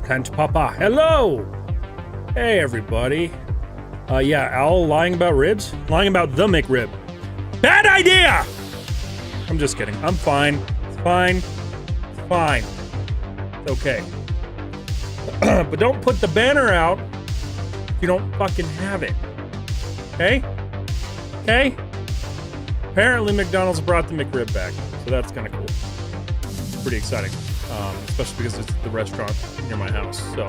Can't Papa. Hello! Hey, everybody. Yeah, Al lying about ribs? Lying about the McRib. Bad idea! I'm just kidding. I'm fine. It's fine. It's fine. It's okay. But don't put the banner out if you don't fucking have it. Okay? Okay? Apparently McDonald's brought the McRib back, so that's kind of cool. It's pretty exciting, especially because it's the restaurant near my house, so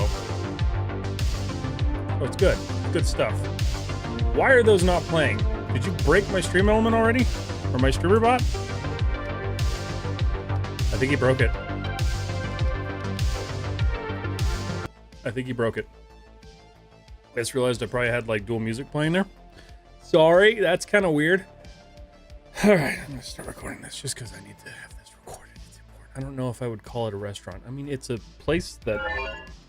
it's good. Good stuff. Why are those not playing? Did you break my stream element already? Or my streamer bot? I think he broke it. I think he broke it. I just realized I probably had like dual music playing there. Sorry, that's kind of weird. All right, I'm gonna start recording this just because I need to have this recorded. It's important. I don't know if I would call it a restaurant. I mean, it's a place that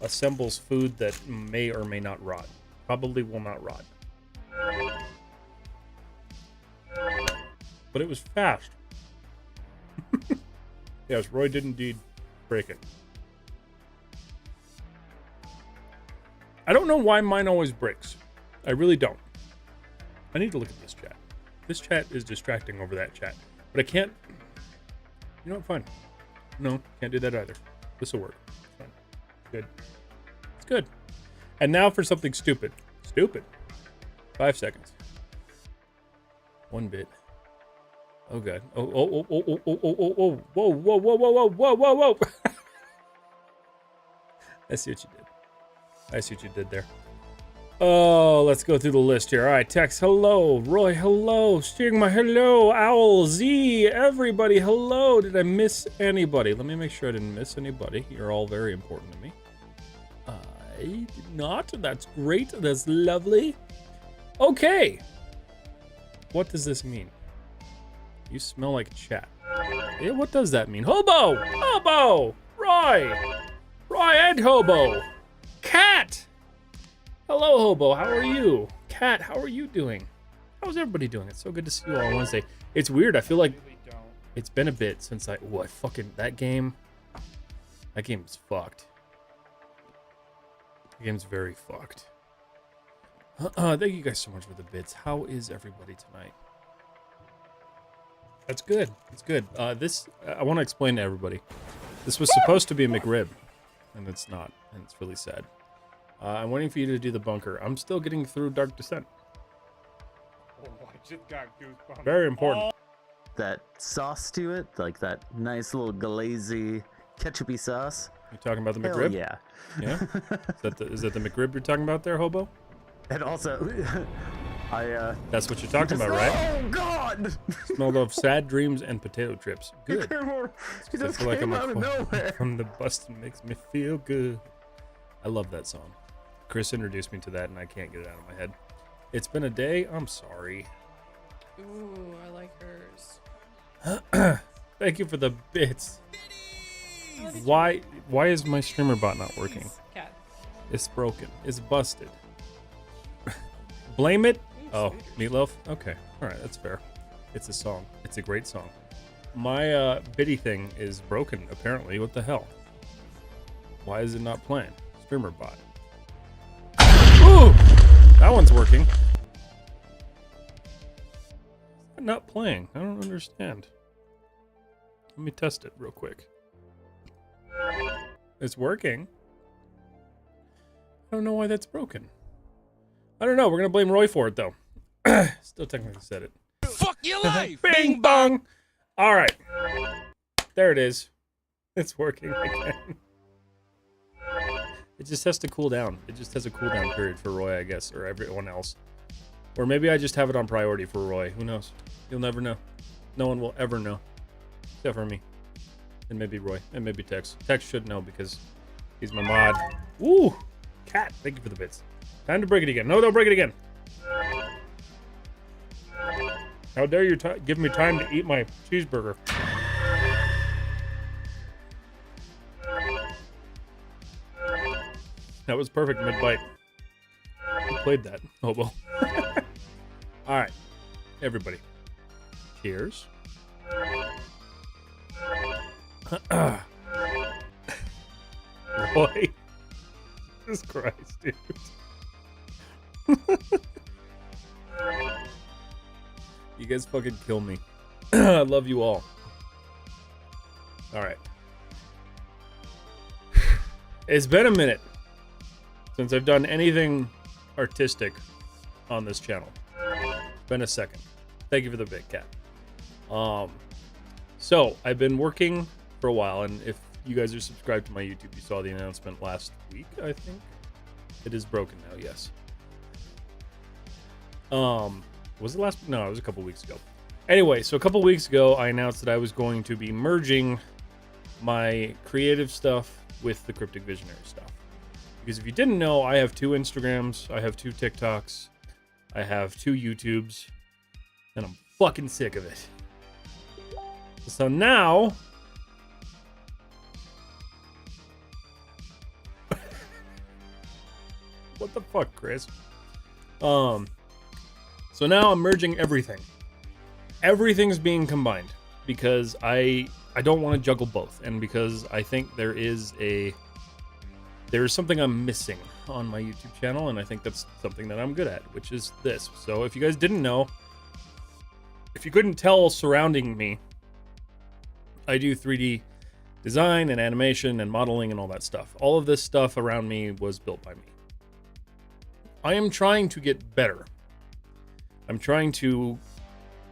assembles food that may or may not rot. Probably will not rot. But it was fast. Yes, Roy did indeed break it. I don't know why mine always breaks. I really don't. I need to look at this chat. This chat is distracting over that chat. But I can't... You know what? Fine. No, can't do that either. This will work. It's fine. Good. It's good. And now for something stupid. Stupid. 5 seconds. 1 bit. Oh god. Oh. Whoa. I see what you did. I see what you did there. Oh, let's go through the list here. All right, Tex, hello. Roy, hello. Stigma, hello. Owl, Z, everybody, hello. Did I miss anybody? Let me make sure I didn't miss anybody. You're all very important to me. I did not. That's great. That's lovely. Okay. What does this mean? You smell like chat. Yeah, what does that mean? Hobo! Hobo! Roy! Roy and Hobo! Cat! Hello, Hobo. How are you? Cat, how are you doing? How's everybody doing? It's so good to see you all on Wednesday. It's weird. I feel like it's been a bit since that game's fucked. The game's very fucked. Thank you guys so much for the bits. How is everybody tonight? That's good. It's good. I want to explain to everybody. This was supposed to be a McRib, and it's not, and it's really sad. I'm waiting for you to do the bunker. I'm still getting through Dark Descent. Oh, I just got goosebumps. Very important. That sauce to it, like that nice little glazy, ketchupy sauce. You talking about the Hell McRib? yeah. Yeah? Is that the McRib you're talking about there, Hobo? And also, That's what you're talking about, right? Oh God! Smell of sad dreams and potato chips. Good. It I just feel like came I'm out of nowhere. from the Boston makes me feel good. I love that song. Chris introduced me to that and I can't get it out of my head. It's been a day. I'm sorry. Ooh, I like hers. Thank you for the bits. Why is my streamer bot not working? Cat. It's broken. It's busted. Blame it? Oh, Meatloaf? Okay. Alright, that's fair. It's a song. It's a great song. My biddy thing is broken, apparently. What the hell? Why is it not playing? Streamer bot. Ooh! That one's working. Not playing. I don't understand. Let me test it real quick. It's working. I don't know why that's broken. I don't know. We're gonna blame Roy for it though. Still technically said it. Fuck your life! Bing bong. All right. There it is. It's working again. It just has to cool down. It just has a cooldown period for Roy, I guess, or everyone else. Or maybe I just have it on priority for Roy. Who knows? You'll never know. No one will ever know. Except for me. And maybe Roy. And maybe Tex. Tex should know because he's my mod. Ooh! Cat, thank you for the bits. Time to break it again. No, don't break it again. How dare you give me time to eat my cheeseburger. That was perfect mid-bite. Who played that? Hobo. Alright. Everybody. Cheers. Roy. Jesus Christ, dude. You guys fucking kill me. I love you all. All right. It's been a minute since I've done anything artistic on this channel. It's been a second. Thank you for the big cat. So I've been working for a while, and if you guys are subscribed to my YouTube, you saw the announcement last week, I think. It is broken now, yes. Was it last? No, it was a couple weeks ago. Anyway, so a couple weeks ago, I announced that I was going to be merging my creative stuff with the Cryptic Visionary stuff. Because if you didn't know, I have 2 Instagrams, I have 2 TikToks, I have 2 YouTubes, and I'm fucking sick of it. So now... What the fuck, Chris? So now I'm merging everything. Everything's being combined because I don't want to juggle both, and because I think there is something I'm missing on my YouTube channel, and I think that's something that I'm good at, which is this. So if you guys didn't know, if you couldn't tell surrounding me, I do 3D design and animation and modeling and all that stuff. All of this stuff around me was built by me. I am trying to get better. I'm trying to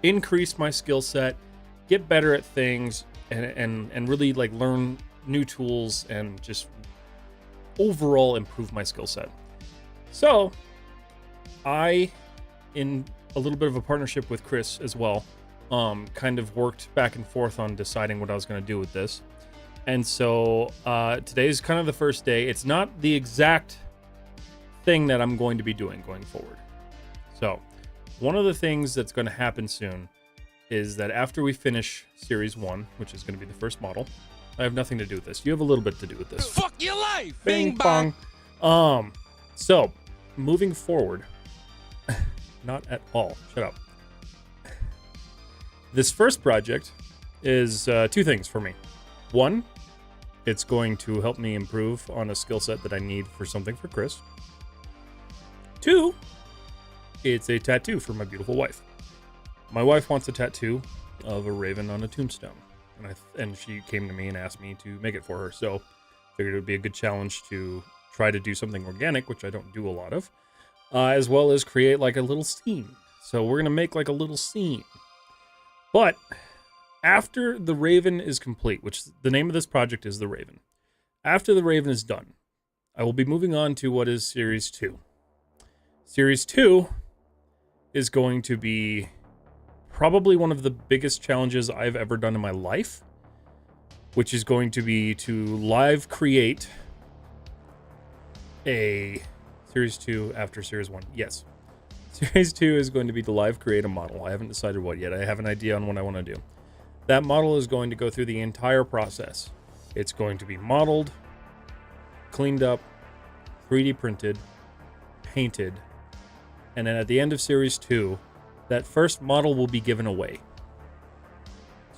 increase my skill set, get better at things, and really like learn new tools and just overall improve my skill set. So I, in a little bit of a partnership with Chris as well, kind of worked back and forth on deciding what I was going to do with this. And so today is kind of the first day. It's not the exact thing that I'm going to be doing going forward. So one of the things that's going to happen soon is that after we finish Series 1, which is going to be the first model, I have nothing to do with this. You have a little bit to do with this. Fuck your life! Bing bong. So, moving forward, not at all. Shut up. This first project is 2 things for me. 1, it's going to help me improve on a skill set that I need for something for Chris. 2, it's a tattoo for my beautiful wife. My wife wants a tattoo of a raven on a tombstone, and she came to me and asked me to make it for her. So, figured it would be a good challenge to try to do something organic, which I don't do a lot of, as well as create like a little scene. So we're gonna make like a little scene. But after the Raven is complete, which the name of this project is the Raven. After the Raven is done, I will be moving on to what is Series 2. Series 2 is going to be probably one of the biggest challenges I've ever done in my life, which is going to be to live create a Series 2 after Series 1. Yes. Series 2 is going to be to live create a model. I haven't decided what yet. I have an idea on what I want to do. That model is going to go through the entire process. It's going to be modeled, cleaned up, 3D printed, painted, and then at the end of Series 2, that first model will be given away.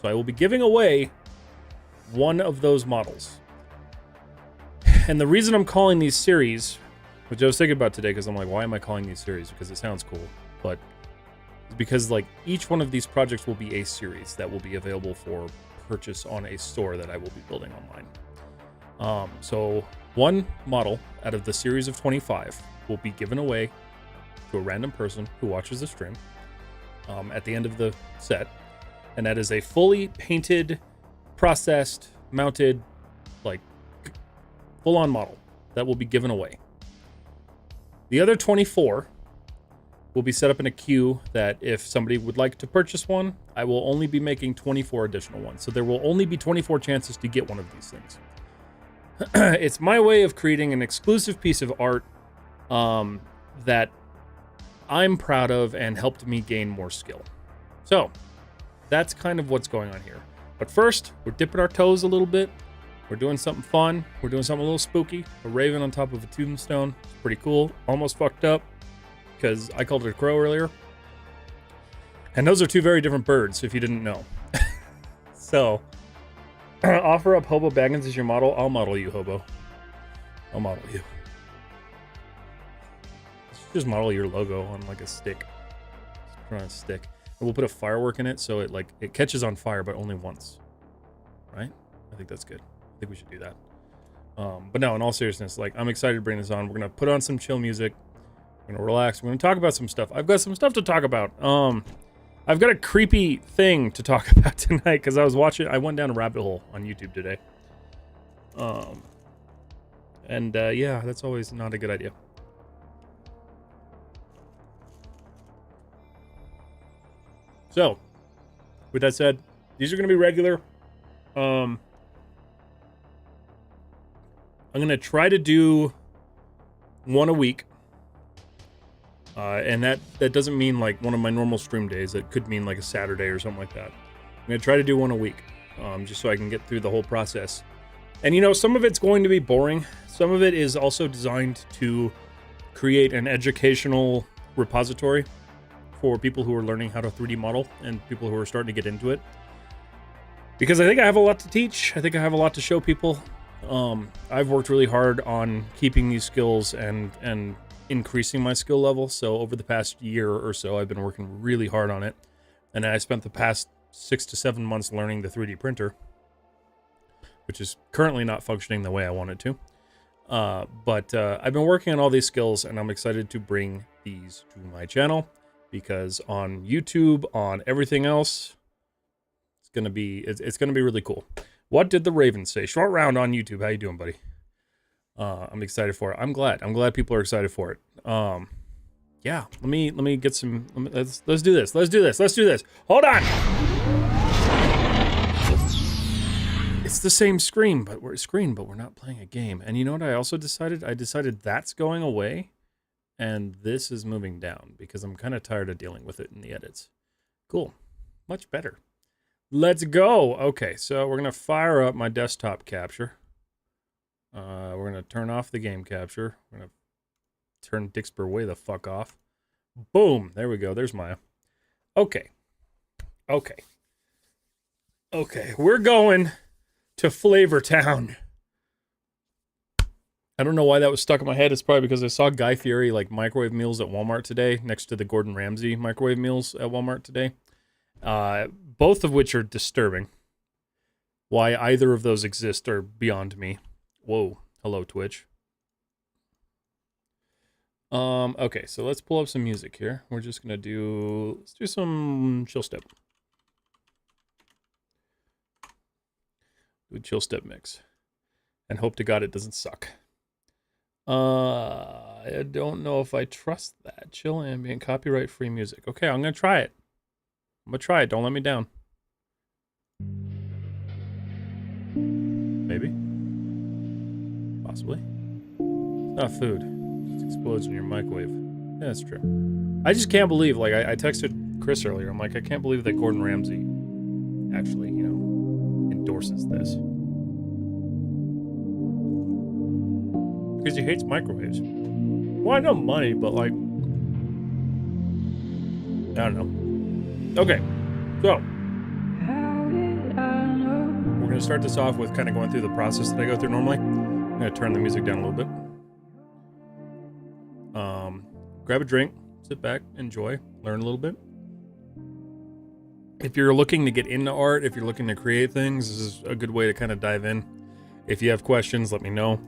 So I will be giving away one of those models. And the reason I'm calling these series, which I was thinking about today, because I'm like, why am I calling these series? Because it sounds cool. But it's because like each one of these projects will be a series that will be available for purchase on a store that I will be building online. So one model out of the series of 25 will be given away to a random person who watches the stream at the end of the set. And that is a fully painted, processed, mounted, like full-on model that will be given away. The other 24 will be set up in a queue that if somebody would like to purchase one, I will only be making 24 additional ones. So there will only be 24 chances to get one of these things. It's my way of creating an exclusive piece of art that I'm proud of and helped me gain more skill. So that's kind of what's going on here. But first, we're dipping our toes a little bit. We're doing something fun. We're doing something a little spooky. A raven on top of a tombstone. It's pretty cool. Almost fucked up because I called it a crow earlier. And those are 2 very different birds, if you didn't know. So, offer up Hobo Baggins as your model. I'll model you, Hobo. I'll model you. Just model your logo on like a stick. Just put it on a stick. And we'll put a firework in it so it catches on fire, but only once. Right? I think that's good. I think we should do that. But no, in all seriousness, like, I'm excited to bring this on. We're gonna put on some chill music. We're gonna relax. We're gonna talk about some stuff. I've got some stuff to talk about. I've got a creepy thing to talk about tonight because I went down a rabbit hole on YouTube today. Yeah, that's always not a good idea. So, with that said, these are gonna be regular. I'm gonna try to do one a week. And that doesn't mean like one of my normal stream days. It could mean like a Saturday or something like that. I'm gonna try to do one a week, just so I can get through the whole process. And you know, some of it's going to be boring. Some of it is also designed to create an educational repository for people who are learning how to 3D model and people who are starting to get into it. Because I think I have a lot to teach. I think I have a lot to show people. I've worked really hard on keeping these skills and increasing my skill level. So over the past year or so, I've been working really hard on it. And I spent the past 6 to 7 months learning the 3D printer, which is currently not functioning the way I want it to. But I've been working on all these skills, and I'm excited to bring these to my channel because on YouTube, on everything else, it's gonna be really cool. What did the Raven say? Short round on YouTube. How you doing, buddy? I'm excited for it. I'm glad people are excited for it. Yeah. Let me get some. Let's do this. Let's do this. Hold on. It's the same screen, but we're not playing a game. And you know what I also decided? I decided that's going away, and this is moving down because I'm kind of tired of dealing with it in the edits. Cool. Much better. Let's go. Okay, so we're gonna fire up my desktop capture. We're gonna turn off the game capture. We're gonna turn Dixper way the fuck off. Boom. There we go. There's Maya. Okay. We're going to Flavor Town. I don't know why that was stuck in my head. It's probably because I saw Guy Fieri like microwave meals at Walmart today, next to the Gordon Ramsay microwave meals at Walmart today. Both of which are disturbing. Why either of those exist are beyond me. Whoa. Hello, Twitch. Okay, so let's pull up some music here. We're just gonna let's do some chill step. Do a chill step mix. And hope to God it doesn't suck. I don't know if I trust that. Chill ambient, copyright-free music. Okay, I'm gonna try it. Don't let me down. Maybe. Possibly. It's not food. It just explodes in your microwave. Yeah, that's true. I just can't believe, like, I texted Chris earlier. I'm like, I can't believe that Gordon Ramsay actually, you know, endorses this. Because he hates microwaves. Well, I know money, but, like, I don't know. Okay, so we're going to start this off with kind of going through the process that I go through normally. I'm going to turn the music down a little bit. Grab a drink, sit back, enjoy, learn a little bit. If you're looking to get into art, if you're looking to create things, this is a good way to kind of dive in. If you have questions, let me know.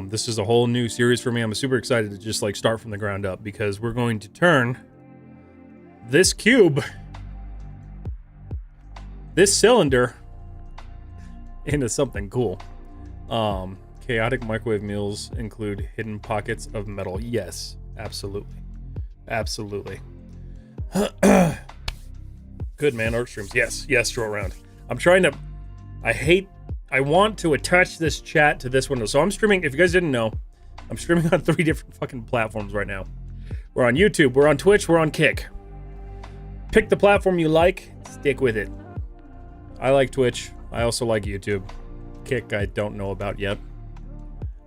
This is a whole new series for me. I'm super excited to just like start from the ground up because we're going to turn this cube, this cylinder, into something cool. Chaotic microwave meals include hidden pockets of metal. Yes, absolutely. Absolutely. Good, man. Art streams. Yes, short round. I'm trying to... I want to attach this chat to this window. So I'm streaming, if you guys didn't know, I'm streaming on 3 different fucking platforms right now. We're on YouTube, we're on Twitch, we're on Kick. Pick the platform you like, stick with it. I like Twitch. I also like YouTube. Kick, I don't know about yet.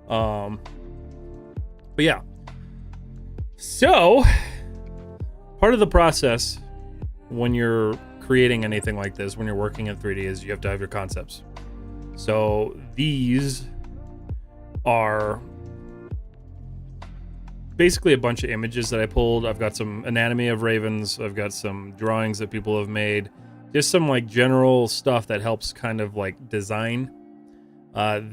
But yeah. So, part of the process when you're creating anything like this, when you're working in 3D, is you have to have your concepts. So these are basically a bunch of images that I pulled. I've got some anatomy of ravens. I've got some drawings that people have made. Just some like general stuff that helps kind of like design.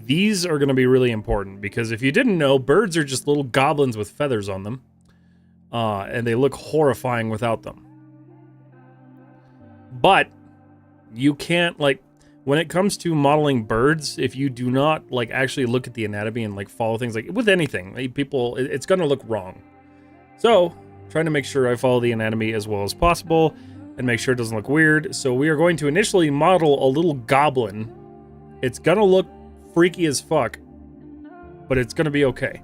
These are going to be really important because if you didn't know, birds are just little goblins with feathers on them. And they look horrifying without them. But you can't, like, when it comes to modeling birds, if you do not, like, actually look at the anatomy and, like, follow things, like, with anything, like, people, it's going to look wrong. So, trying to make sure I follow the anatomy as well as possible and make sure it doesn't look weird. So we are going to initially model a little goblin. It's going to look freaky as fuck, but it's going to be okay.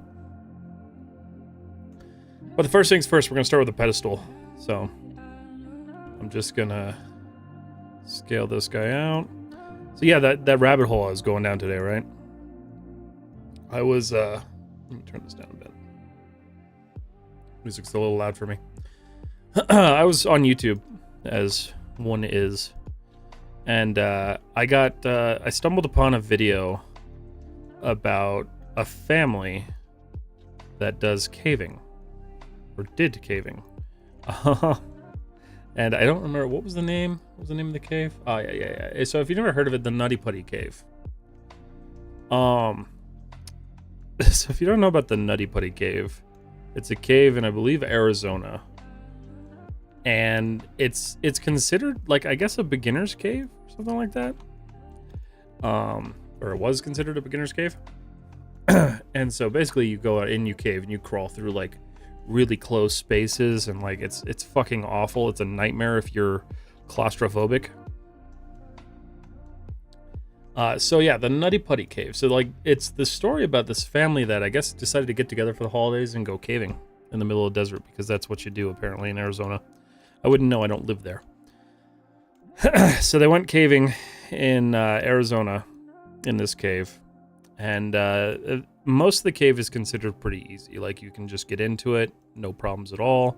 But the first things first, we're going to start with the pedestal. So, I'm just going to scale this guy out. So yeah, that rabbit hole I was going down today, right? I was, let me turn this down a bit. Music's a little loud for me. I was on YouTube, as one is. And I stumbled upon a video about a family that does caving. Or did caving. And I don't remember, what was the name? What was the name of the cave? Oh, yeah. So if you've never heard of it, the Nutty Putty Cave. So if you don't know about the Nutty Putty Cave, it's a cave in, I believe, Arizona. And it's considered, like, I guess a beginner's cave or something like that. Or it was considered a beginner's cave. And so basically you go out and you cave and you crawl through, like, really close spaces, and like it's fucking awful. It's a nightmare if you're claustrophobic. So yeah, the Nutty Putty Cave. So like it's the story about this family that I guess decided to get together for the holidays and go caving in the middle of the desert, because that's what you do apparently in Arizona. I wouldn't know, I don't live there. So they went caving in Arizona in this cave, and most of the cave is considered pretty easy. Like, you can just get into it, no problems at all.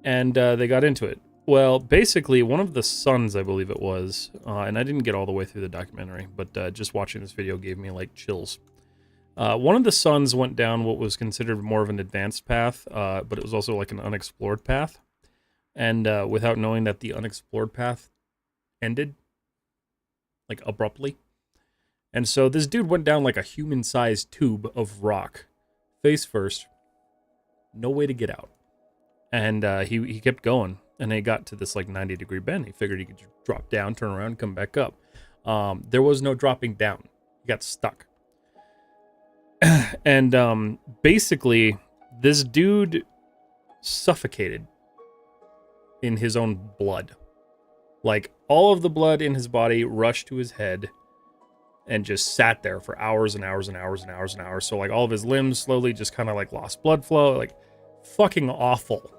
And they got into it. Well, basically, one of the sons, I believe it was, and I didn't get all the way through the documentary, but just watching this video gave me, like, chills. One of the sons went down what was considered more of an advanced path, but it was also, like, an unexplored path. And without knowing that the unexplored path ended, like, abruptly. And so this dude went down like a human-sized tube of rock, face first, no way to get out. And he kept going, and he got to this like 90-degree bend. He figured he could just drop down, turn around, come back up. There was no dropping down. He got stuck. And basically, this dude suffocated in his own blood. Like, all of the blood in his body rushed to his head and just sat there for hours and hours and hours and hours and hours. So, like, all of his limbs slowly just kind of, like, lost blood flow. Like, fucking awful.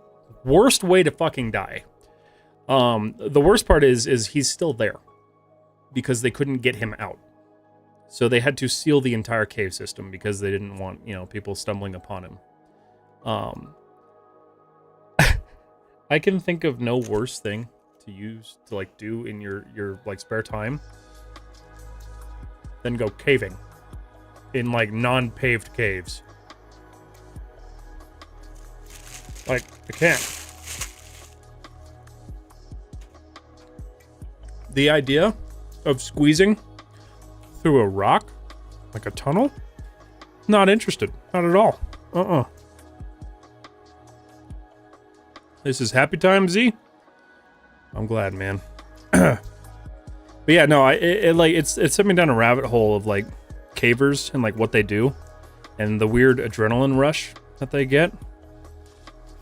Worst way to fucking die. The worst part is he's still there, because they couldn't get him out. So they had to seal the entire cave system because they didn't want, you know, people stumbling upon him. I can think of no worse thing to use to, like, do in your like, spare time than go caving in, like, non-paved caves. Like, I can't. The idea of squeezing through a rock, like a tunnel, not interested. Not at all. This is happy time, Z? I'm glad, man. But yeah, no, it sent me down a rabbit hole of, like, cavers and, like, what they do and the weird adrenaline rush that they get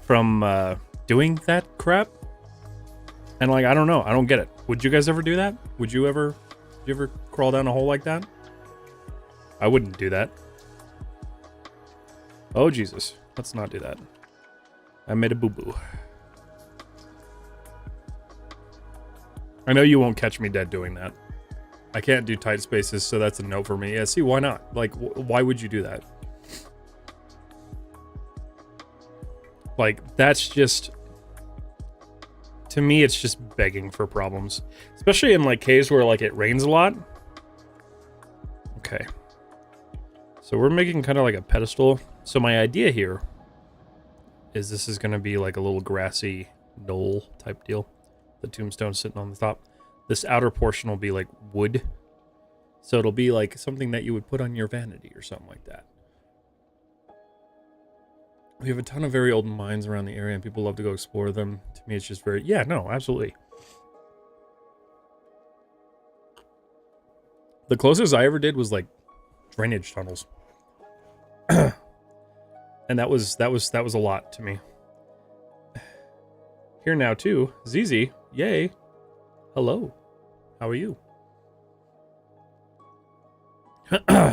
from doing that crap. And, like, I don't know, I don't get it. Would you guys ever do that? Would you ever crawl down a hole like that? I wouldn't do that. Oh Jesus, let's not do that. I made a boo-boo. I know you won't catch me dead doing that. I can't do tight spaces, so that's a no for me. Yeah, see, why not? Like, why would you do that? Like, that's just... To me, it's just begging for problems. Especially in, like, caves where, like, it rains a lot. Okay. So we're making kind of like a pedestal. So my idea here is this is going to be like a little grassy knoll type deal. The tombstone sitting on the top. This outer portion will be like wood. So it'll be like something that you would put on your vanity or something like that. We have a ton of very old mines around the area and people love to go explore them. To me, it's just very, yeah, no, absolutely. The closest I ever did was like drainage tunnels. And that was a lot to me. Here now too, ZZ, yay. Hello, how are you?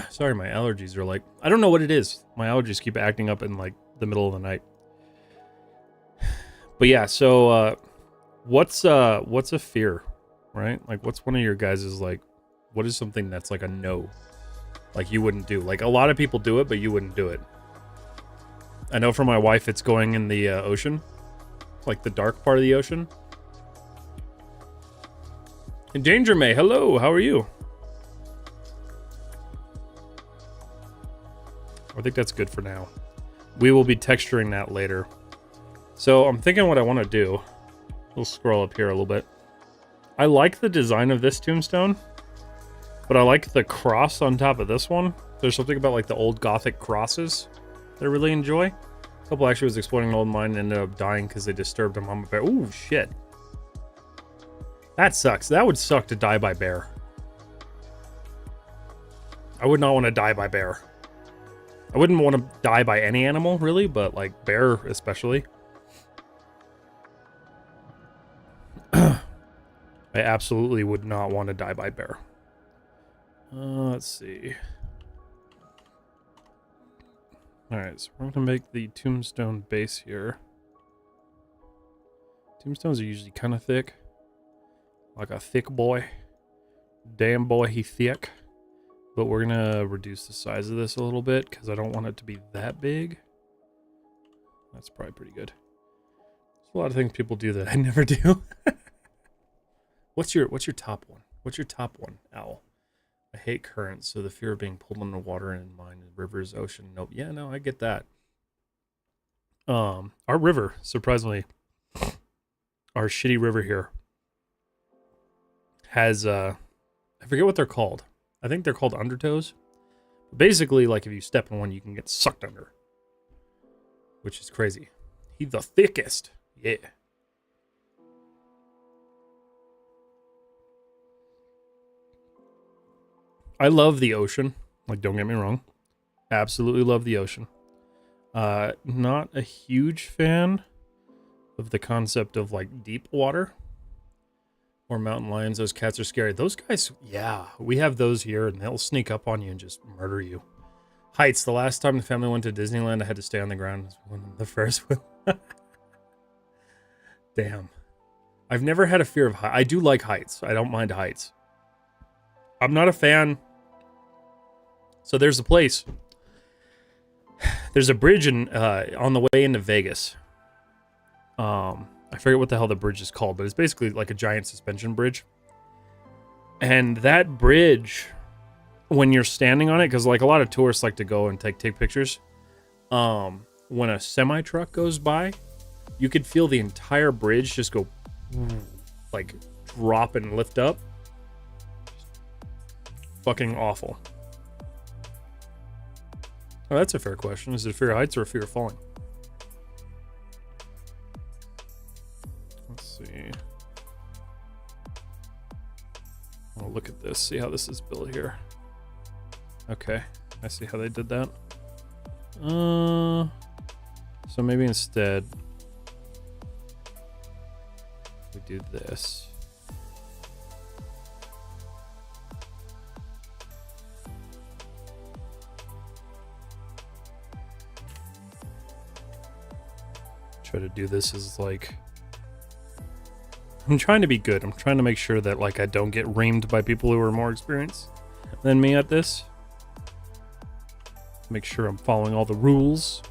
Sorry, my allergies are like, I don't know what it is. My allergies keep acting up in like the middle of the night. But yeah, so what's a fear, right? Like what's one of your guys's like, what is something that's like a no? Like you wouldn't do. Like a lot of people do it, but you wouldn't do it. I know for my wife, it's going in the ocean. Like the dark part of the ocean. And Danger May, hello, how are you? I think that's good for now. We will be texturing that later. So I'm thinking what I want to do. We'll scroll up here a little bit. I like the design of this tombstone, but I like the cross on top of this one. There's something about like the old Gothic crosses that I really enjoy. A couple actually was exploring an old mine and ended up dying because they disturbed a mama bear. Ooh, shit. That sucks. That would suck to die by bear. I would not want to die by bear. I wouldn't want to die by any animal, really, but like bear especially. I absolutely would not want to die by bear. Let's see. Alright, so we're going to make the tombstone base here. Tombstones are usually kind of thick. Like a thick boy. Damn boy, he thick. But we're going to reduce the size of this a little bit because I don't want it to be that big. That's probably pretty good. There's a lot of things people do that I never do. What's your top one? What's your top one, Owl? I hate currents, so the fear of being pulled into water in mine, rivers, ocean. Nope. Yeah, no, I get that. Our river, surprisingly, our shitty river here has I forget what they're called. I think they're called undertows. Basically, like if you step in one, you can get sucked under, which is crazy. He's the thickest. Yeah. I love the ocean. Like, don't get me wrong. Absolutely love the ocean. Not a huge fan of the concept of, like, deep water. Or mountain lions. Those cats are scary. Those guys, yeah. We have those here, and they'll sneak up on you and just murder you. Heights. The last time the family went to Disneyland, I had to stay on the ground. The Ferris wheel. Damn. I've never had a fear of heights. I do like heights. I don't mind heights. I'm not a fan. So there's a place. There's a bridge on the way into Vegas. I forget what the hell the bridge is called, but it's basically like a giant suspension bridge. And that bridge, when you're standing on it, because like a lot of tourists like to go and take pictures. When a semi truck goes by, you could feel the entire bridge just go like drop and lift up. Fucking awful. Oh, that's a fair question. Is it a fear of heights or a fear of falling? Let's see. I'll look at this, see how this is built here. Okay, I see how they did that. So maybe instead we do this. Try to do this as like, I'm trying to be good. I'm trying to make sure that like I don't get reamed by people who are more experienced than me at this. Make sure I'm following all the rules.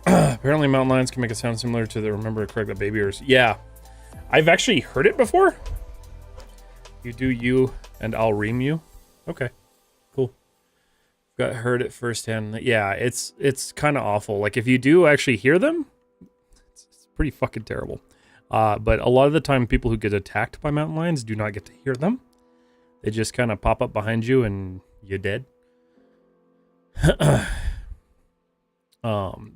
Apparently mountain lions can make a sound similar to the remember to correct the baby ears. Yeah, I've actually heard it before. You do you and I'll ream you. Okay, cool. Got heard it firsthand. Yeah, it's kind of awful. Like if you do actually hear them, it's pretty fucking terrible. But a lot of the time, people who get attacked by mountain lions do not get to hear them. They just kind of pop up behind you and you're dead.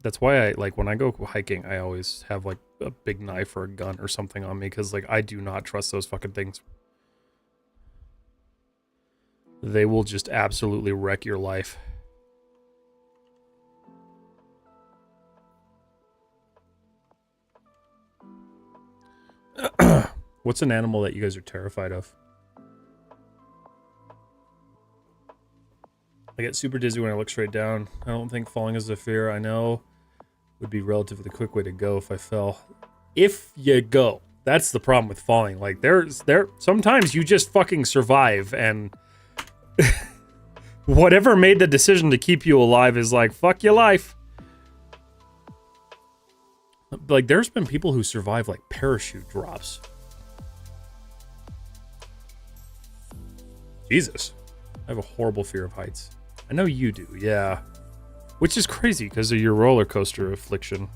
That's why I like when I go hiking, I always have like a big knife or a gun or something on me because like I do not trust those fucking things. They will just absolutely wreck your life. What's an animal that you guys are terrified of? I get super dizzy when I look straight down. I don't think falling is a fear. I know would be relatively quick way to go if I fell. If you go. That's the problem with falling. Like sometimes you just fucking survive and whatever made the decision to keep you alive is like, fuck your life. Like, there's been people who survive, like, parachute drops. Jesus. I have a horrible fear of heights. I know you do, yeah. Which is crazy, because of your roller coaster affliction.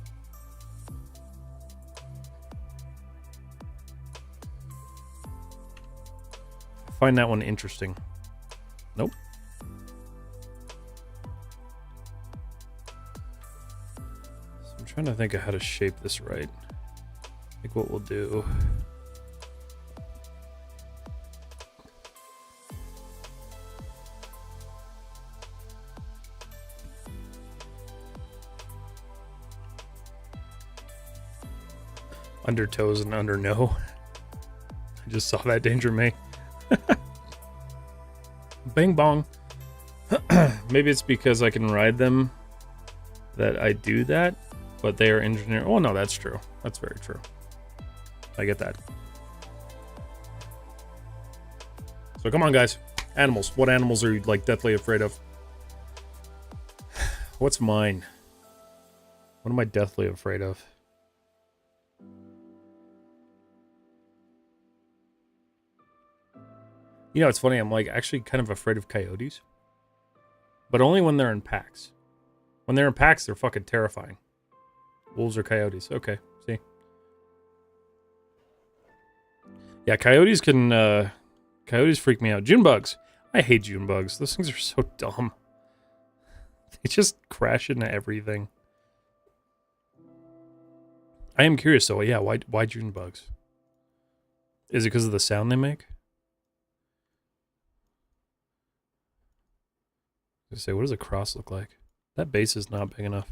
I find that one interesting. Nope. I'm trying to think of how to shape this right. I think what we'll do. Under toes and under no. I just saw that, Danger May. Bing bong. Maybe it's because I can ride them that I do that. But they are engineered. Oh, no, that's true. That's very true. I get that. So come on, guys. Animals. What animals are you, like, deathly afraid of? What's mine? What am I deathly afraid of? You know, it's funny. I'm, like, actually kind of afraid of coyotes. But only when they're in packs. When they're in packs, they're fucking terrifying. Wolves or coyotes. Okay, see. Yeah, coyotes can, coyotes freak me out. June bugs. I hate June bugs. Those things are so dumb. They just crash into everything. I am curious, though. Yeah, why June bugs? Is it because of the sound they make? I was gonna say, what does a cross look like? That base is not big enough.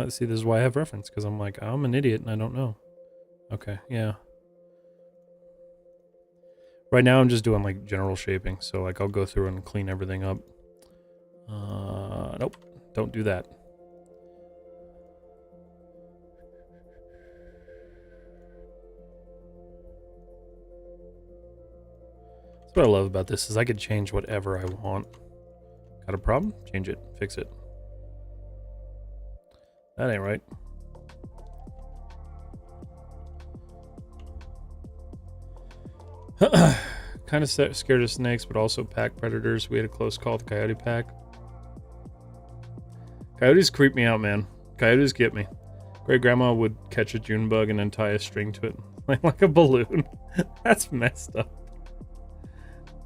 See, this is why I have reference, because I'm like, I'm an idiot and I don't know. Okay, yeah. Right now I'm just doing, like, general shaping, so, like, I'll go through and clean everything up. Nope, don't do that. That's what I love about this, is I could change whatever I want. Got a problem? Change it. Fix it. That ain't right. Kind of scared of snakes, but also pack predators. We had a close call with the coyote pack. Coyotes creep me out, man. Coyotes get me. Great grandma would catch a June bug and then tie a string to it like a balloon. That's messed up.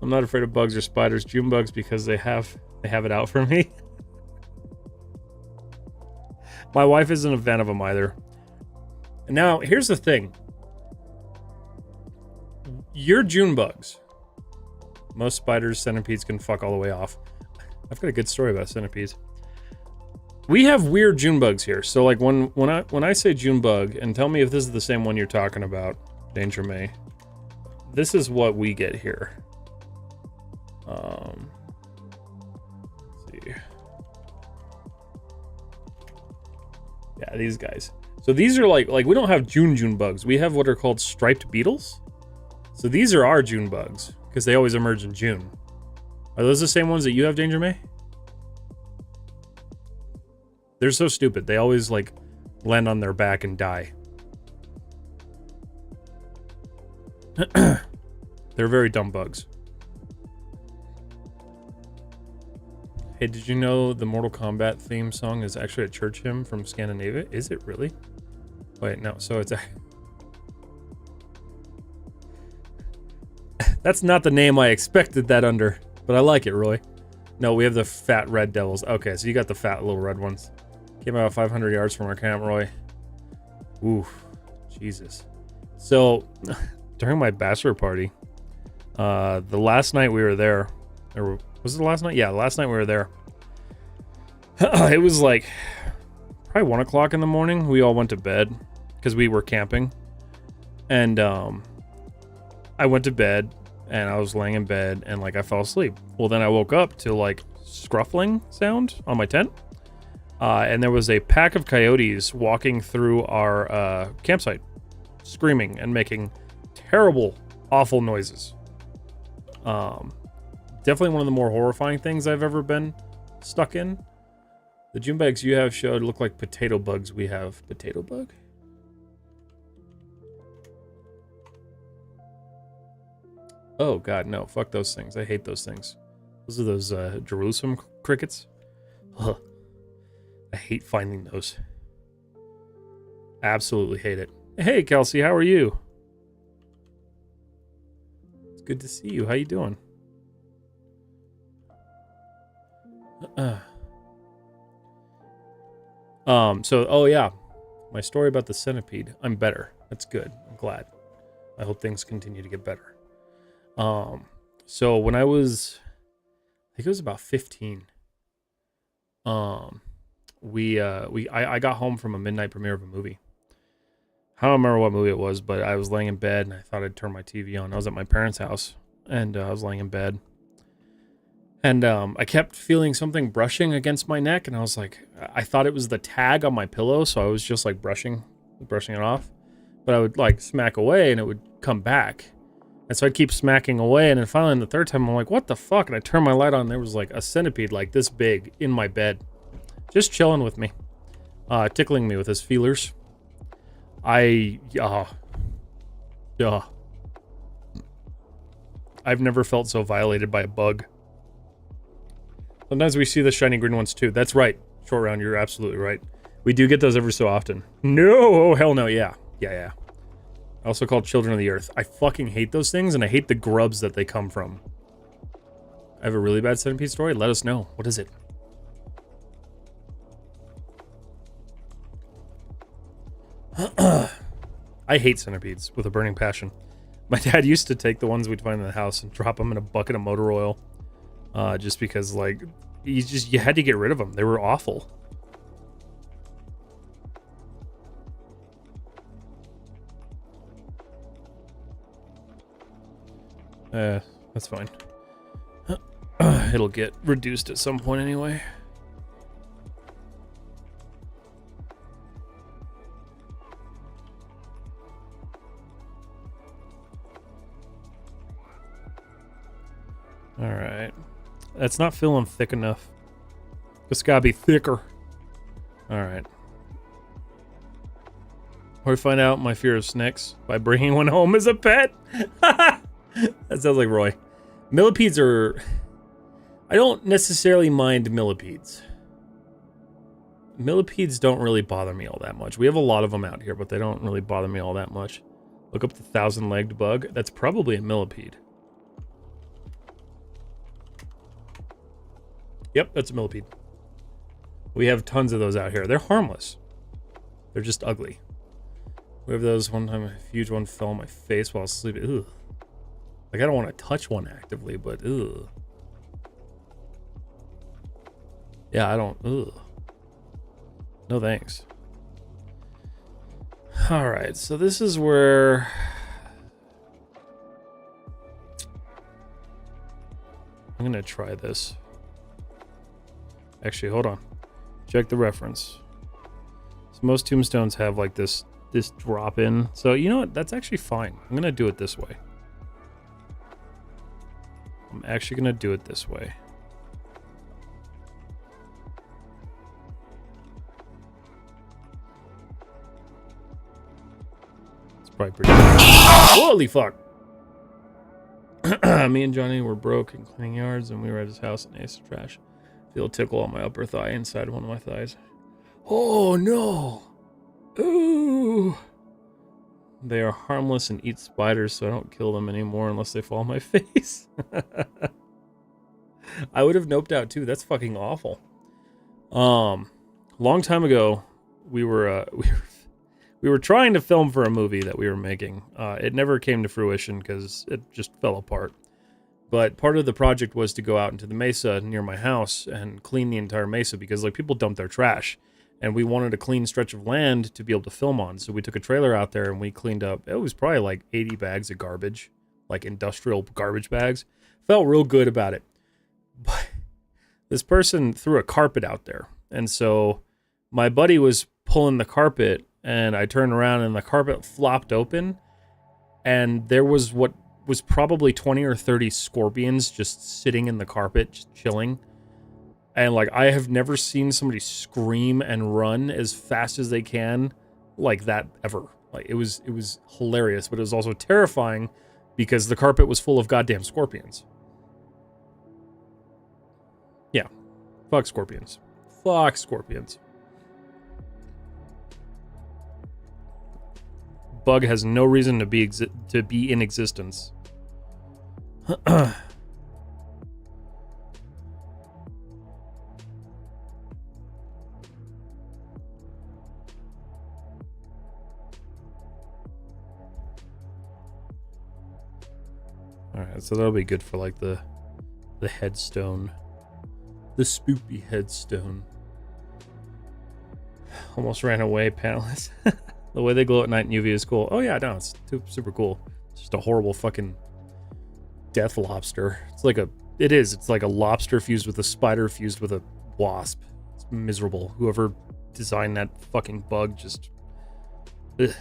I'm not afraid of bugs or spiders. June bugs because they have it out for me. My wife isn't a fan of them either. Now, here's the thing. You're June bugs. Most spiders, centipedes can fuck all the way off. I've got a good story about centipedes. We have weird June bugs here. So, like, when I say June bug, and tell me if this is the same one you're talking about, Danger May. This is what we get here. Let's see. Yeah, these guys. So these are like we don't have June bugs. We have what are called striped beetles. So these are our June bugs because they always emerge in June. Are those the same ones that you have, Danger May? They're so stupid. They always like land on their back and die. They're very dumb bugs. Hey, did you know the Mortal Kombat theme song is actually a church hymn from Scandinavia? Is it really? Wait, no. So it's a... That's not the name I expected that under, but I like it, Roy. No, we have the fat red devils. Okay, so you got the fat little red ones. Came out 500 yards from our camp, Roy. Oof, Jesus. So, during my bachelor party, the last night we were there, or was it the last night? Yeah, last night we were there. It was like probably 1 o'clock in the morning. We all went to bed because we were camping. And I went to bed and I was laying in bed and like I fell asleep. Well, then I woke up to like scruffling sound on my tent. And there was a pack of coyotes walking through our campsite, screaming and making terrible, awful noises. Definitely one of the more horrifying things I've ever been stuck in. The June bags you have showed look like potato bugs we have. Potato bug? Oh god, no. Fuck those things. I hate those things. Those are those Jerusalem crickets. Ugh. I hate finding those. Absolutely hate it. Hey, Kelsey, how are you? It's good to see you. How you doing? Oh yeah, my story about the centipede. I'm better. That's good. I'm glad. I hope things continue to get better. So when I was, I think it was about 15. I got home from a midnight premiere of a movie. I don't remember what movie it was, but I was laying in bed and I thought I'd turn my TV on. I was at my parents' house and I was laying in bed. And I kept feeling something brushing against my neck, and I was like, I thought it was the tag on my pillow, so I was just like brushing it off. But I would like smack away, and it would come back. And so I'd keep smacking away, and then finally, the third time, I'm like, what the fuck? And I turned my light on, and there was like a centipede like this big in my bed, just chilling with me, tickling me with his feelers. I've never felt so violated by a bug. Sometimes we see the shiny green ones too. That's right. Short round, you're absolutely right. We do get those every so often. No! Oh, hell no. Yeah. Also called Children of the Earth. I fucking hate those things, and I hate the grubs that they come from. I have a really bad centipede story. Let us know. What is it? I hate centipedes with a burning passion. My dad used to take the ones we'd find in the house and drop them in a bucket of motor oil. Just because, like, you had to get rid of them. They were awful. That's fine. It'll get reduced at some point anyway. All right. That's not feeling thick enough. It's gotta be thicker. Alright. Or find out my fear of snakes by bringing one home as a pet. That sounds like Roy. Millipedes are... I don't necessarily mind millipedes. Millipedes don't really bother me all that much. We have a lot of them out here, but they don't really bother me all that much. Look up the 1,000-legged bug. That's probably a millipede. Yep, that's a millipede. We have tons of those out here. They're harmless. They're just ugly. We have those. One time a huge one fell on my face while I was sleeping. Ugh. Like, I don't want to touch one actively, but ugh. Yeah, I don't. Ugh. No thanks. Alright, so this is where... I'm gonna try this. Actually, hold on. Check the reference. So most tombstones have like this drop in. So you know what? That's actually fine. I'm gonna do it this way. I'm actually gonna do it this way. It's probably pretty. Holy fuck! Me and Johnny were broke and cleaning yards, and we were at his house in Ace of Trash. Feel a tickle on my upper thigh inside one of my thighs. Oh no! Ooh! They are harmless and eat spiders, so I don't kill them anymore unless they fall on my face. I would have noped out too. That's fucking awful. Long time ago, we were trying to film for a movie that we were making. It never came to fruition because it just fell apart. But part of the project was to go out into the mesa near my house and clean the entire mesa because like people dump their trash. And we wanted a clean stretch of land to be able to film on. So we took a trailer out there and we cleaned up. It was probably like 80 bags of garbage, like industrial garbage bags. Felt real good about it. But this person threw a carpet out there. And so my buddy was pulling the carpet and I turned around and the carpet flopped open. And there was what was probably 20 or 30 scorpions just sitting in the carpet, just chilling. And like I have never seen somebody scream and run as fast as they can like that ever. Like it was hilarious, but it was also terrifying because the carpet was full of goddamn scorpions. Yeah. Fuck scorpions. Fuck scorpions. Bug has no reason to be in existence. Alright, so that'll be good for like the headstone. The spoopy headstone. Almost ran away, panelists. The way they glow at night in UV is cool. Oh yeah, no, it's super cool. It's just a horrible fucking death lobster. It's like it's like a lobster fused with a spider fused with a wasp. It's miserable. Whoever designed that fucking bug just... Ugh.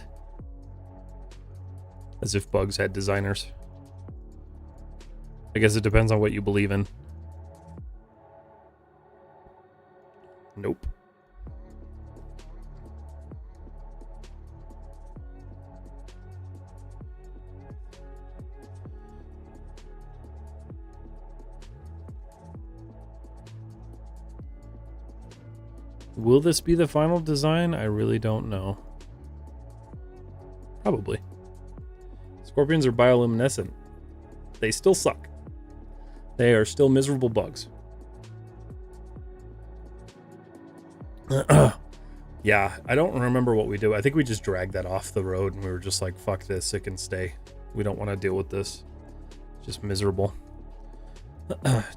As if bugs had designers. I guess it depends on what you believe in. Nope. Will this be the final design? I really don't know. Probably. Scorpions are bioluminescent. They still suck. They are still miserable bugs. Yeah, I don't remember what we do. I think we just dragged that off the road and we were just like, fuck this, it can stay. We don't want to deal with this. It's just miserable.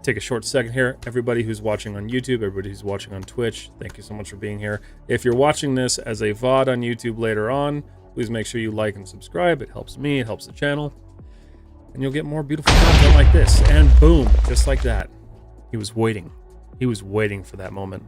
Take a short second here. Everybody who's watching on YouTube, everybody who's watching on Twitch, thank you so much for being here. If you're watching this as a VOD on YouTube later on, please make sure you like and subscribe. It helps me, it helps the channel. And you'll get more beautiful content like this. And boom, just like that. He was waiting. He was waiting for that moment.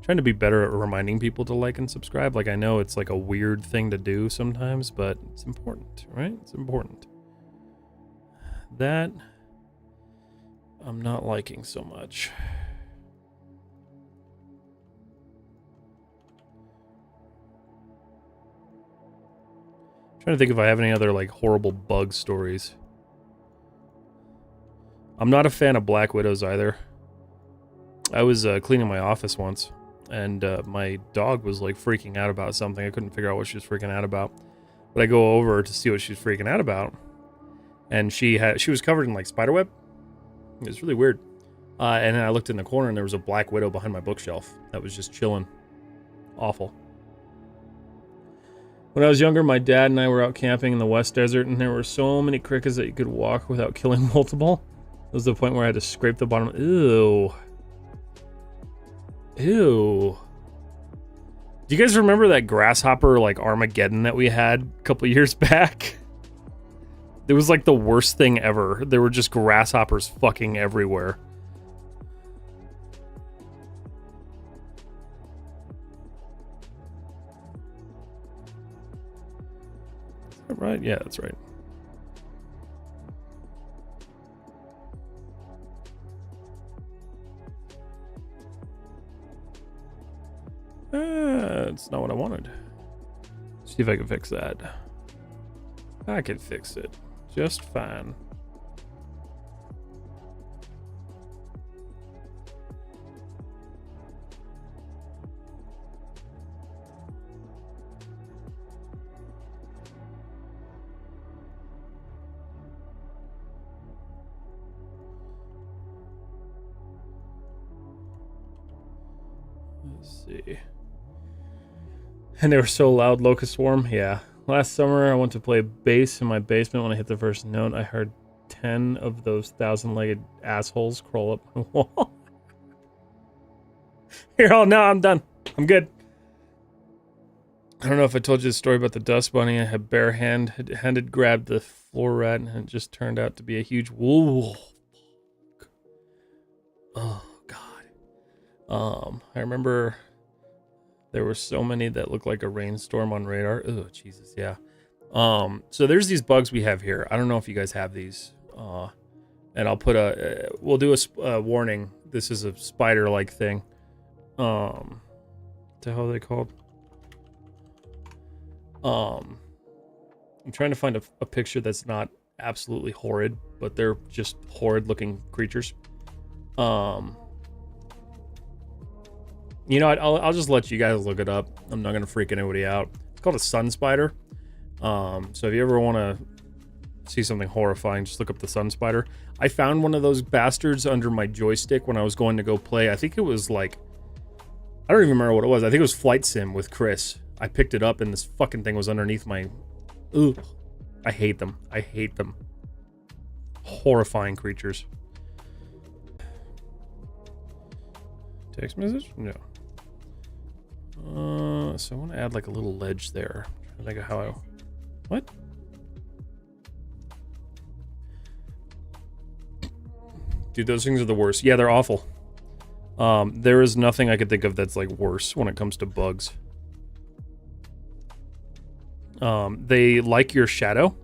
Trying to be better at reminding people to like and subscribe. Like I know it's like a weird thing to do sometimes, but it's important, right? It's important. That I'm not liking so much. Trying to think if I have any other like horrible bug stories. I'm not a fan of Black Widows either. I was cleaning my office once, and my dog was like freaking out about something. I couldn't figure out what she was freaking out about. But I go over to see what she was freaking out about, and she was covered in like spider web. It was really weird. And then I looked in the corner, and there was a Black Widow behind my bookshelf that was just chilling. Awful. When I was younger, my dad and I were out camping in the West Desert, and there were so many crickets that you could walk without killing multiple. It was the point where I had to scrape the bottom. Ew. Ew. Do you guys remember that grasshopper, like, Armageddon that we had a couple years back? It was, like, the worst thing ever. There were just grasshoppers fucking everywhere. Is that right? Yeah, that's right. It's not what I wanted. See if I can fix that. I can fix it just fine. Let's see. And they were so loud, Locust Swarm. Yeah. Last summer, I went to play bass in my basement. When I hit the first note, I heard 10 of those 1,000-legged assholes crawl up my wall. Here, oh, no, I'm done. I'm good. I don't know if I told you the story about the dust bunny. I had bare-handed grabbed the floor rat, and it just turned out to be a huge wolf. Oh, God. I remember there were so many that looked like a rainstorm on radar. Oh, Jesus, yeah. So there's these bugs we have here. I don't know if you guys have these. And I'll put we'll do a warning. This is a spider-like thing. What the hell are they called? I'm trying to find a picture that's not absolutely horrid, but they're just horrid-looking creatures. You know what? I'll just let you guys look it up. I'm not gonna freak anybody out. It's called a sun spider. So if you ever want to see something horrifying, just look up the sun spider. I found one of those bastards under my joystick when I was going to go play. I think it was like, I don't even remember what it was. I think it was Flight Sim with Chris. I picked it up and this fucking thing was underneath my... Ugh. I hate them. I hate them. Horrifying creatures. Text message? No. So I want to add like a little ledge there. I'm trying to think of how I... What? Dude, those things are the worst. Yeah, they're awful. There is nothing I could think of that's like worse when it comes to bugs. They like your shadow.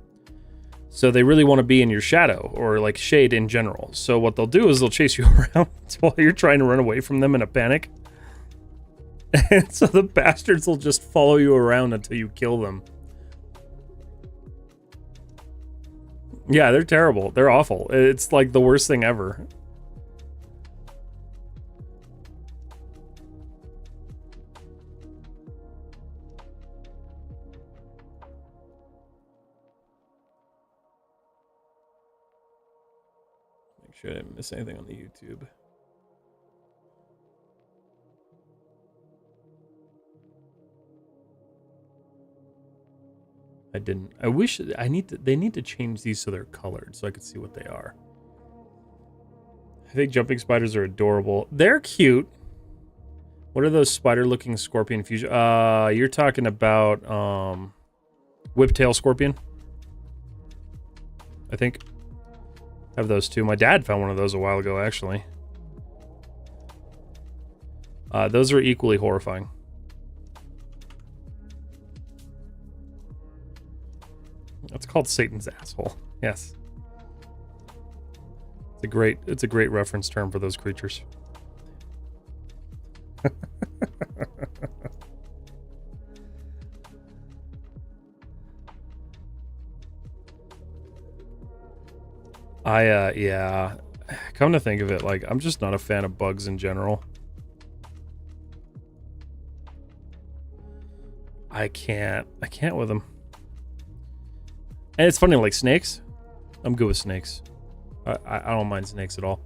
So they really want to be in your shadow or like shade in general. So what they'll do is they'll chase you around while you're trying to run away from them in a panic. And so the bastards will just follow you around until you kill them. Yeah, they're terrible. They're awful. It's like the worst thing ever. Make sure I didn't miss anything on the YouTube. I didn't. I wish they need to change these so they're colored so I could see what they are. I think jumping spiders are adorable. They're cute. What are those spider-looking scorpion fusion? You're talking about whiptail scorpion. I think. I have those too. My dad found one of those a while ago, actually. Those are equally horrifying. That's called Satan's asshole. Yes. It's a great reference term for those creatures. Yeah. Come to think of it, like, I'm just not a fan of bugs in general. I can't with them. And it's funny, like snakes, I'm good with snakes. I don't mind snakes at all.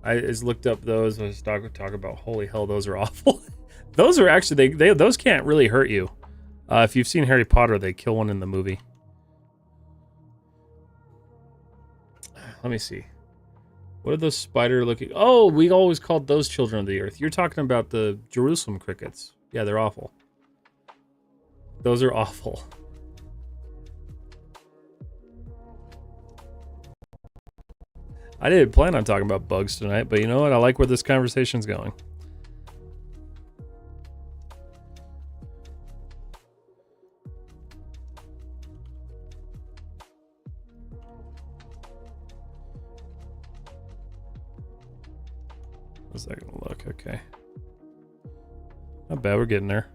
I just looked up those. I was talking about, holy hell, those are awful. Those are actually, those can't really hurt you. If you've seen Harry Potter, they kill one in the movie. Let me see. What are those spider looking? Oh, we always called those children of the earth. You're talking about the Jerusalem crickets. Yeah, they're awful. Those are awful. I didn't plan on talking about bugs tonight, but you know what? I like where this conversation's going. How's that gonna look? Okay. Not bad, we're getting there.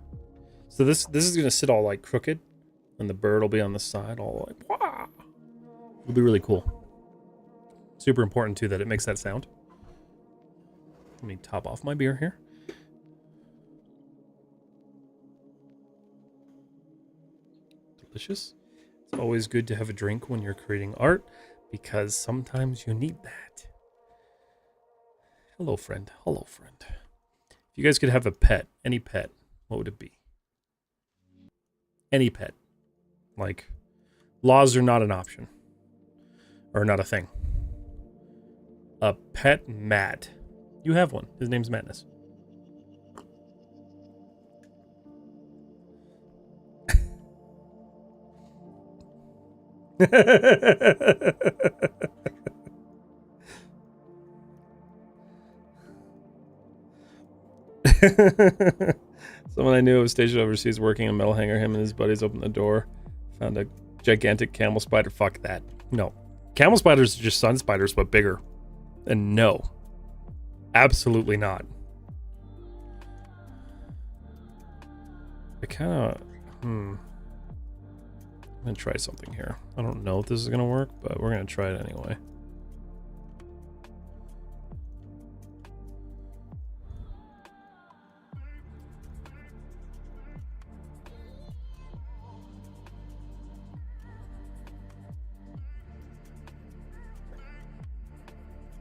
So this is gonna sit all like crooked, and the bird will be on the side, all like wah. It'll be really cool. Super important too that it makes that sound. Let me top off my beer here. Delicious. It's always good to have a drink when you're creating art because sometimes you need that. Hello, friend. Hello, friend. If you guys could have a pet, any pet, what would it be? Any pet. Like, laws are not an option. Or not a thing. A pet Matt. You have one. His name's Madness. Someone I knew was stationed overseas working in a metal hangar. Him and his buddies opened the door. Found a gigantic camel spider. Fuck that. No. Camel spiders are just sun spiders, but bigger. And no. Absolutely not. I kind of... I'm going to try something here. I don't know if this is going to work, but we're going to try it anyway.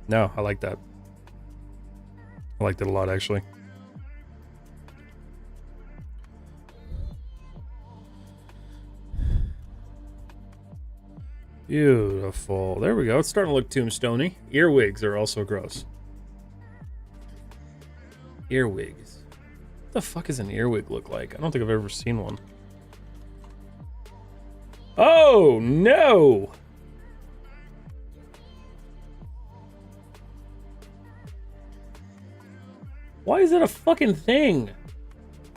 No, I like that. I liked it a lot, actually. Beautiful. There we go. It's starting to look tombstone-y. Earwigs are also gross. Earwigs. What the fuck does an earwig look like? I don't think I've ever seen one. Oh, no! Why is that a fucking thing?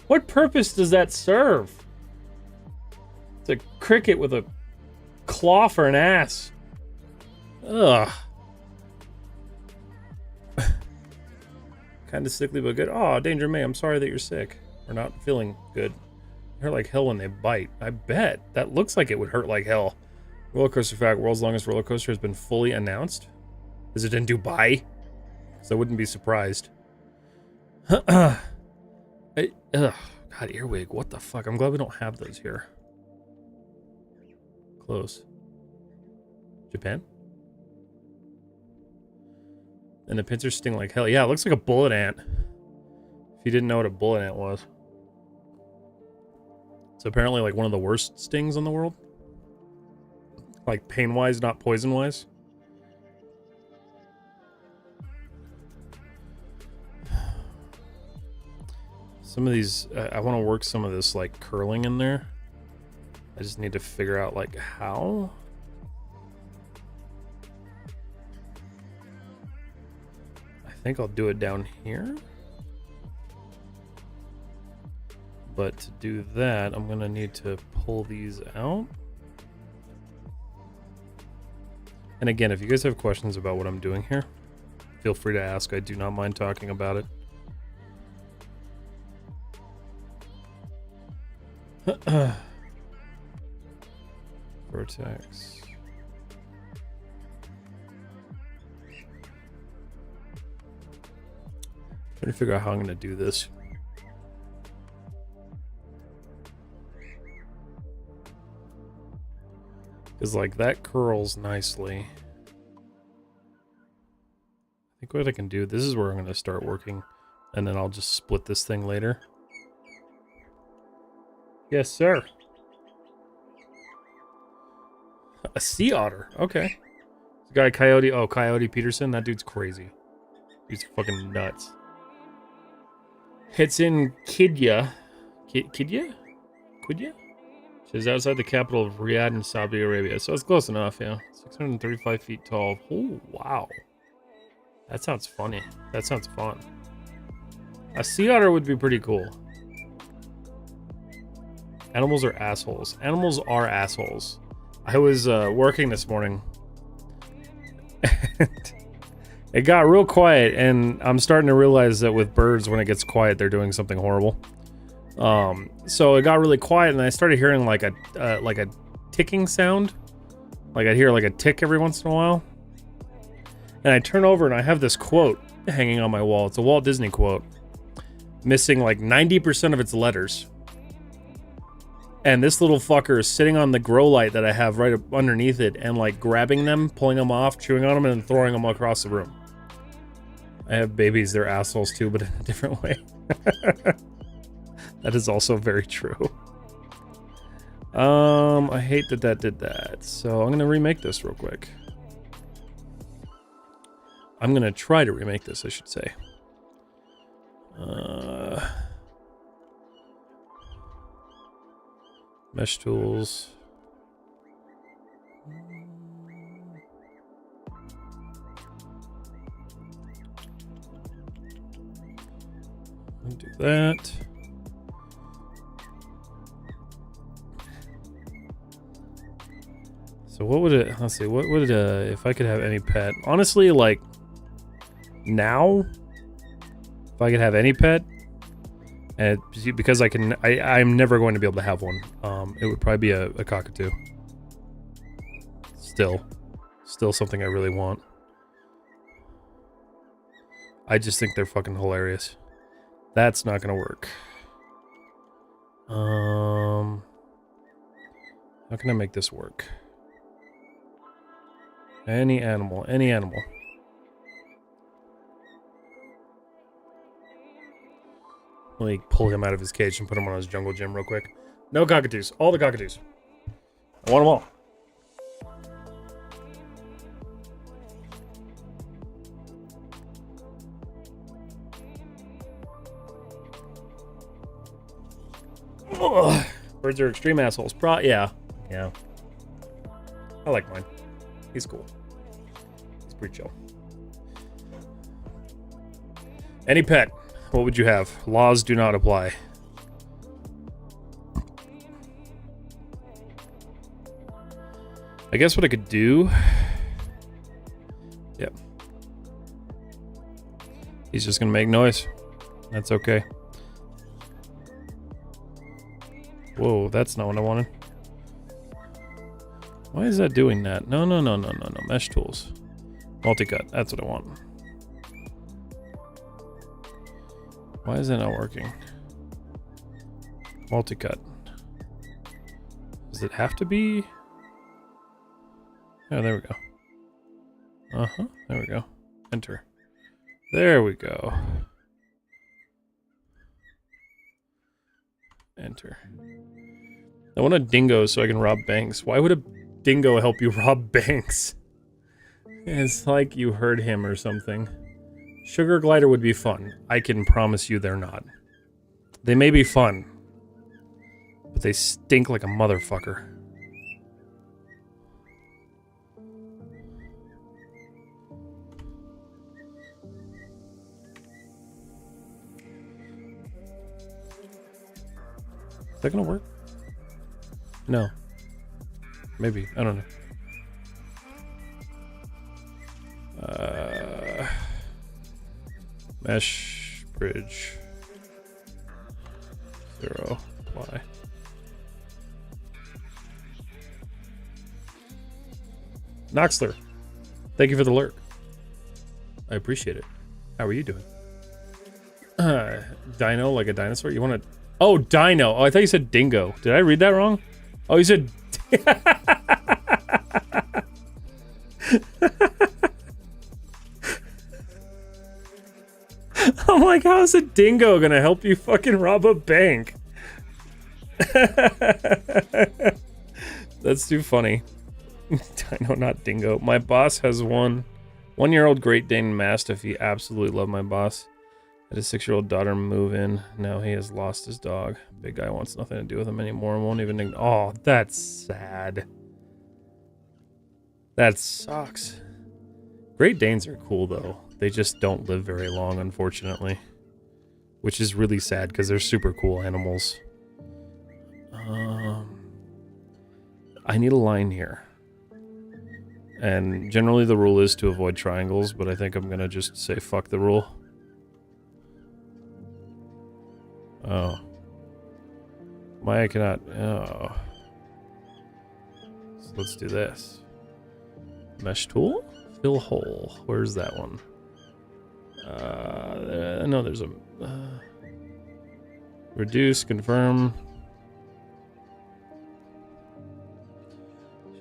What purpose does that serve? It's a cricket with a claw for an ass. Ugh. Kind of sickly but good. Oh, Danger May, I'm sorry that you're sick. Or not feeling good. They hurt like hell when they bite. I bet. That looks like it would hurt like hell. Roller coaster fact, world's longest roller coaster has been fully announced. Is it in Dubai? So I wouldn't be surprised. God, earwig, what the fuck? I'm glad we don't have those here. Close. Japan? And the pincers sting like hell. Yeah, it looks like a bullet ant. If you didn't know what a bullet ant was. It's apparently like one of the worst stings in the world. Like pain-wise, not poison-wise. Some of these, I want to work some of this like curling in there. I just need to figure out like how. I think I'll do it down here. But to do that, I'm gonna need to pull these out. And again, if you guys have questions about what I'm doing here, feel free to ask. I do not mind talking about it. Vertex. Trying to figure out how I'm going to do this. Because like that curls nicely. I think what I can do, this is where I'm going to start working, and then I'll just split this thing later. Yes, sir. A sea otter. Okay. This guy Coyote. Oh, Coyote Peterson. That dude's crazy. He's fucking nuts. It's in Qiddiya. Qiddiya? Qiddiya? Which is outside the capital of Riyadh in Saudi Arabia. So it's close enough, yeah. 635 feet tall. Oh, wow. That sounds funny. That sounds fun. A sea otter would be pretty cool. Animals are assholes. Animals are assholes. I was working this morning. It got real quiet, and I'm starting to realize that with birds, when it gets quiet, they're doing something horrible. So it got really quiet, and I started hearing like a ticking sound. Like I'd hear like a tick every once in a while. And I turn over and I have this quote hanging on my wall. It's a Walt Disney quote, missing like 90% of its letters. And this little fucker is sitting on the grow light that I have right up underneath it and like grabbing them, pulling them off, chewing on them, and then throwing them across the room. I have babies, they're assholes too, but in a different way. That is also very true. I hate that that did that. So I'm gonna remake this real quick. I'm gonna try to remake this, I should say. Mesh tools. Do that. So what would it, let's see, what would it, if I could have any pet? Honestly, like, now, if I could have any pet, and because I'm never going to be able to have one, it would probably be a cockatoo. Still something I really want. I just think they're fucking hilarious. That's not gonna work. How can I make this work? Any animal, any animal. Let me pull him out of his cage and put him on his jungle gym real quick. No cockatoos. All the cockatoos. I want them all. Ugh. Birds are extreme assholes. Yeah. I like mine. He's cool. He's pretty chill. Any pet. What would you have? Laws do not apply. I guess what I could do... Yep. He's just gonna make noise. That's okay. Whoa, that's not what I wanted. Why is that doing that? No. Mesh tools. Multi-cut. That's what I want. Why is that not working? Multi-cut. Does it have to be? Oh, there we go. There we go. Enter. There we go. Enter. I want a dingo so I can rob banks. Why would a dingo help you rob banks? It's like you heard him or something. Sugar glider would be fun. I can promise you they're not. They may be fun, but they stink like a motherfucker. Is that gonna work? No. Maybe. I don't know. Mesh bridge 0 Y. Noxler, thank you for the lurk. I appreciate it. How are you doing? Dino, like a dinosaur? You want to? Oh, dino. Oh, I thought you said dingo. Did I read that wrong? Oh, you said. I'm like, how is a dingo gonna help you fucking rob a bank? That's too funny. Dino, not dingo. My boss has one-year-old Great Dane Mastiff. He absolutely loved my boss. Had his 6-year-old daughter move in. Now he has lost his dog. Big guy wants nothing to do with him anymore and won't even... Oh, that's sad. That sucks. Great Danes are cool, though. They just don't live very long, unfortunately. Which is really sad, because they're super cool animals. I need a line here. And generally the rule is to avoid triangles, but I think I'm gonna just say fuck the rule. Oh. Maya cannot. Oh. So let's do this. Mesh tool? Fill hole. Where's that one? No, there's a... reduce, confirm.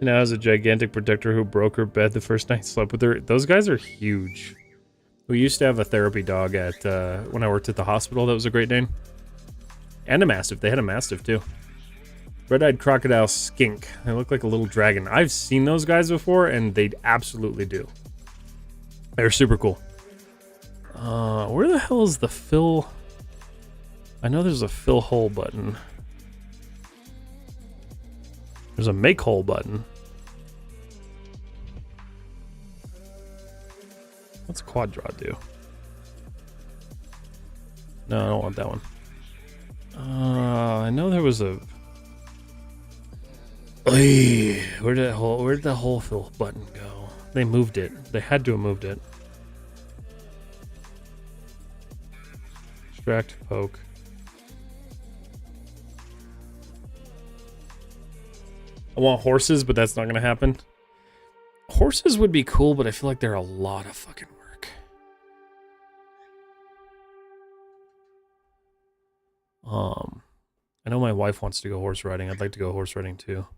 She now has a gigantic protector who broke her bed the first night slept with her. Those guys are huge. We used to have a therapy dog at when I worked at the hospital. That was a Great Dane. And a Mastiff. They had a Mastiff too. Red-eyed crocodile skink. They look like a little dragon. I've seen those guys before, and they absolutely do. They're super cool. Where the hell is the fill? I know there's a fill hole button. There's a make hole button. What's quad draw do? No, I don't want that one. I know there was a... Oy, where'd the hole fill button go? They moved it. They had to have moved it. Extract, poke. I want horses, but that's not gonna happen. Horses would be cool, but I feel like they're a lot of fucking work. I know my wife wants to go horse riding. I'd like to go horse riding too.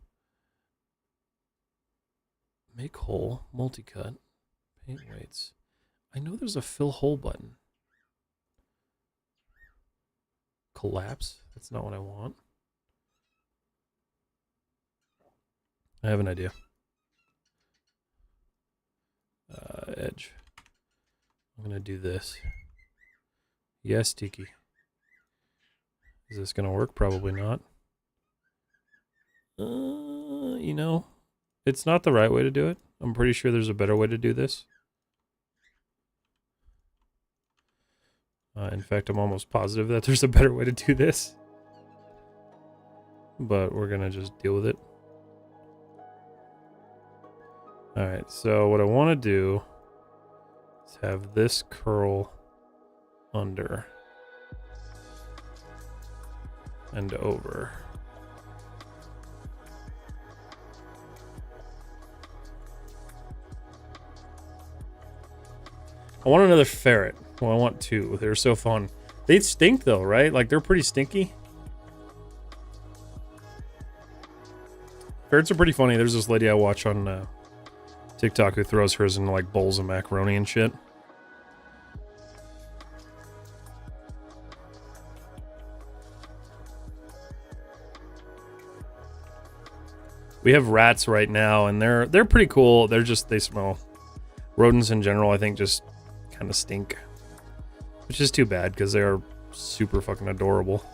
Make hole, multi-cut, paint weights. I know there's a fill hole button. Collapse? That's not what I want. I have an idea. Edge. I'm gonna do this. Yes, Tiki. Is this gonna work? Probably not. You know, it's not the right way to do it. I'm pretty sure there's a better way to do this. In fact, I'm almost positive that there's a better way to do this. But we're gonna just deal with it. Alright, so what I want to do is have this curl under and over. I want another ferret. Well, I want two. They're so fun. They stink though, right? Like they're pretty stinky. Ferrets are pretty funny. There's this lady I watch on TikTok who throws hers into like bowls of macaroni and shit. We have rats right now, and they're pretty cool. They smell. Rodents in general, I think, just kind of stink, which is too bad because they are super fucking adorable.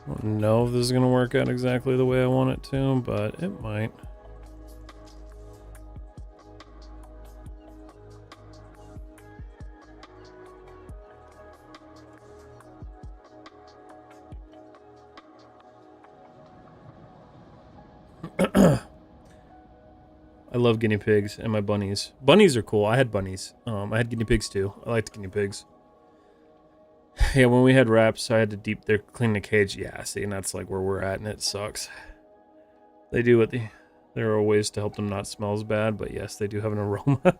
I don't know if this is going to work out exactly the way I want it to, but it might. I love guinea pigs and my bunnies. Bunnies are cool. I had bunnies. I had guinea pigs too. I liked guinea pigs. Yeah, when we had wraps, I had to clean the cage. Yeah, see, and that's like where we're at, and it sucks. They do there are ways to help them not smell as bad, but yes, they do have an aroma.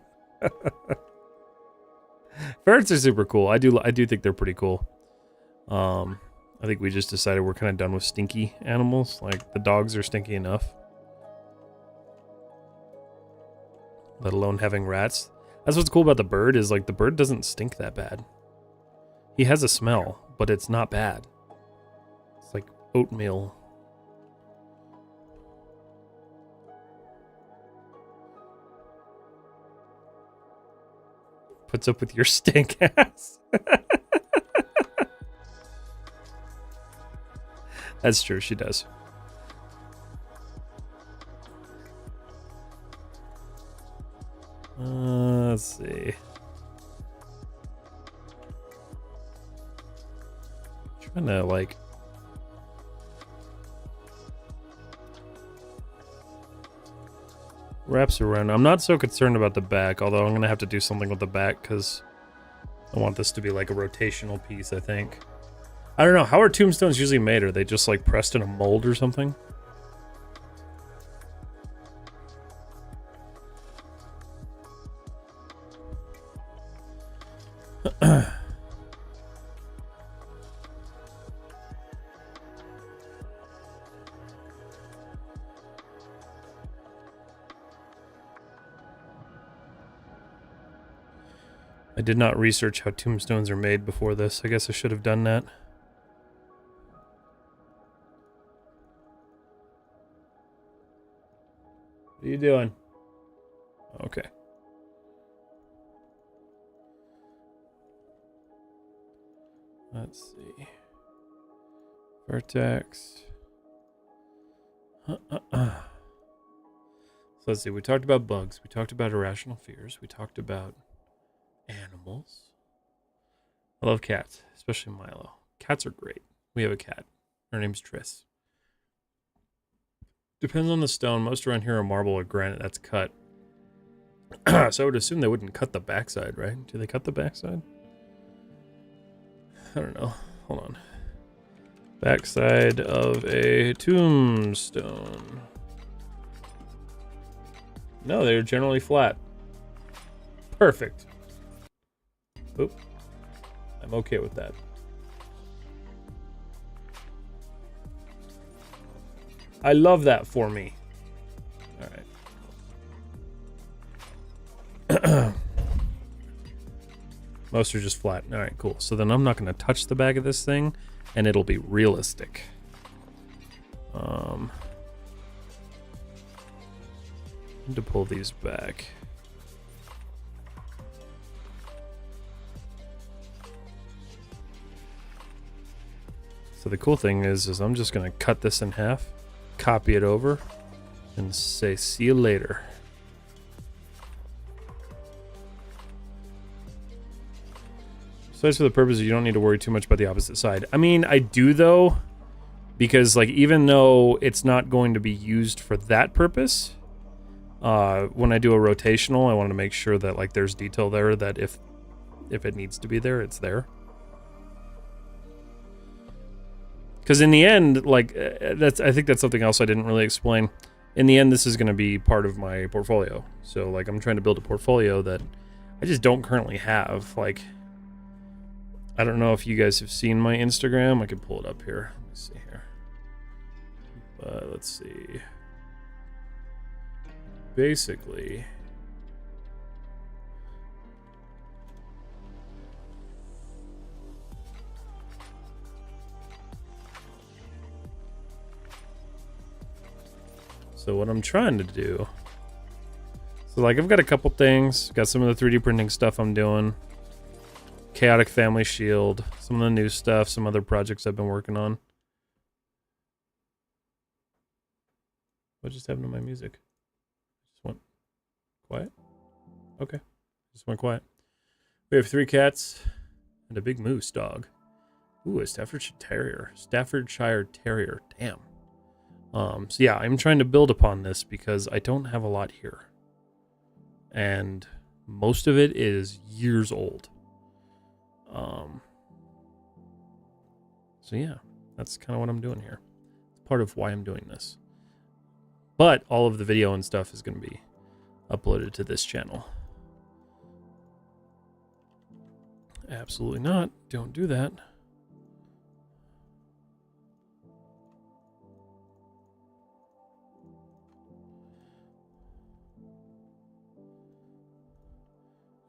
Ferrets are super cool. I do think they're pretty cool. I think we just decided we're kind of done with stinky animals. Like the dogs are stinky enough, let alone having rats. That's what's cool about the bird is like the bird doesn't stink that bad. He has a smell, but it's not bad. It's like oatmeal. Puts up with your stink ass. That's true, she does. Let's see. trying to like wraps around. I'm not so concerned about the back, although I'm gonna have to do something with the back because I want this to be like a rotational piece, I think. I don't know, how are tombstones usually made? Are they just like pressed in a mold or something? I did not research how tombstones are made before this. I guess I should have done that. What are you doing? Okay. Let's see. Vertex. So let's see. We talked about bugs. We talked about irrational fears. We talked about animals. I love cats, especially Milo. Cats are great. We have a cat. Her name's Triss. Depends on the stone. Most around here are marble or granite that's cut. So I would assume they wouldn't cut the backside, right? Do they cut the backside? I don't know. Hold on. Backside of a tombstone. No, they're generally flat. Perfect. Oop. I'm okay with that. I love that for me. Alright. Most are just flat. Alright, cool. So then I'm not going to touch the back of this thing, and it'll be realistic. I need to pull these back. So the cool thing is I'm just going to cut this in half, copy it over, and say, see you later. Besides for the purpose you don't need to worry too much about the opposite side. I mean, I do though, because like even though it's not going to be used for that purpose, when I do a rotational, I want to make sure that like there's detail there that if it needs to be there, it's there. Because in the end, like I think that's something else I didn't really explain. In the end, this is going to be part of my portfolio. So like I'm trying to build a portfolio that I just don't currently have. Like, I don't know if you guys have seen my Instagram. I can pull it up here. Let me see here. Let's see. Basically, so what I'm trying to do, so like I've got a couple things, got some of the 3D printing stuff I'm doing, Chaotic Family Shield, some of the new stuff, some other projects I've been working on. What just happened to my music? Just went quiet? Okay, just went quiet. We have 3 cats and a big moose dog. Ooh, a Staffordshire Terrier, damn. So yeah, I'm trying to build upon this because I don't have a lot here. And most of it is years old. So yeah, that's kind of what I'm doing here. It's part of why I'm doing this. But all of the video and stuff is going to be uploaded to this channel. Absolutely not. Don't do that.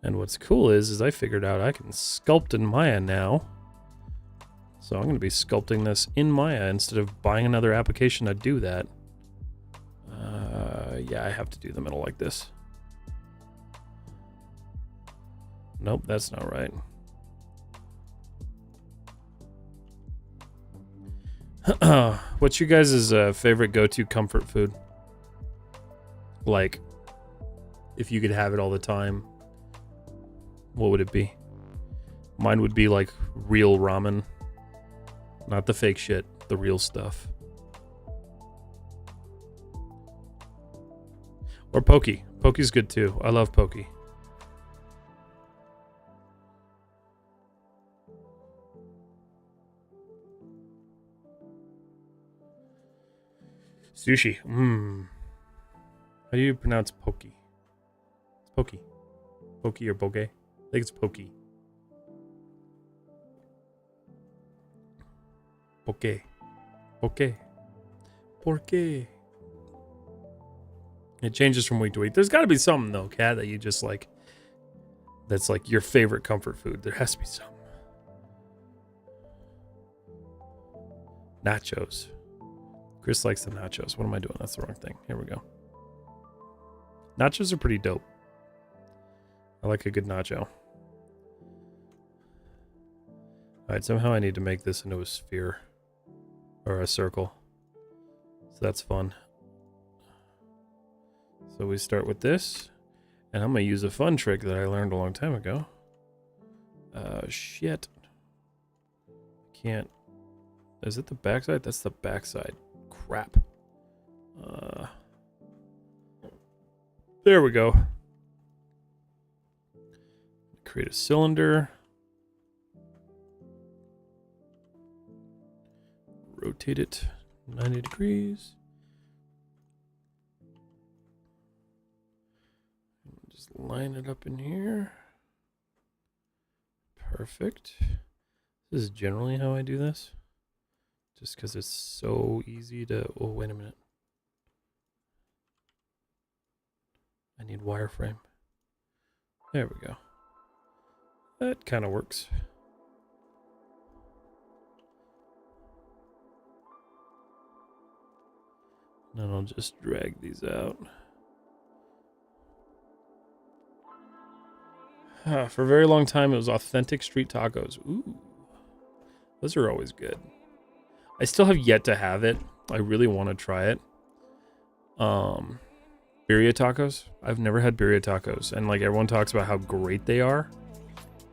And what's cool is I figured out I can sculpt in Maya now. So I'm going to be sculpting this in Maya instead of buying another application to do that. Yeah, I have to do the middle like this. Nope, that's not right. What's your guys' favorite go-to comfort food? Like, if you could have it all the time, what would it be? Mine would be like real ramen. Not the fake shit, the real stuff. Or pokey. Pokey's good too. I love pokey. Sushi. Mmm. How do you pronounce pokey? It's pokey. Pokey or poke? I think it's pokey. Poke. Poke. Porque. It changes from week to week. There's got to be something though, Kat, that you just like. That's like your favorite comfort food. There has to be some. Nachos. Chris likes the nachos. What am I doing? That's the wrong thing. Here we go. Nachos are pretty dope. I like a good nacho. All right, somehow I need to make this into a sphere or a circle. So that's fun. So we start with this, and I'm going to use a fun trick that I learned a long time ago. Shit. Can't. Is it the backside? That's the backside. Crap. There we go. Create a cylinder. Rotate it 90 degrees. Just line it up in here. Perfect. This is generally how I do this. Just because it's so easy to... Oh, wait a minute. I need wireframe. There we go. That kind of works. Then I'll just drag these out. For a very long time, it was authentic street tacos. Ooh. Those are always good. I still have yet to have it. I really want to try it. Birria tacos. I've never had birria tacos. And like everyone talks about how great they are.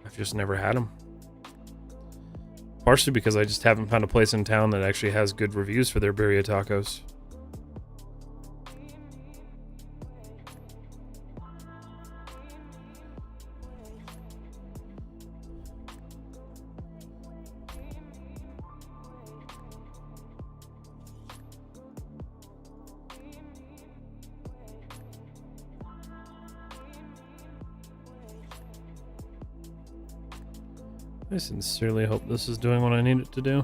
I've just never had them. Partially because I just haven't found a place in town that actually has good reviews for their birria tacos. I sincerely hope this is doing what I need it to do.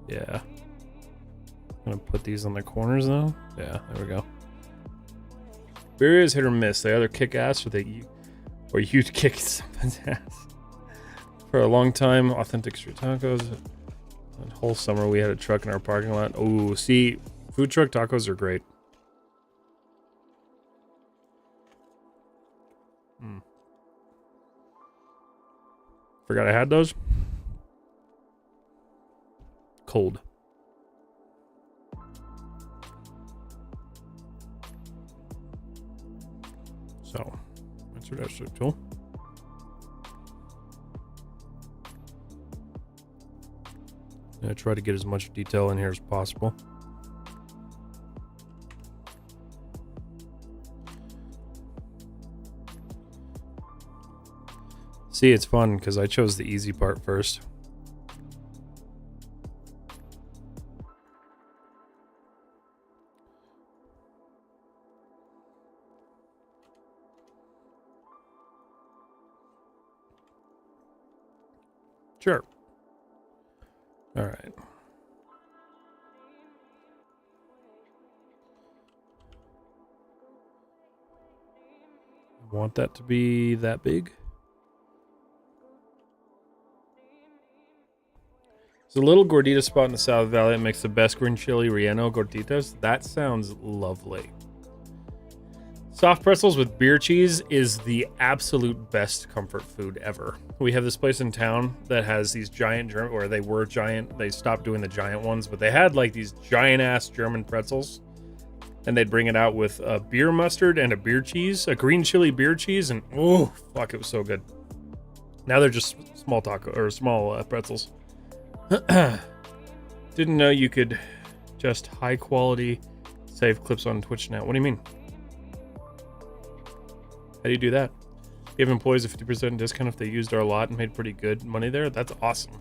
Yeah. I'm gonna put these on the corners though. Yeah, there we go. Birria is hit or miss. They either kick ass or you kick someone's ass. For a long time, authentic street tacos. That whole summer we had a truck in our parking lot. Oh, see, food truck tacos are great. Forgot I had those. Cold. So, insert extract tool. I try to get as much detail in here as possible. See, it's fun because I chose the easy part first. Sure. All right. Want that to be that big? There's a little gordita spot in the South Valley that makes the best green chili relleno gorditas. That sounds lovely. Soft pretzels with beer cheese is the absolute best comfort food ever. We have this place in town that has these giant or they were giant. They stopped doing the giant ones, but they had like these giant ass German pretzels. And they'd bring it out with a beer mustard and a beer cheese, a green chili beer cheese, and oh, fuck, it was so good. Now they're just small taco or small pretzels. Didn't know you could just high quality save clips on Twitch now. What do you mean? How do you do that? Give employees a 50% discount if they used our lot and made pretty good money there. That's awesome.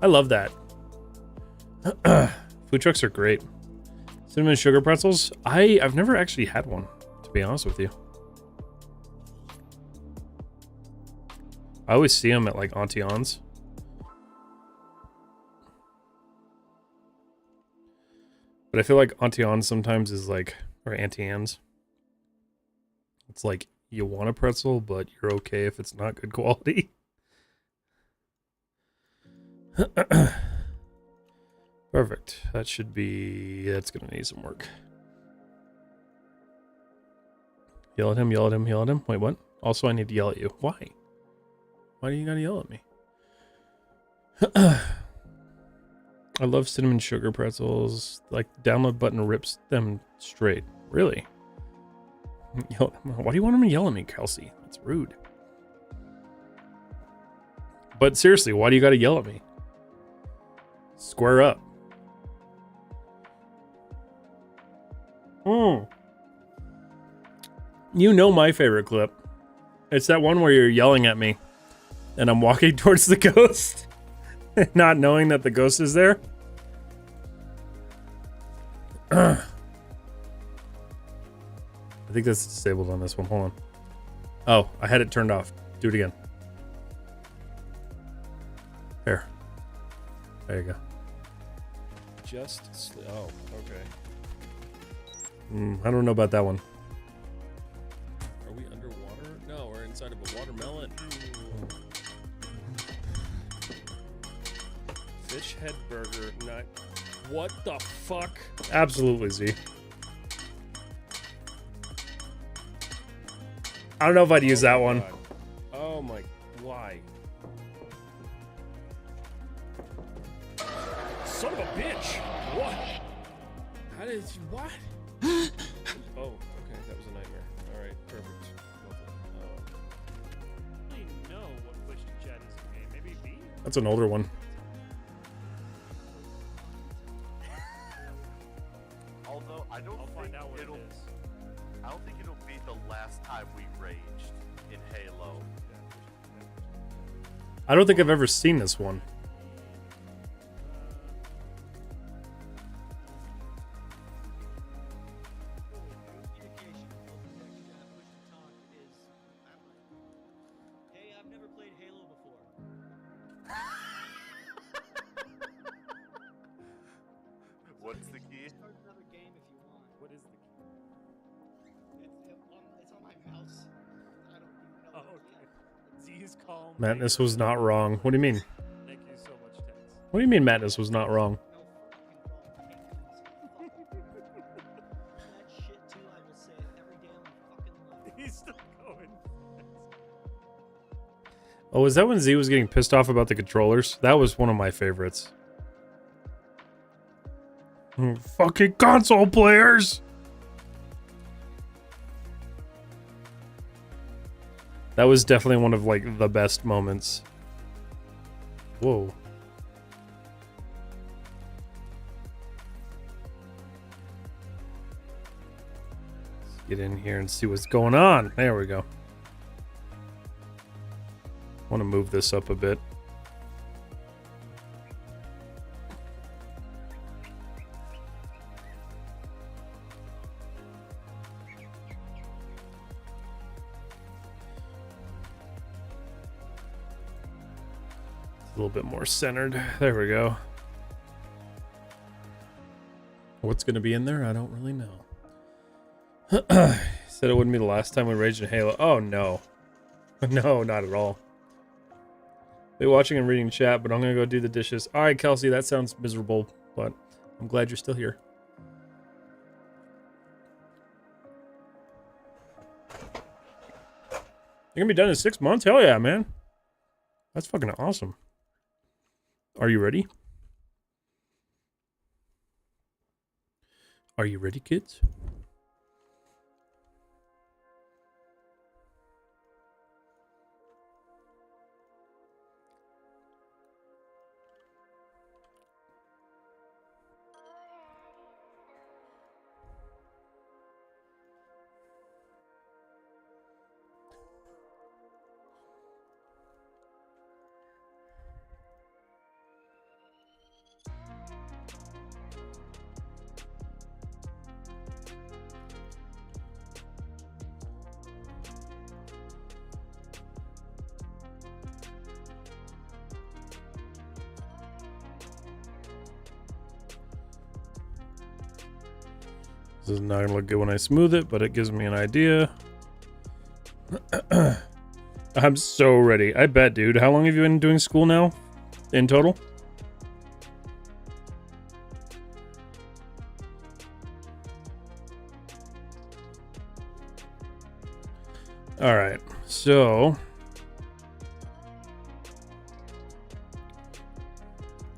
I love that. Food trucks are great. Cinnamon sugar pretzels. I've never actually had one, to be honest with you. I always see them at like Auntie Anne's. But I feel like Auntie Anne's sometimes is like, or Auntie Anne's. It's like you want a pretzel, but you're okay if it's not good quality. Perfect. That should be, that's gonna need some work. Yell at him, yell at him, yell at him. Wait, what? Also, I need to yell at you. Why? Why do you gotta yell at me? I love cinnamon sugar pretzels. Like, download button rips them straight. Really? Why do you want him to yell at me, Kelsey? That's rude. But seriously, why do you gotta yell at me? Square up. You know my favorite clip. It's that one where you're yelling at me and I'm walking towards the ghost not knowing that the ghost is there. I think that's disabled on this one. Hold on. Oh, I had it turned off. Do it again. There. There you go. Oh, okay. I don't know about that one. Are we underwater? No, we're inside of a watermelon. Fish head burger, not. What the fuck? Absolutely, Z. I don't know if I'd use that one. God. Oh my, why? Son of a bitch! What? How did you, what? Oh, okay, that was a nightmare. Alright, perfect. I don't even know what Question Chat is in game. Maybe B? That's an older one. Although I don't I'll think find out what it'll. it is. I don't think it'll be the last time we raged in Halo. I don't think I've ever seen this one. Hey, I've never played Halo before. What's the key? Start another game if you want. What is the key? It's on my mouse. I don't even know. Oh, okay. Z's calm. Madness was not wrong. What do you mean? Thank you so much, Tex. What do you mean Madness was not wrong? That shit too, I will say it every day on my fucking life. He's still going. Oh, is that when Z was getting pissed off about the controllers? That was one of my favorites. Fucking console players! That was definitely one of, like, the best moments. Whoa. Let's get in here and see what's going on. There we go. Want to move this up a bit. A little bit more centered. There we go. What's going to be in there? I don't really know. Said it wouldn't be the last time we raged in Halo. Oh, no. No, not at all. Be watching and reading chat, but I'm going to go do the dishes. All right, Kelsey, that sounds miserable, but I'm glad you're still here. You're going to be done in 6 months? Hell yeah, man. That's fucking awesome. Are you ready? Are you ready, kids? This is not gonna look good when I smooth it, but it gives me an idea. I'm so ready. I bet, dude. How long have you been doing school now? In total? Alright, so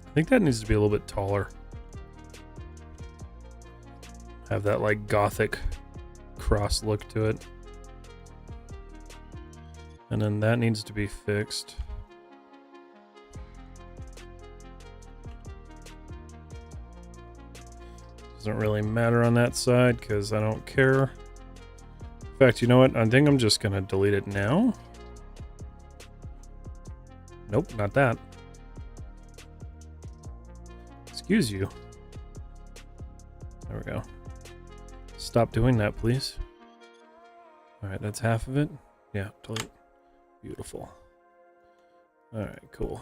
I think that needs to be a little bit taller. Have that like gothic cross look to it. And then that needs to be fixed. Doesn't really matter on that side because I don't care. In fact, you know what? I think I'm just gonna delete it now. Nope, not that. Excuse you. There we go. Stop doing that, please. Alright, that's half of it. Yeah, delete. Beautiful. Alright, cool.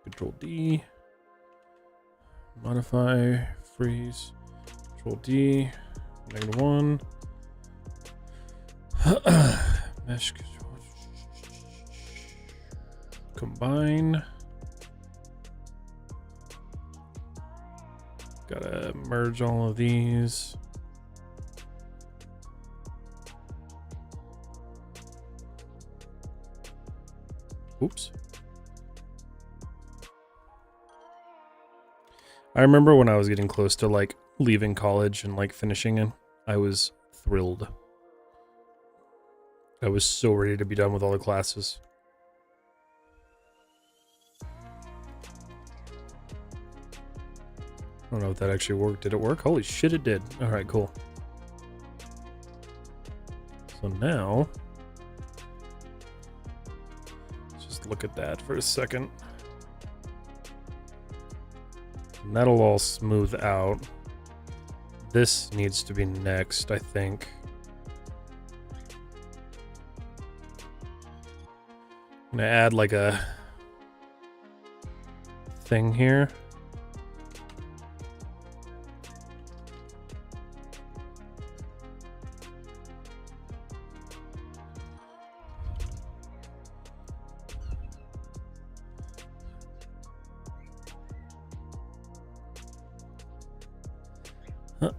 Control D. Modify. Freeze. Control D. -1. Mesh. Combine. Gotta merge all of these. Oops. I remember when I was getting close to like leaving college and like finishing it, I was thrilled. I was so ready to be done with all the classes. I don't know if that actually worked. Did it work? Holy shit, it did. All right, cool. So now, let's just look at that for a second. And that'll all smooth out. This needs to be next, I think. I'm gonna add like a thing here.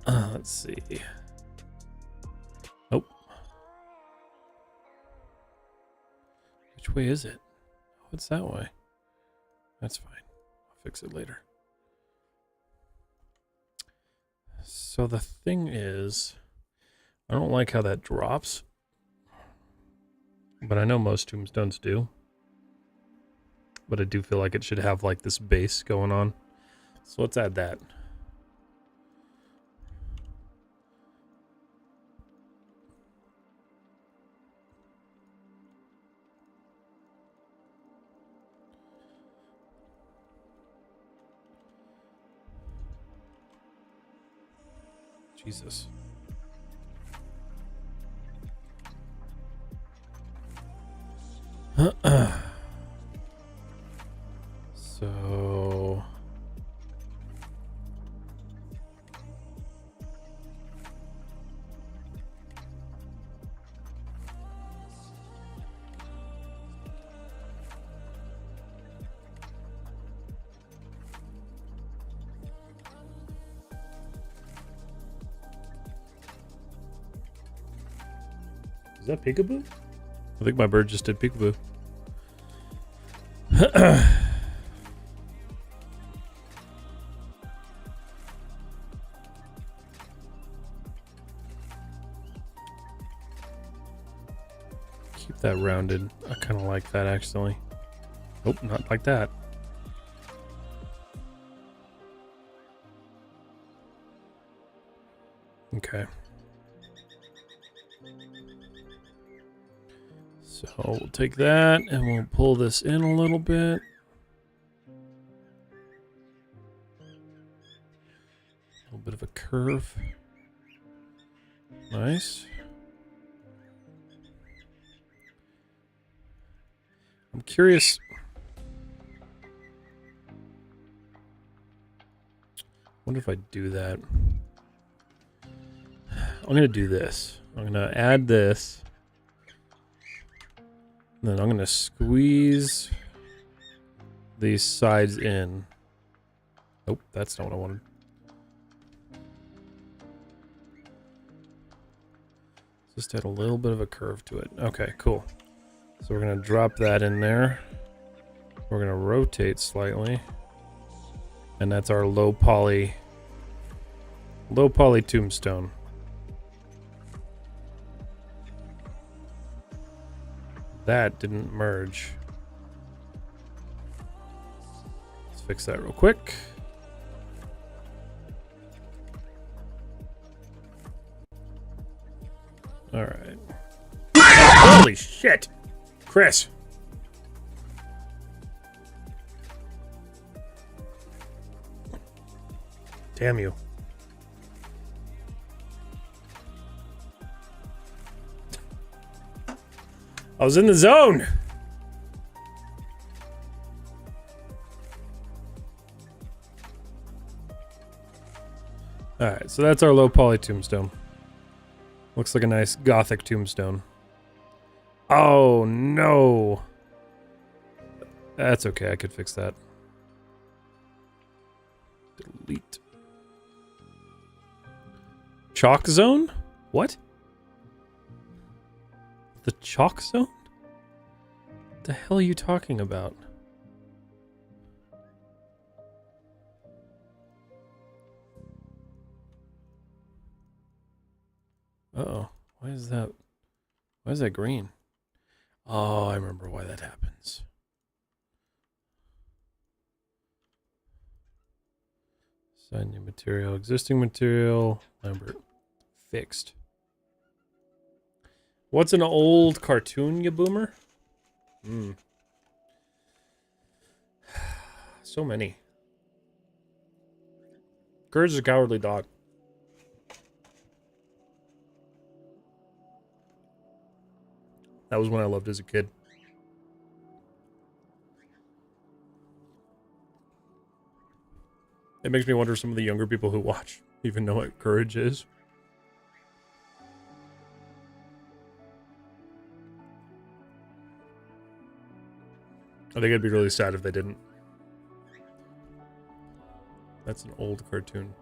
Let's see. Nope. Which way is it? Oh, it's that way. That's fine. I'll fix it later. So the thing is, I don't like how that drops, but I know most tombstones do. But I do feel like it should have like this base going on. So let's add that. Jesus. So is that peekaboo? I think my bird just did peekaboo. Keep that rounded. I kind of like that actually. Nope, not like that. Okay. So we'll take that and we'll pull this in a little bit. A little bit of a curve. Nice. I'm curious. if I do that. I'm gonna do this. I'm gonna add this. And then I'm gonna squeeze these sides in. Nope, that's not what I wanted. Just add a little bit of a curve to it. Okay, cool. So we're gonna drop that in there. We're gonna rotate slightly. And that's our low poly tombstone. That didn't merge. Let's fix that real quick. All right. Holy shit! Chris. Damn you. I was in the zone. All right, so that's our low poly tombstone. Looks like a nice gothic tombstone. Oh no. That's okay, I could fix that. Delete. Chalk zone? What? The chalk zone? What the hell are you talking about? Uh-oh. Why is that green? Oh, I remember why that happens. Assign new material, existing material, Lambert. Fixed. What's an old cartoon, you boomer? So many. Courage is a Cowardly Dog. That was one I loved as a kid. It makes me wonder if some of the younger people who watch even know what Courage is. I think I'd be really sad if they didn't. That's an old cartoon.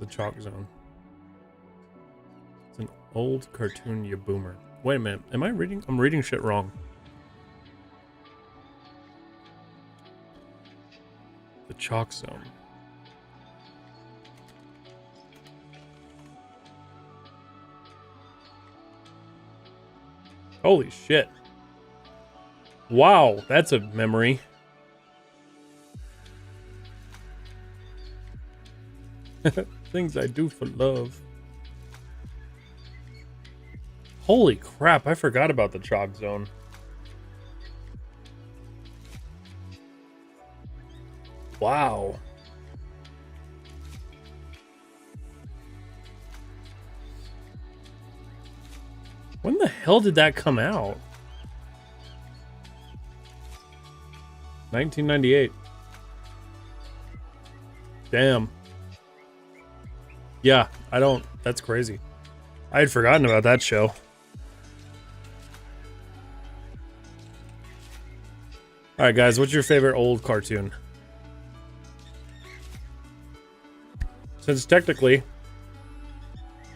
The Chalk Zone. It's an old cartoon, you boomer. Wait a minute. Am I reading? I'm reading shit wrong. The Chalk Zone. Holy shit. Wow, that's a memory. Things I do for love. Holy crap, I forgot about the Chalk Zone. Wow. When the hell did that come out? 1998. Damn. Yeah, that's crazy. I had forgotten about that show. Alright guys, what's your favorite old cartoon? Since technically,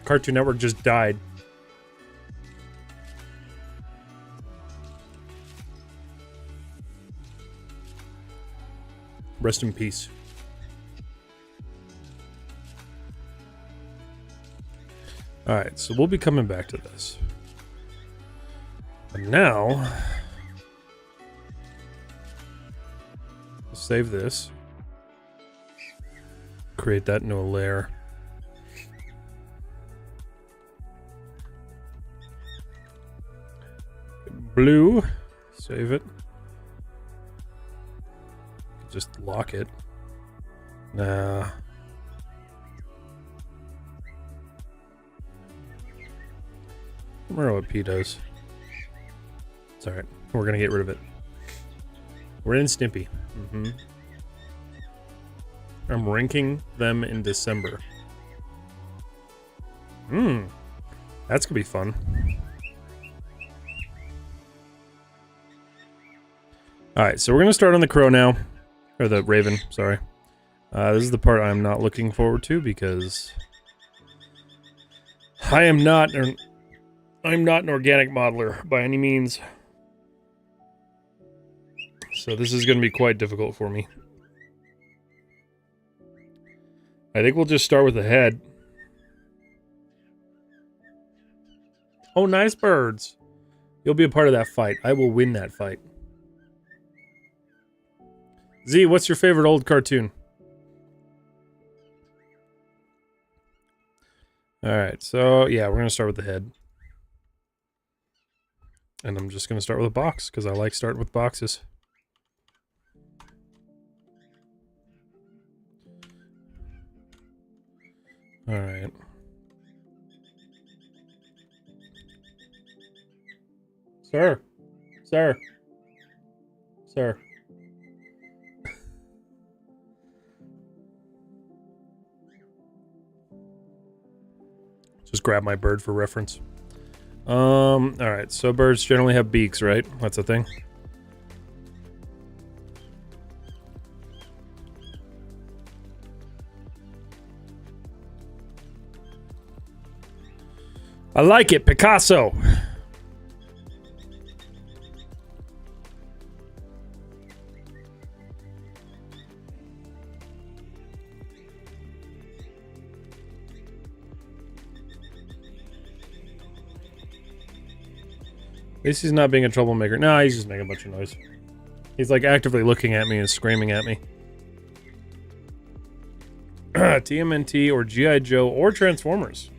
Cartoon Network just died. Rest in peace. Alright, so we'll be coming back to this. But now, we'll save this. Create that into a layer. Blue. Save it. Just lock it. Nah. I don't remember what P does. It's alright. We're gonna get rid of it. We're in Stimpy. I'm ranking them in December. That's gonna be fun. Alright, so we're gonna start on the crow now. Or the raven, sorry. This is the part I'm not looking forward to because I'm not an organic modeler by any means. So this is gonna be quite difficult for me. I think we'll just start with the head. Oh, nice birds. You'll be a part of that fight. I will win that fight. Z, what's your favorite old cartoon? Alright, so yeah, we're gonna start with the head. And I'm just gonna start with a box, because I like starting with boxes. Alright. Sir. Sir. Sir. Just grab my bird for reference. Alright, so birds generally have beaks, right? That's a thing. I like it, Picasso! At least he's not being a troublemaker. No, he's just making a bunch of noise. He's like actively looking at me and screaming at me. TMNT or G.I. Joe or Transformers.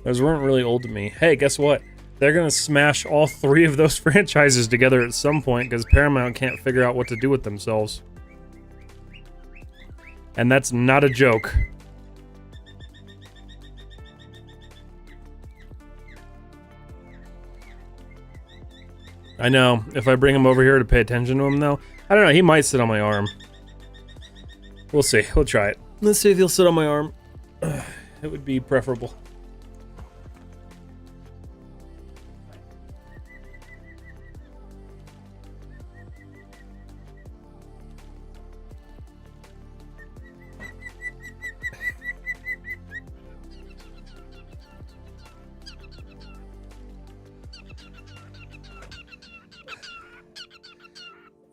Those weren't really old to me. Hey, guess what? They're gonna smash all three of those franchises together at some point because Paramount can't figure out what to do with themselves. And that's not a joke. I know. If I bring him over here to pay attention to him, though, I don't know. He might sit on my arm. We'll see. We'll try it. Let's see if he'll sit on my arm. It would be preferable.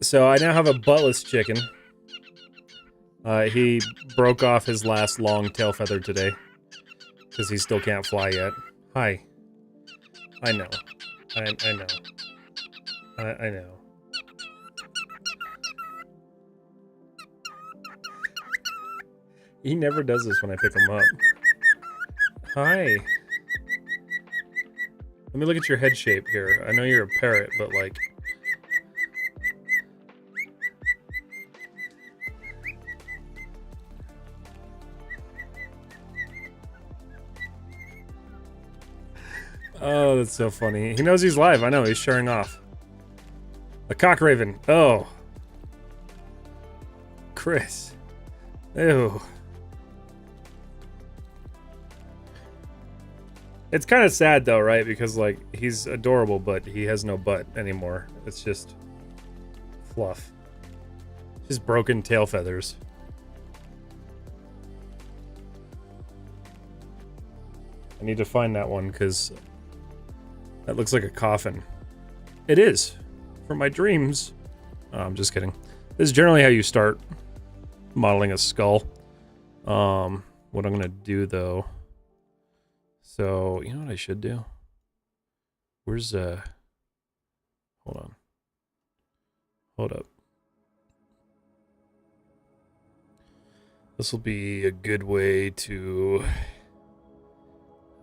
So I now have a buttless chicken. He broke off his last long tail feather today. Because he still can't fly yet. Hi. I know. I know. I know. He never does this when I pick him up. Hi. Let me look at your head shape here. I know you're a parrot, but like... Oh, that's so funny. He knows he's live. I know, he's showing off. A cock raven. Oh. Chris. Ew. It's kind of sad though, right? Because like, he's adorable, but he has no butt anymore. It's just fluff. Just broken tail feathers. I need to find that one because that looks like a coffin. It is. For my dreams. Oh, I'm just kidding. This is generally how you start modeling a skull. What I'm gonna do though. So, you know what I should do? Where's hold on. Hold up. This will be a good way to...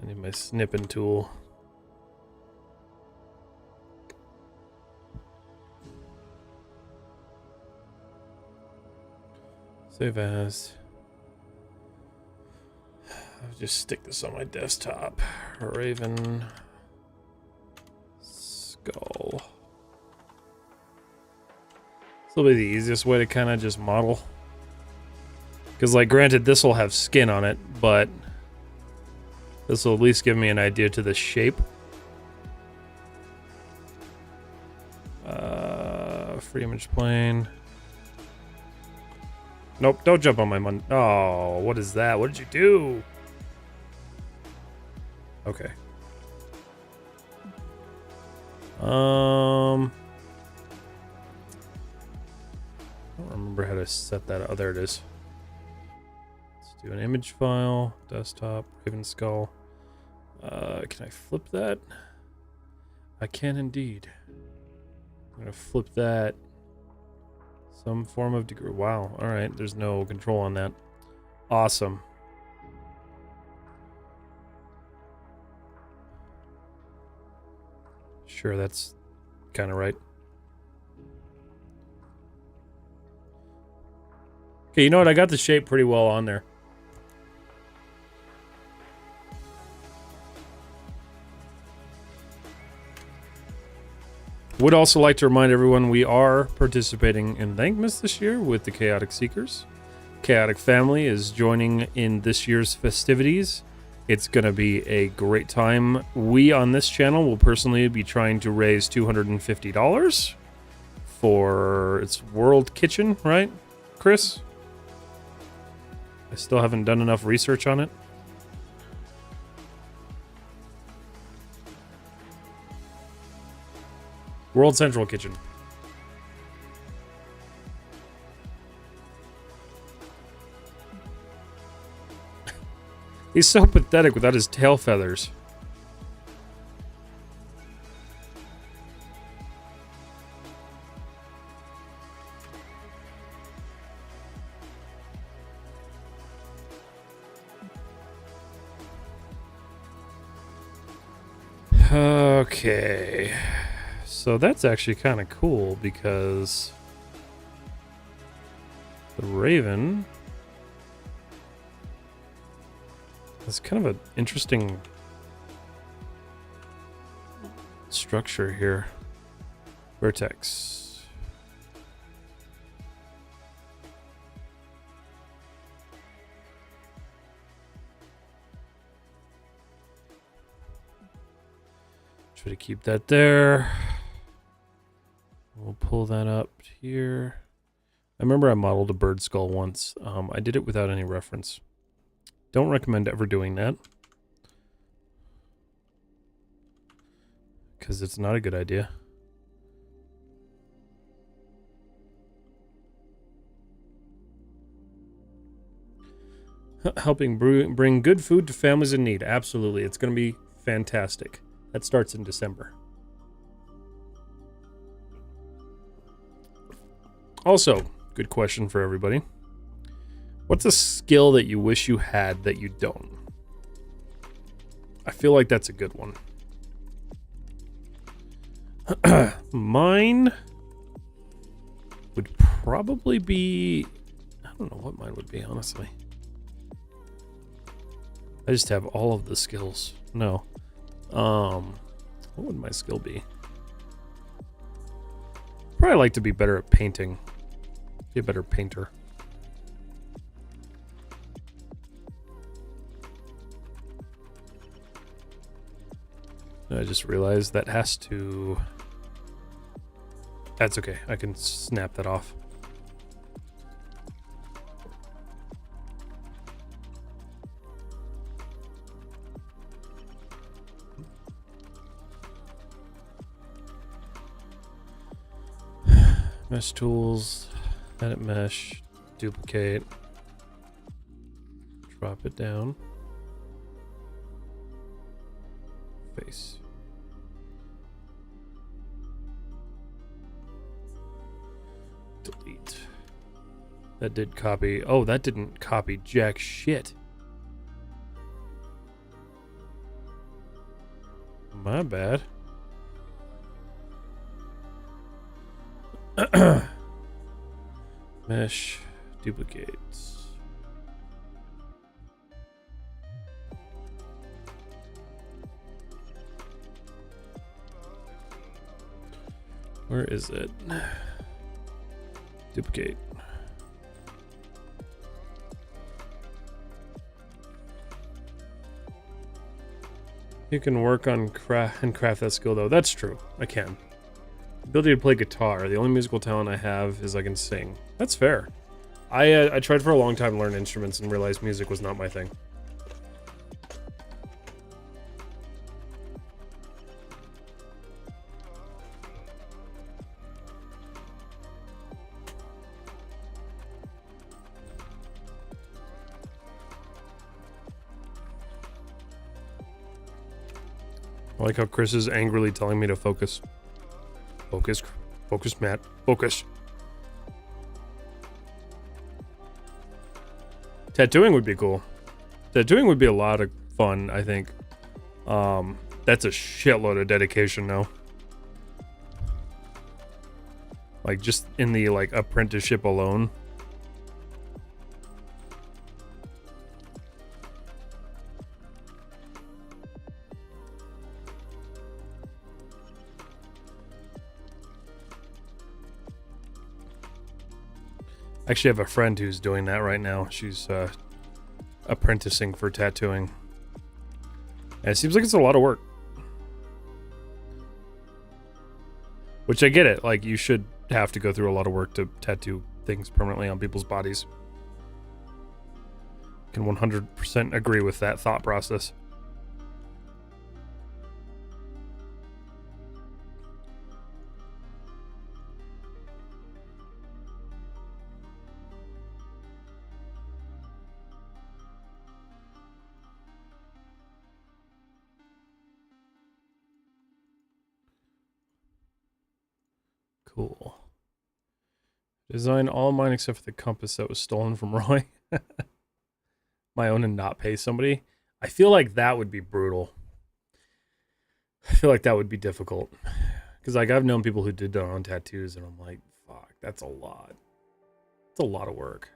I need my snipping tool. Save as. I'll just stick this on my desktop. Raven. Skull. This will be the easiest way to kind of just model. Because, like, granted, this will have skin on it, but this will at least give me an idea to the shape. Free image plane. Nope, don't jump on my mon. Oh, what is that? What did you do? Okay. I don't remember how to set that. Oh, there it is. Let's do an image file, desktop, Raven Skull. Can I flip that? I can indeed. I'm gonna flip that. Some form of degree. Wow. All right. There's no control on that. Awesome. Sure, that's kind of right. Okay, you know what? I got the shape pretty well on there. Would also like to remind everyone we are participating in Thankmas this year with the Chaotic Seekers. Chaotic Family is joining in this year's festivities. It's going to be a great time. We on this channel will personally be trying to raise $250 for its World Kitchen, right, Chris? I still haven't done enough research on it. World Central Kitchen. He's so pathetic without his tail feathers. Okay. So that's actually kind of cool because the Raven is kind of an interesting structure here. Vertex. Try to keep that there. We'll pull that up here. I remember I modeled a bird skull once. I did it without any reference. Don't recommend ever doing that, because it's not a good idea. Helping bring good food to families in need. Absolutely. It's going to be fantastic. That starts in December. Also, good question for everybody. What's a skill that you wish you had that you don't? I feel like that's a good one. Mine would probably be... I don't know what mine would be, honestly. I just have all of the skills. No. What would my skill be? Probably like to be better at painting. Be a better painter. I just realized that has to... That's okay. I can snap that off. Mesh tools, edit mesh, duplicate, drop it down, face. Delete. That did copy. Oh, that didn't copy jack shit. My bad. Mesh, duplicates. Where is it? Duplicate. You can work on craft that skill though. That's true. I can. Ability to play guitar. The only musical talent I have is I can sing. That's fair. I tried for a long time to learn instruments and realized music was not my thing. I like how Chris is angrily telling me to focus. Focus. Focus, Matt. Focus. Tattooing would be cool. Tattooing would be a lot of fun, I think. That's a shitload of dedication now. Like, just in the, like, apprenticeship alone. I actually have a friend who's doing that right now. She's apprenticing for tattooing. And it seems like it's a lot of work. Which I get it. Like, you should have to go through a lot of work to tattoo things permanently on people's bodies. Can 100% agree with that thought process. Cool. Design all mine except for the compass that was stolen from Roy. My own and not pay somebody. I feel like that would be brutal. I feel like that would be difficult. Because like I've known people who did their own tattoos and I'm like, fuck, that's a lot. It's a lot of work.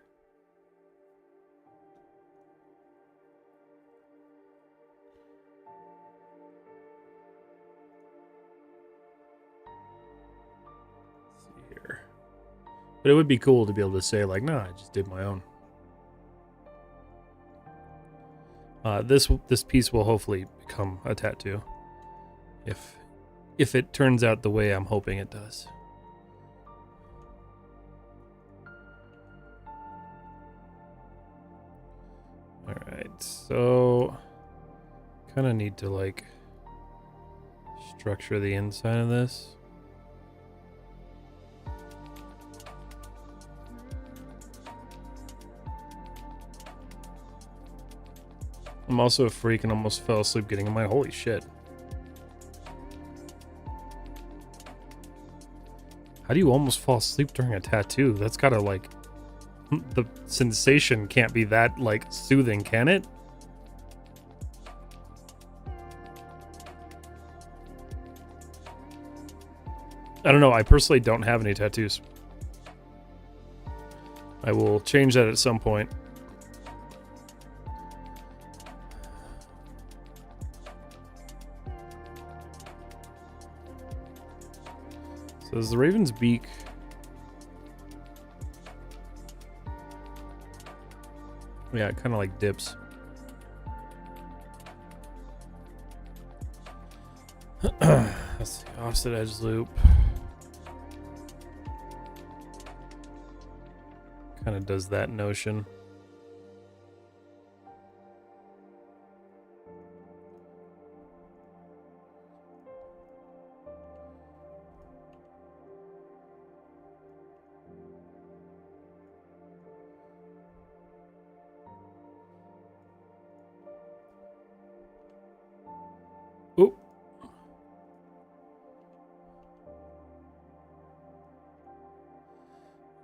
But it would be cool to be able to say, like, no, I just did my own. This piece will hopefully become a tattoo. If it turns out the way I'm hoping it does. Alright, so kind of need to, like, structure the inside of this. I'm also a freak and almost fell asleep getting in mine. Holy shit. How do you almost fall asleep during a tattoo? That's gotta, like... The sensation can't be that, like, soothing, can it? I don't know. I personally don't have any tattoos. I will change that at some point. So is the raven's beak... Yeah, it kind of like dips. That's the opposite edge loop. Kind of does that notion. Oop.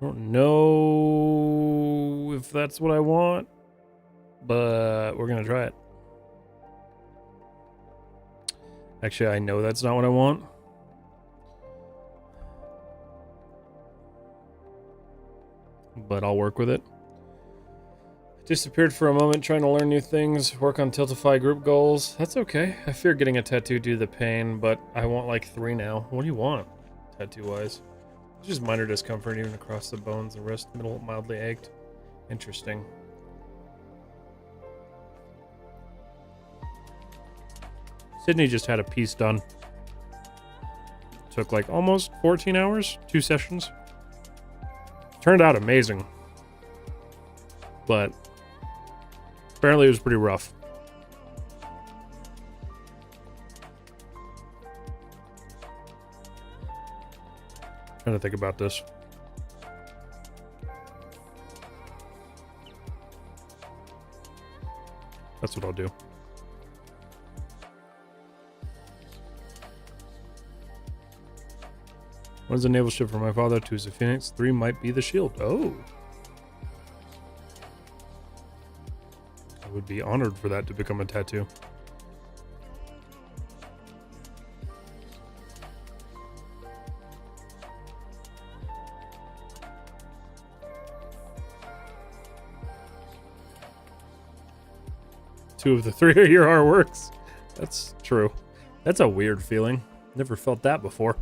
I don't know if that's what I want, but we're gonna try it. Actually, I know that's not what I want. But I'll work with it. Disappeared for a moment trying to learn new things, work on Tiltify group goals. That's okay. I fear getting a tattoo due to the pain, but I want like 3 now. What do you want, tattoo-wise? Just minor discomfort even across the bones, the wrist, middle mildly ached. Interesting. Sydney just had a piece done. Took like almost 14 hours, 2 sessions. Turned out amazing. But apparently it was pretty rough. Trying to think about this. That's what I'll do. One is a naval ship for my father, 2 is a phoenix, 3 might be the shield. Oh. I would be honored for that to become a tattoo. Two of the 3 are your artworks. That's true. That's a weird feeling. Never felt that before.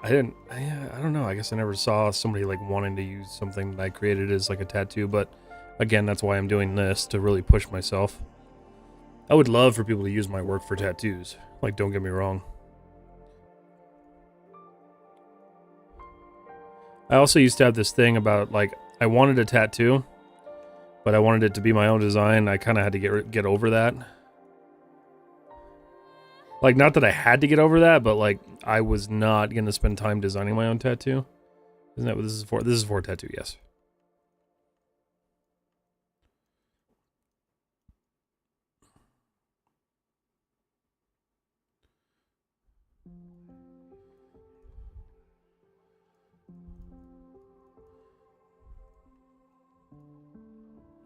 I don't know. I guess I never saw somebody like wanting to use something that I created as like a tattoo, but again, that's why I'm doing this, to really push myself. I would love for people to use my work for tattoos. Like, don't get me wrong. I also used to have this thing about, like, I wanted a tattoo, but I wanted it to be my own design. I kind of had to get over that. Like, not that I had to get over that, but like, I was not going to spend time designing my own tattoo. Isn't that what this is for? This is for a tattoo, yes.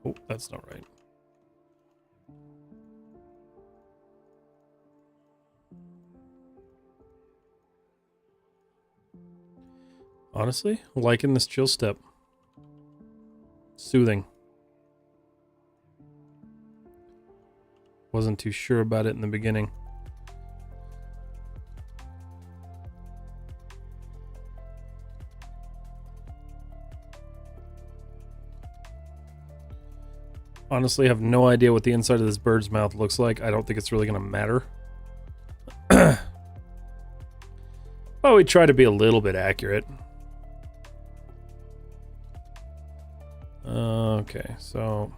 Oh, that's not right. Honestly, liking this chill step. Soothing. Wasn't too sure about it in the beginning. Honestly, have no idea what the inside of this bird's mouth looks like. I don't think it's really going to matter. Oh, we try to be a little bit accurate. Okay, so...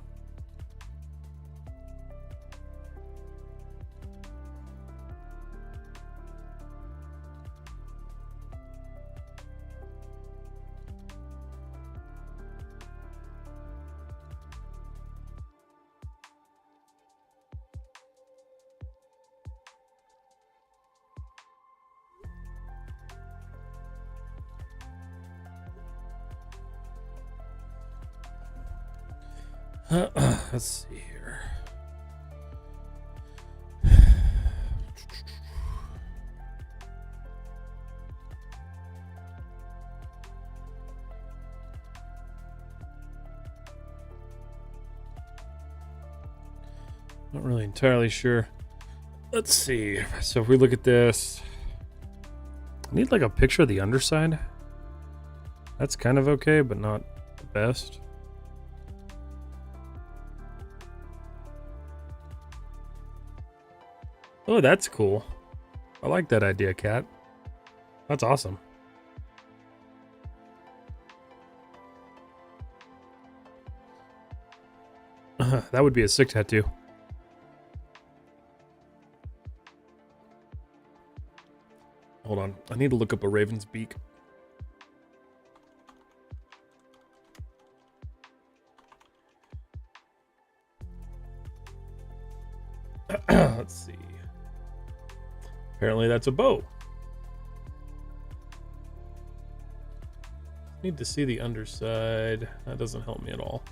let's see here. Not really entirely sure. Let's see. So if we look at this, I need like a picture of the underside. That's kind of okay, but not the best. Oh, that's cool. I like that idea, Kat. That's awesome. That would be a sick tattoo. Hold on. I need to look up a raven's beak. Let's see. Apparently that's a bow. Need to see the underside. That doesn't help me at all.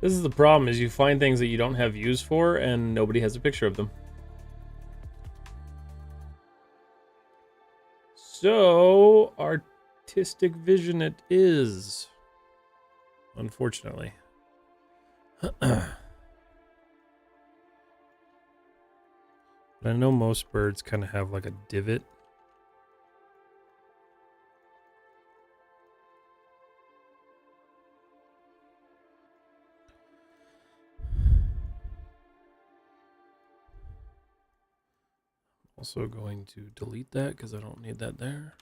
This is the problem, is you find things that you don't have use for and nobody has a picture of them. So, artistic vision it is. Unfortunately. But I know most birds kind of have like a divot. Also going to delete that because I don't need that there.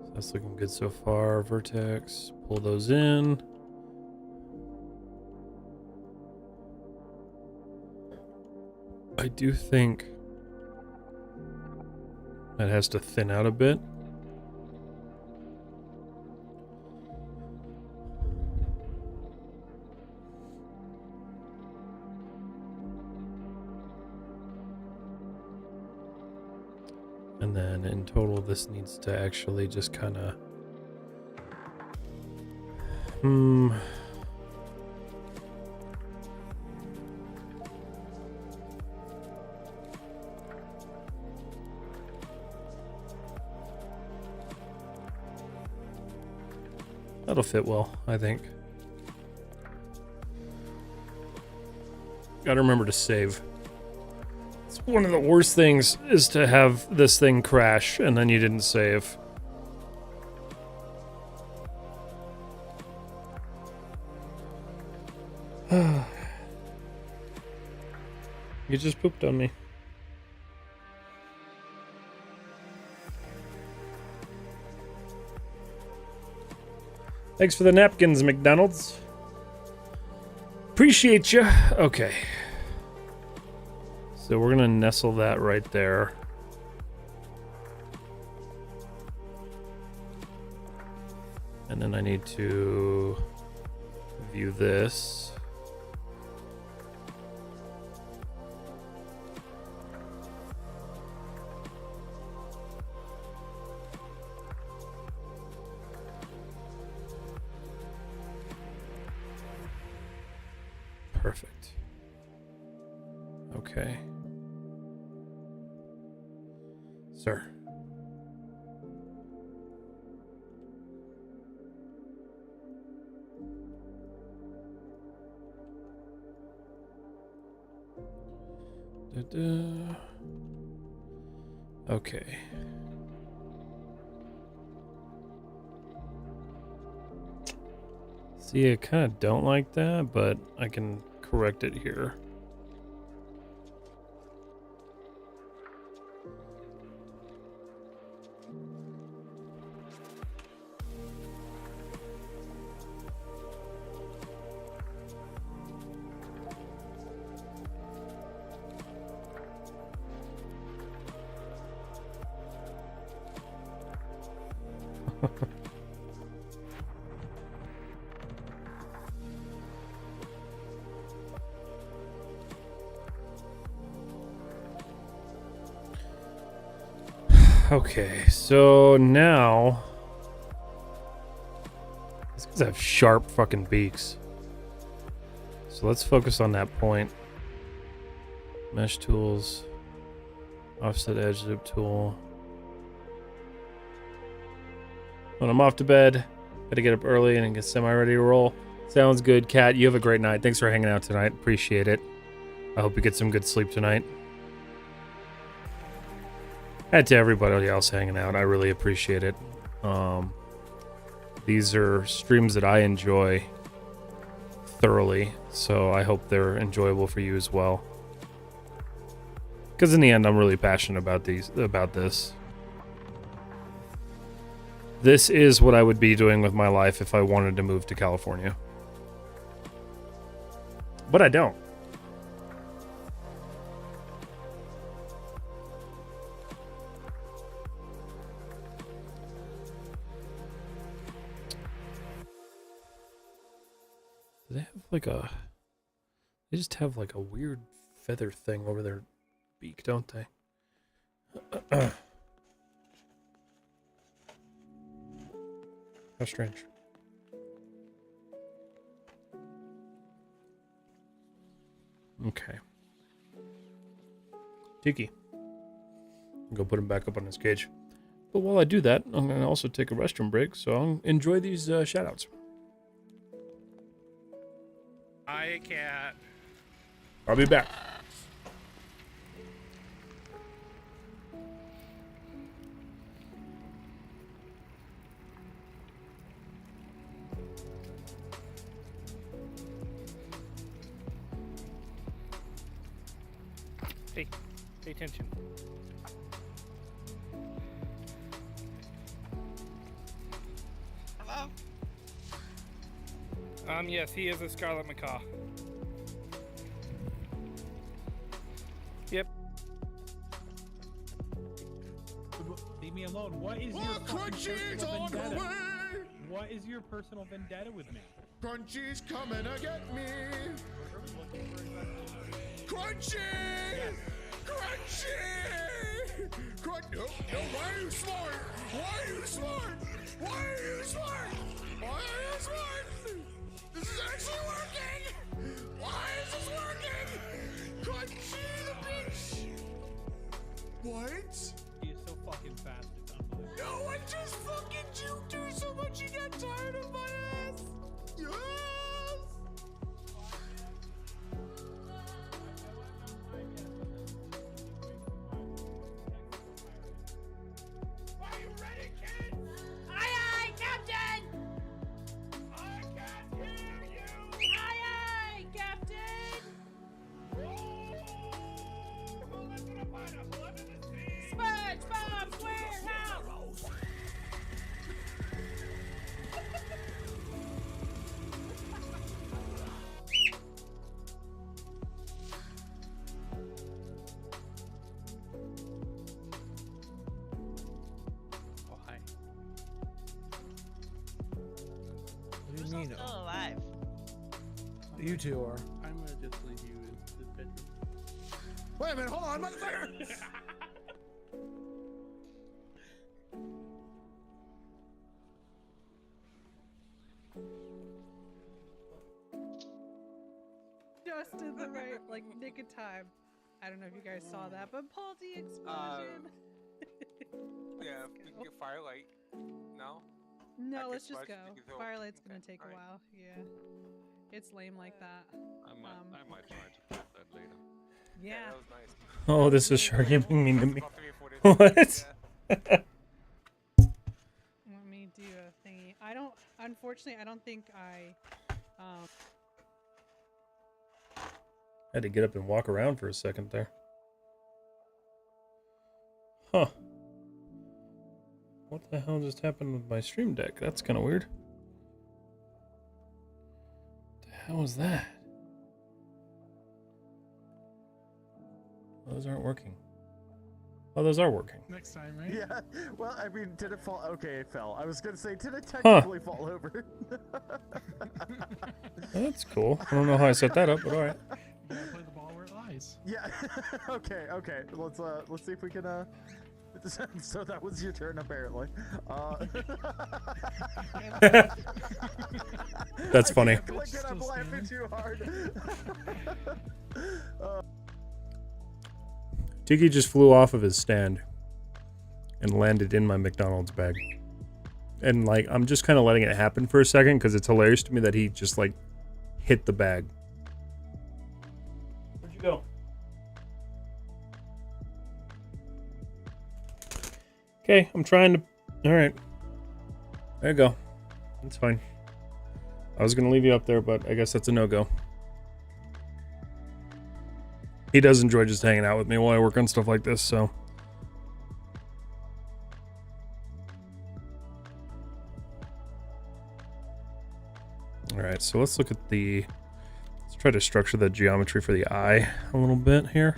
So that's looking good so far. Vertex, pull those in. I do think that has to thin out a bit. And then in total, this needs to actually just kind of... That'll fit well, I think. Gotta remember to save. It's one of the worst things is to have this thing crash and then you didn't save. You just pooped on me. Thanks for the napkins, McDonald's. Appreciate you. Okay. So we're gonna nestle that right there. And then I need to view this. Perfect. Okay. Sir. Da-da. Okay. See, I kind of don't like that, but I can correct it here. Okay, so now these guys have sharp fucking beaks. So let's focus on that point. Mesh tools, offset edge loop tool. When I'm off to bed, gotta get up early and get semi-ready to roll. Sounds good, Kat. You have a great night. Thanks for hanging out tonight. Appreciate it. I hope you get some good sleep tonight. And to everybody else hanging out, I really appreciate it. These are streams that I enjoy thoroughly, so I hope they're enjoyable for you as well. Because in the end, I'm really passionate about this. This is what I would be doing with my life if I wanted to move to California. But I don't. They have like a... They just have like a weird feather thing over their beak, don't they? How strange. Okay. Tiki. Go put him back up on his cage. But while I do that, I'm going to also take a restroom break, so I'll enjoy these shoutouts. Hi, cat. I'll be back. Hey, pay attention. Hello? Yes, he is a Scarlet Macaw. Yep. Leave me alone. What is your fucking personal vendetta? What is your personal vendetta with me? Crunchy's coming to get me. Crunchy! Crunchy! No, why are you smart? Why are you smart? Why are you smart? Why are you smart? This is actually working! Why is this working? Crunchy the bitch! What? He is so fucking fast. It's unbelievable. No, I just fucking juked her so much she got tired of my ass! Yes! Are you ready, kids? Aye, aye, Captain! I can't hear you! Aye, aye, Captain! Who lives in a pineapple under the sea? SpongeBob's Warehouse! Oh, hi. What do you mean? Still alive. You two are. I'm gonna just leave you in this bedroom. Wait a minute, hold on, motherfucker! Just in the right, like, nick of time. I don't know if you guys saw that, but Palsy explosion. Yeah, Let's we go. can get firelight. No? No, Back let's in just March, go. we can go- Firelight's gonna okay, take a alright. while. Yeah. It's lame like that. I might try to put that later. Yeah. That was nice. Oh, this is sure giving mean to me. About 3 or 4 days. What? Yeah. Let me do a thingy. Unfortunately, I don't think I, Had to get up and walk around for a second there. Huh. What the hell just happened with my stream deck? That's kind of weird. What the hell was that? Those aren't working. Oh, those are working. Next time, right? Yeah. Well, I mean, did it fall? Okay, it fell. I was gonna say, did it technically fall over? That's cool. I don't know how I set that up, but all right. You gotta play the ball where it lies. Yeah. Okay. Let's see if we can. So that was your turn, apparently. That's funny. I can't click it, I'm laughing too hard. Tiki just flew off of his stand and landed in my McDonald's bag. And, like, I'm just kind of letting it happen for a second because it's hilarious to me that he just, like, hit the bag. Where'd you go? Okay, I'm trying to... Alright. There you go. That's fine. I was going to leave you up there, but I guess that's a no-go. He does enjoy just hanging out with me while I work on stuff like this, so... Alright, so let's look at the... Let's try to structure the geometry for the eye a little bit here.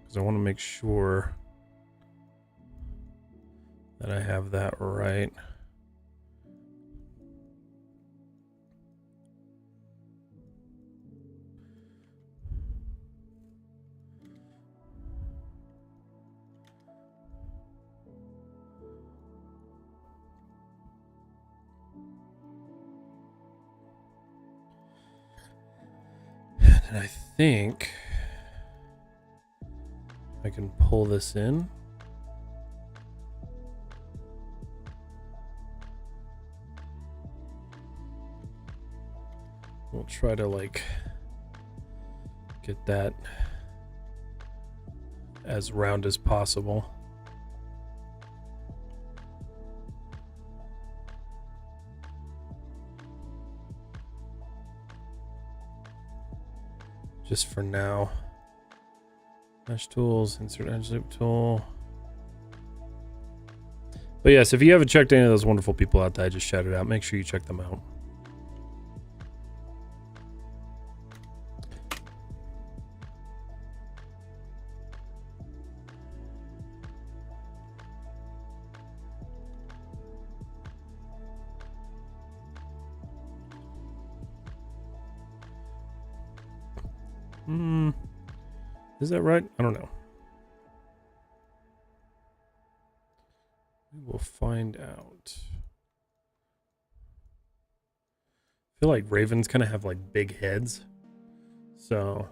Because I want to make sure that I have that right. And I think I can pull this in. We'll try to, like, get that as round as possible. just for now. Mesh tools, insert edge loop tool. But yes, if you haven't checked any of those wonderful people out that I just shouted out, make sure you check them out. Is that right? I don't know. We will find out. I feel like ravens kind of have like big heads. So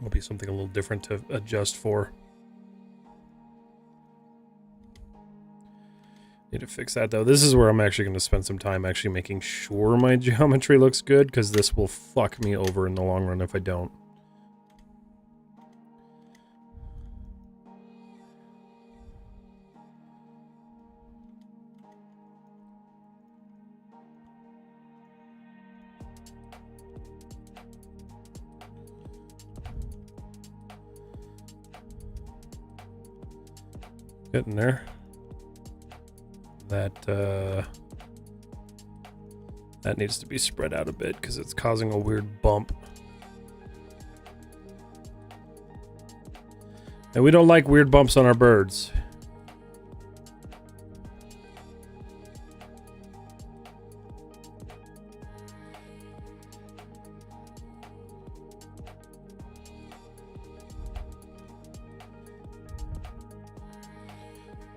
will be something a little different to adjust for. Need to fix that though. This is where I'm actually going to spend some time actually making sure my geometry looks good, because this will fuck me over in the long run if I don't. Getting there. That needs to be spread out a bit because it's causing a weird bump. And we don't like weird bumps on our birds.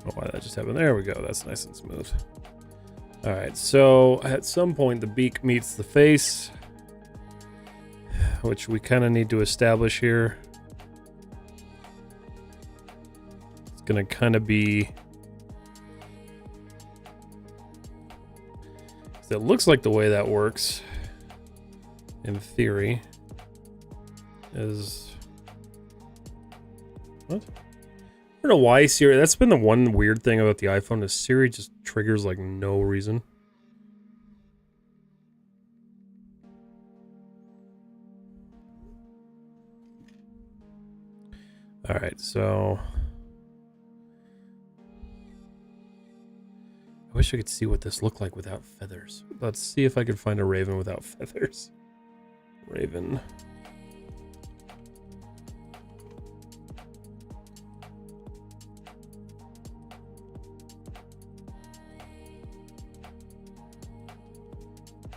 Oh, why that just happened? There we go. That's nice and smooth. All right, so at some point the beak meets the face, which we kind of need to establish here. It's gonna kind of be, it looks like the way that works in theory is, what? I don't know why Siri, that's been the one weird thing about the iPhone, is Siri just triggers like no reason. All right, so I wish I could see what this looked like without feathers. Let's see if I could find a raven without feathers. Raven.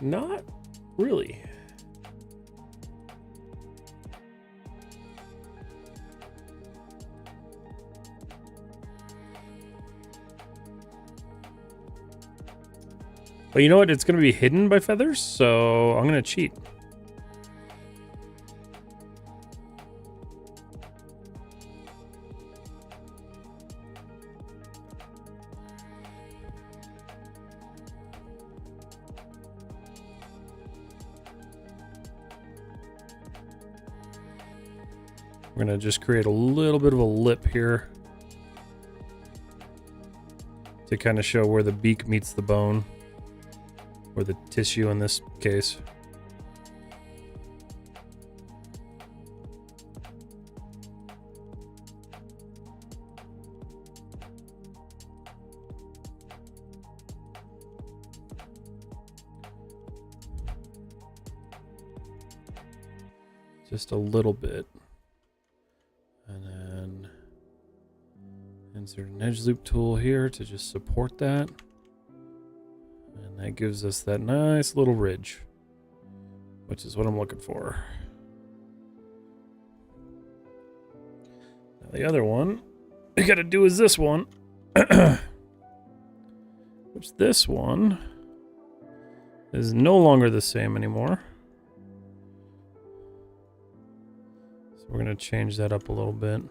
Not really. But you know what? It's going to be hidden by feathers, so I'm going to cheat. We're going to just create a little bit of a lip here to kind of show where the beak meets the bone, or the tissue in this case. Just a little bit. And then insert an edge loop tool here to just support that. And that gives us that nice little ridge, which is what I'm looking for. Now the other one we gotta do is this one. Which this one is no longer the same anymore. So we're gonna change that up a little bit.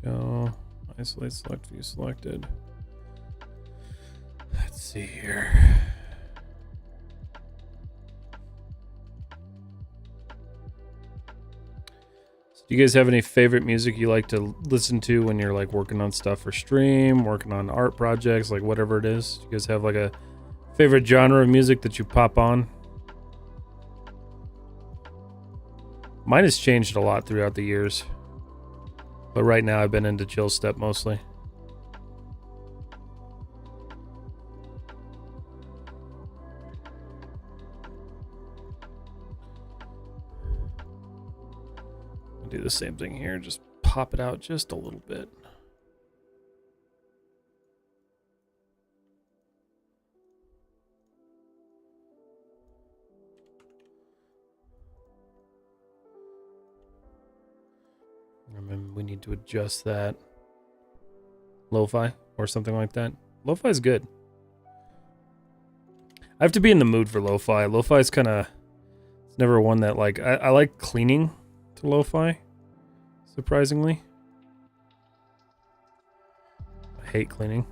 Show, isolate, select view selected. Let's see here. So do you guys have any favorite music you like to listen to when you're like working on stuff for stream, working on art projects, like whatever it is? Do you guys have like a favorite genre of music that you pop on? Mine has changed a lot throughout the years. But right now I've been into chill step mostly. I'll do the same thing here, just pop it out just a little bit. And then we need to adjust that. Lo-fi or something like that. Lo-fi is good. I have to be in the mood for lo-fi. Lo-fi is kind of... It's never one that like... I like cleaning to lo-fi. Surprisingly. I hate cleaning.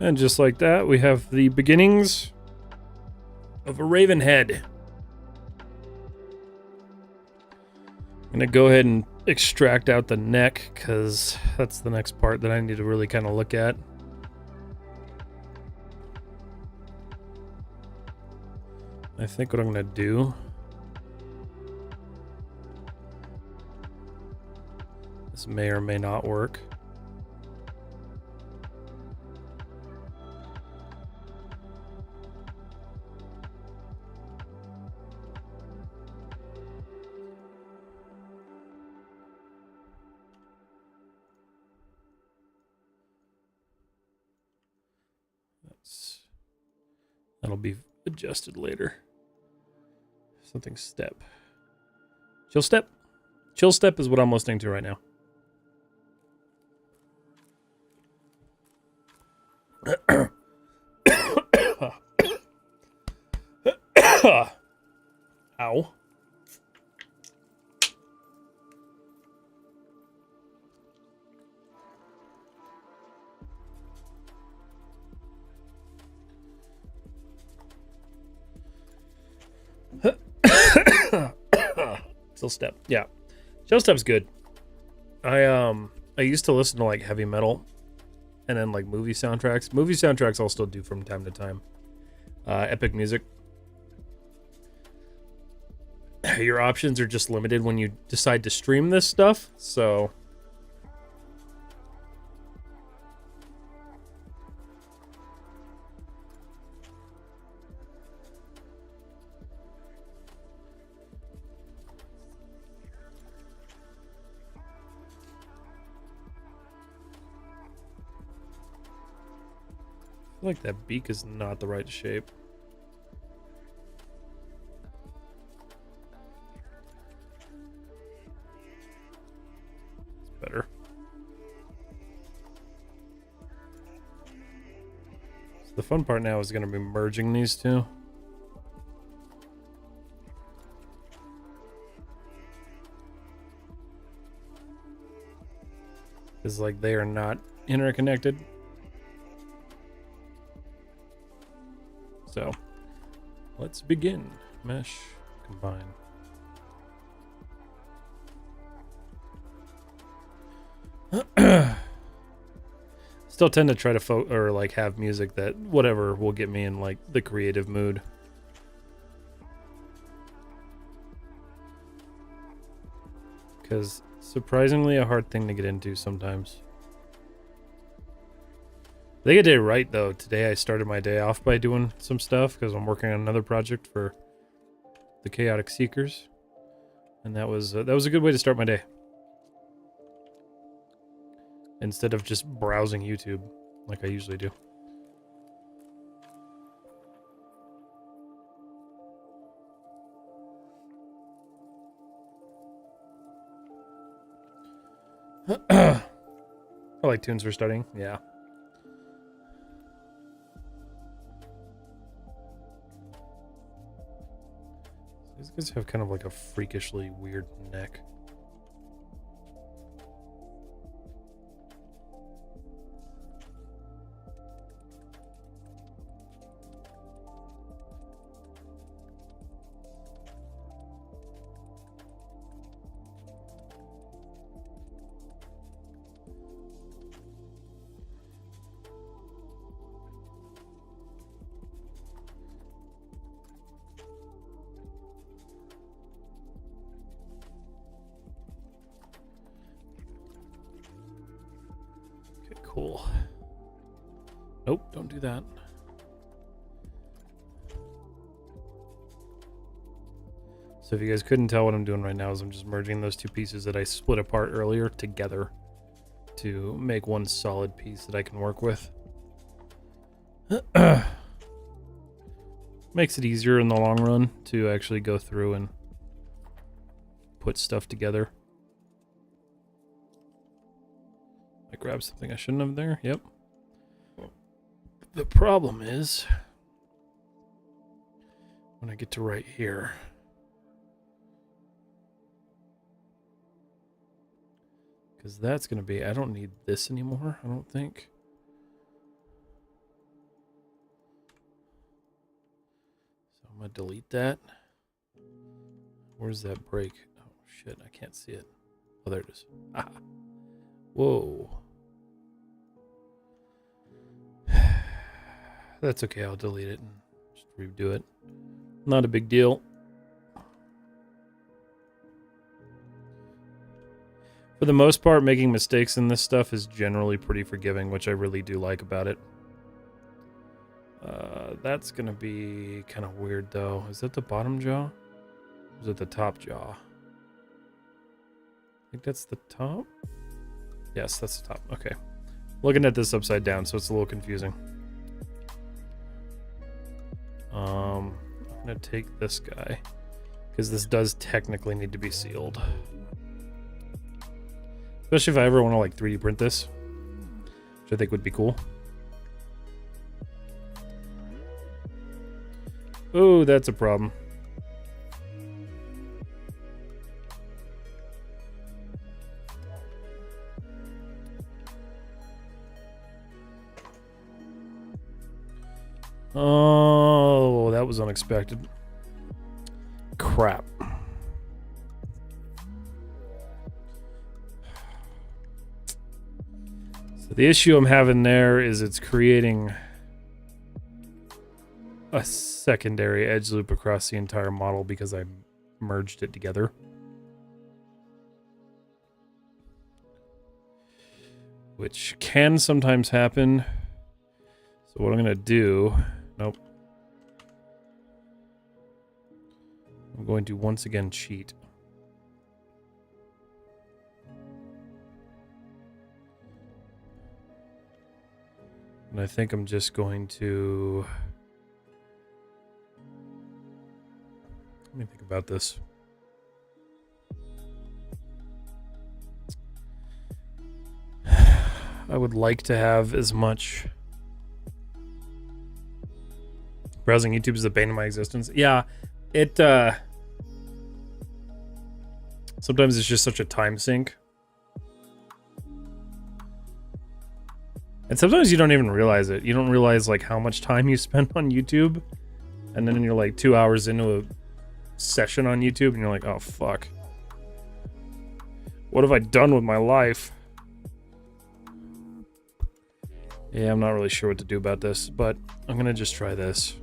And just like that, we have the beginnings of a raven head. I'm going to go ahead and extract out the neck because that's the next part that I need to really kind of look at. I think what I'm going to do... This may or may not work. That'll be adjusted later. Something step. Chill step? Chill step is what I'm listening to right now. Ow. Chill step. Yeah. Chill step's good. I used to listen to like heavy metal and then like movie soundtracks. Movie soundtracks I'll still do from time to time. Epic music. Your options are just limited when you decide to stream this stuff, so I feel like that beak is not the right shape. It's better. So the fun part now is going to be merging these two. Because like they are not interconnected. So, let's begin. Mesh, combine. Still tend to try to or like have music that whatever will get me in like the creative mood. Because surprisingly a hard thing to get into sometimes. I think I did it right though. Today I started my day off by doing some stuff because I'm working on another project for the Chaotic Seekers, and that was a good way to start my day. Instead of just browsing YouTube like I usually do. I like tunes for studying. Yeah. These guys have kind of like a freakishly weird neck. Cool. Nope, don't do that. So if you guys couldn't tell, what I'm doing right now is I'm just merging those two pieces that I split apart earlier together to make one solid piece that I can work with. Makes it easier in the long run to actually go through and put stuff together. I grabbed something I shouldn't have there. Yep. The problem is when I get to right here. Because that's going to be... I don't need this anymore, I don't think. So I'm going to delete that. Where's that break? Oh, shit. I can't see it. Oh, there it is. Ah. Whoa. That's okay. I'll delete it and just redo it. Not a big deal. For the most part, making mistakes in this stuff is generally pretty forgiving, which I really do like about it. That's going to be kind of weird, though. Is that the bottom jaw? Or is it the top jaw? I think that's the top. Yes, that's the top. Okay. Looking at this upside down, so it's a little confusing. I'm going to take this guy, because this does technically need to be sealed. Especially if I ever want to like 3D print this, which I think would be cool. Oh, that's a problem. Oh, that was unexpected. Crap. So the issue I'm having there is it's creating a secondary edge loop across the entire model because I merged it together. Which can sometimes happen. So what I'm going to do... Nope. I'm going to once again cheat. And I think I'm just going to... Let me think about this. I would like to have as much... Browsing YouTube is the bane of my existence. Yeah, it... Sometimes it's just such a time sink. And sometimes you don't even realize it. You don't realize like how much time you spend on YouTube. And then you're like 2 hours into a session on YouTube and you're like, oh fuck. What have I done with my life? Yeah, I'm not really sure what to do about this, but I'm gonna just try this.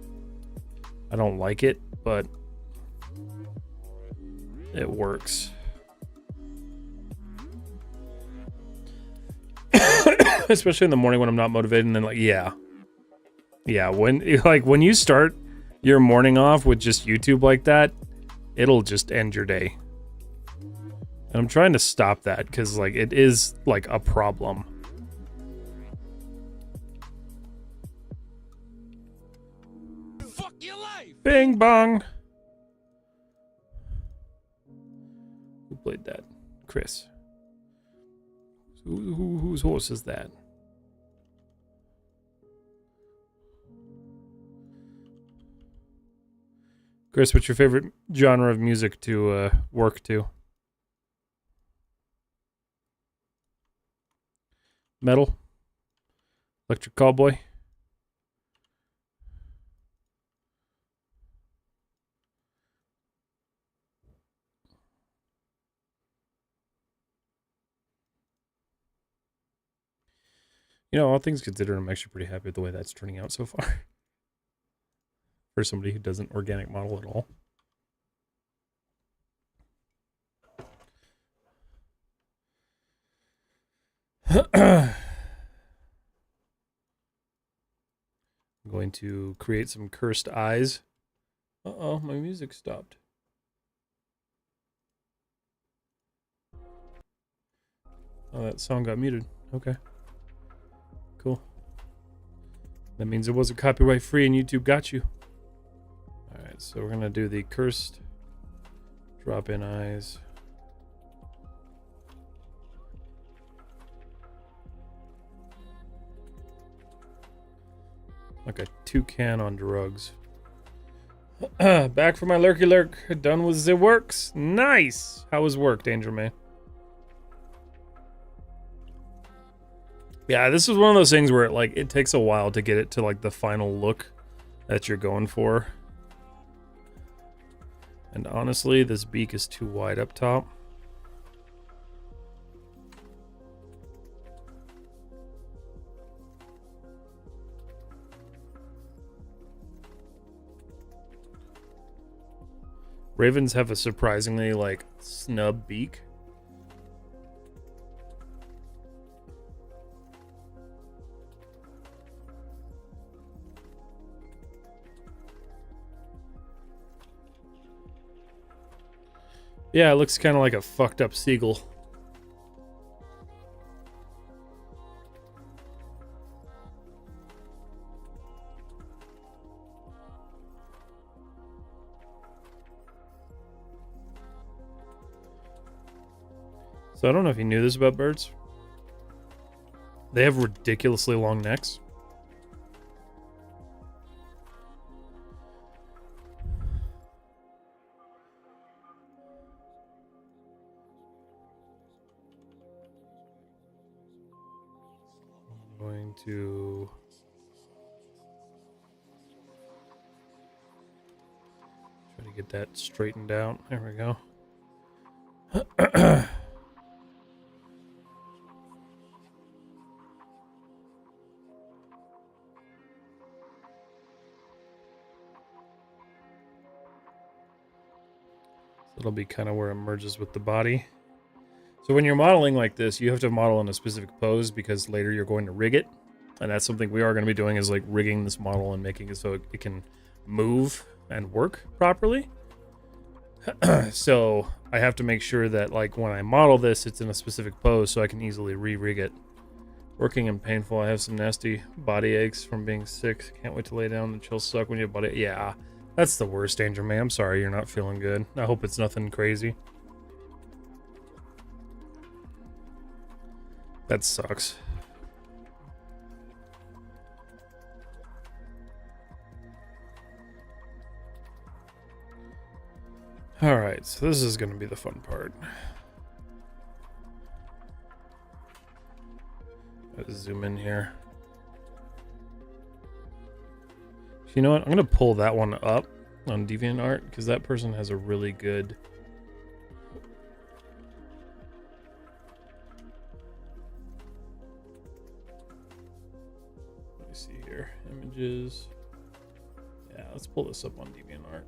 I don't like it, but it works. Especially in the morning when I'm not motivated, and then like, yeah, when you start your morning off with just YouTube like that, it'll just end your day. And I'm trying to stop that because like it is like a problem. Fuck your life. Bing bong. Who played that? Chris. Whose horse is that? Chris, what's your favorite genre of music to work to? Metal? Electric Cowboy? You know, all things considered, I'm actually pretty happy with the way that's turning out so far. For somebody who doesn't organic model at all. I'm going to create some cursed eyes. Uh-oh, my music stopped. Oh, that song got muted. Okay. Cool. That means it wasn't copyright free and YouTube got you. Alright, so we're gonna do the cursed drop-in eyes. Like a toucan on drugs. Back for my lurky lurk. Done with the works. Nice! How was work, Danger Man? Yeah, this is one of those things where it takes a while to get it to like the final look that you're going for. And honestly, this beak is too wide up top. Ravens have a surprisingly snub beak. Yeah, it looks kind of like a fucked up seagull. So I don't know if you knew this about birds. They have ridiculously long necks. I'm going to try to get that straightened out. There we go. It'll be kind of where it merges with the body. So when you're modeling like this, you have to model in a specific pose because later you're going to rig it. And that's something we are going to be doing, is rigging this model and making it so it can move and work properly. So I have to make sure that when I model this, it's in a specific pose so I can easily re-rig it. Working and painful. I have some nasty body aches from being sick. Can't wait to lay down. The chills suck when you have body. Yeah. That's the worst, Danger Man. I'm sorry you're not feeling good. I hope it's nothing crazy. That sucks. Alright, so this is going to be the fun part. Let's zoom in here. You know what? I'm going to pull that one up on DeviantArt because that person has a really good... Let me see here. Images. Yeah, let's pull this up on DeviantArt.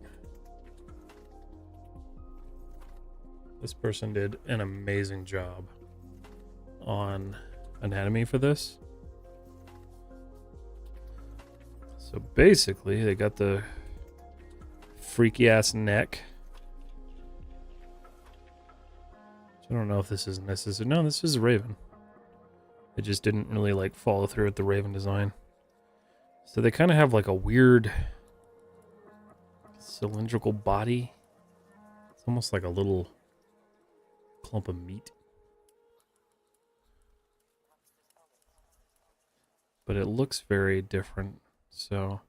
This person did an amazing job on anatomy for this. So basically, they got the freaky ass neck. I don't know if this is necessary. No, this is a raven. It just didn't really follow through with the raven design. So they kind of have a weird cylindrical body. It's almost like a little clump of meat. but it looks very different. So,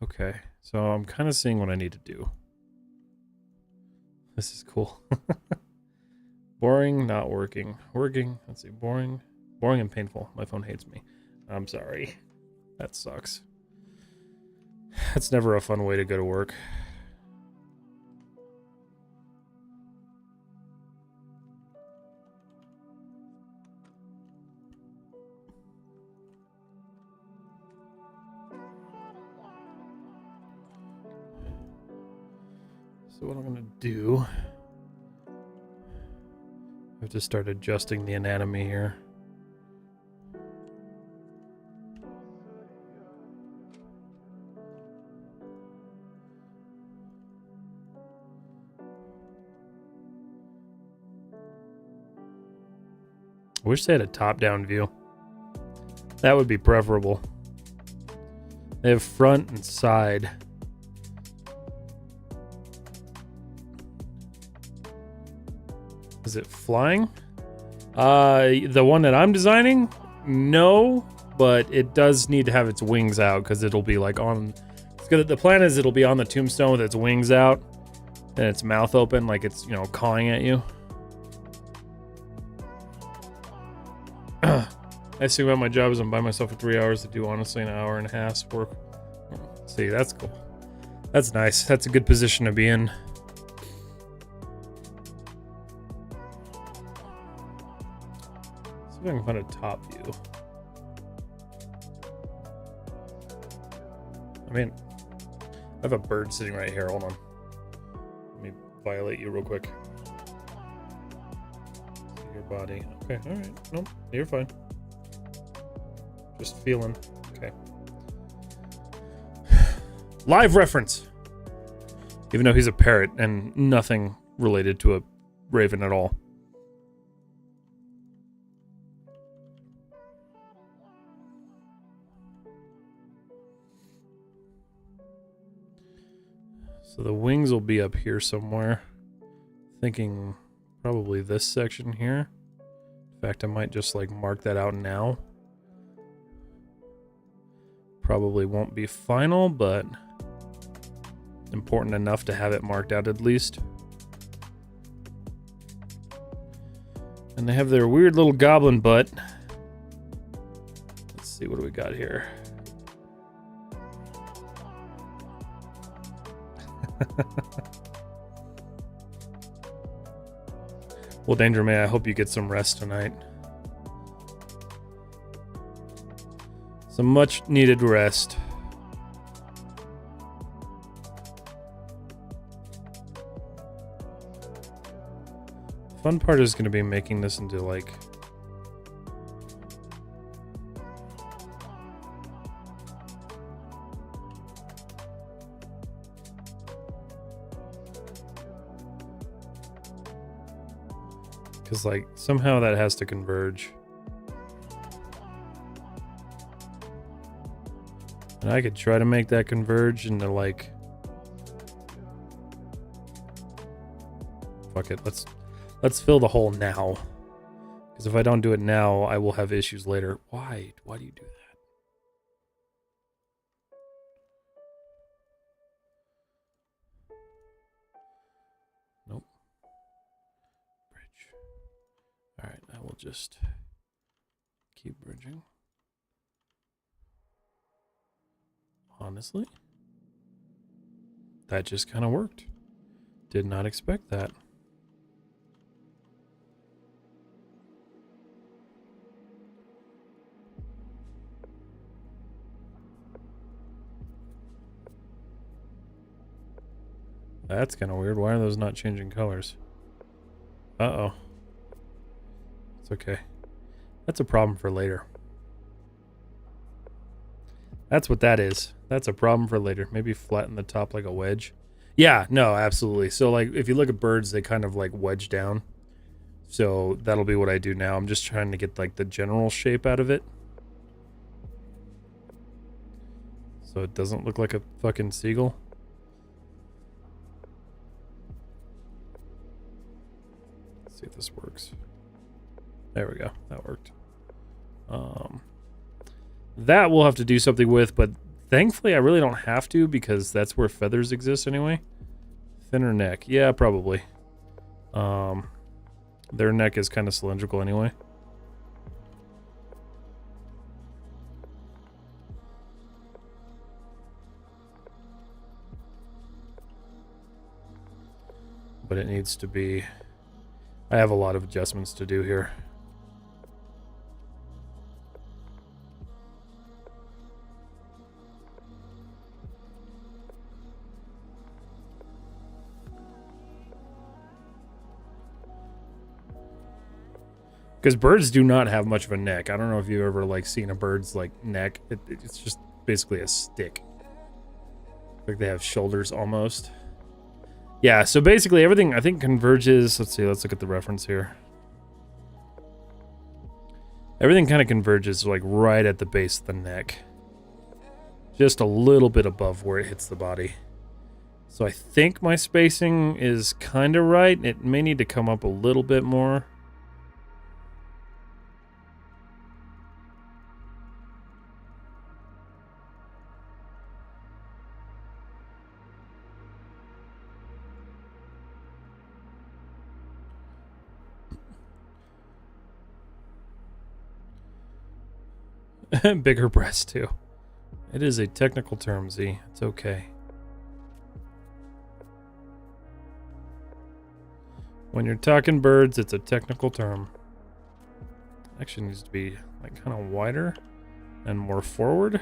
okay. So I'm kind of seeing what I need to do. This is cool. Boring, not working. Working, let's see, boring. Boring and painful. My phone hates me. I'm sorry. That sucks. That's never a fun way to go to work. So what I'm gonna do, I have to start adjusting the anatomy here. I wish they had a top-down view. That would be preferable. They have front and side. Is it flying? The one that I'm designing? No, but it does need to have its wings out because it'll be like on... It's good. The plan is it'll be on the tombstone with its wings out and its mouth open like it's, you know, cawing at you. I see about my job is I'm by myself for 3 hours to do honestly an hour and a half's work. See, that's cool. That's nice. That's a good position to be in. See if I can find a top view. I mean, I have a bird sitting right here. Hold on. Let me violate you real quick. See your body. Okay, alright. Nope, you're fine. Just feeling. Okay. Live reference. Even though he's a parrot and nothing related to a raven at all. So the wings will be up here somewhere. Thinking probably this section here. In fact, I might just like mark that out now. Probably won't be final, but important enough to have it marked out at least. And they have their weird little goblin butt. Let's see, what do we got here? Well, Danger May, I hope you get some rest tonight. Some much needed rest. Fun part is going to be making this into like because like somehow that has to converge. And I could try to make that converge into like, fuck it, let's fill the hole now. Because if I don't do it now, I will have issues later. Why do you do that? Nope. Bridge. All right, I will just keep bridging. Honestly, that just kind of worked. Did not expect that. That's kind of weird. Why are those not changing colors? Uh-oh. It's okay. That's a problem for later. That's what that is. That's a problem for later. Maybe flatten the top like a wedge. Yeah, no, absolutely. So like if you look at birds, they kind of like wedge down. So that'll be what I do now. I'm just trying to get like the general shape out of it. So it doesn't look like a fucking seagull. Let's see if this works. There we go. That worked. That we'll have to do something with, but thankfully I really don't have to because that's where feathers exist anyway. Thinner neck. Yeah, probably. Their neck is kind of cylindrical anyway. But it needs to be... I have a lot of adjustments to do here. Because birds do not have much of a neck. I don't know if you've ever like seen a bird's like neck. It's just basically a stick. Like they have shoulders almost. Yeah, so basically everything I think converges. Let's see, let's look at the reference here. Everything kind of converges like right at the base of the neck. Just a little bit above where it hits the body. So I think my spacing is kind of right. It may need to come up a little bit more. Bigger breast too. It is a technical term, Z. It's okay. When you're talking birds, it's a technical term. Actually needs to be like kind of wider and more forward.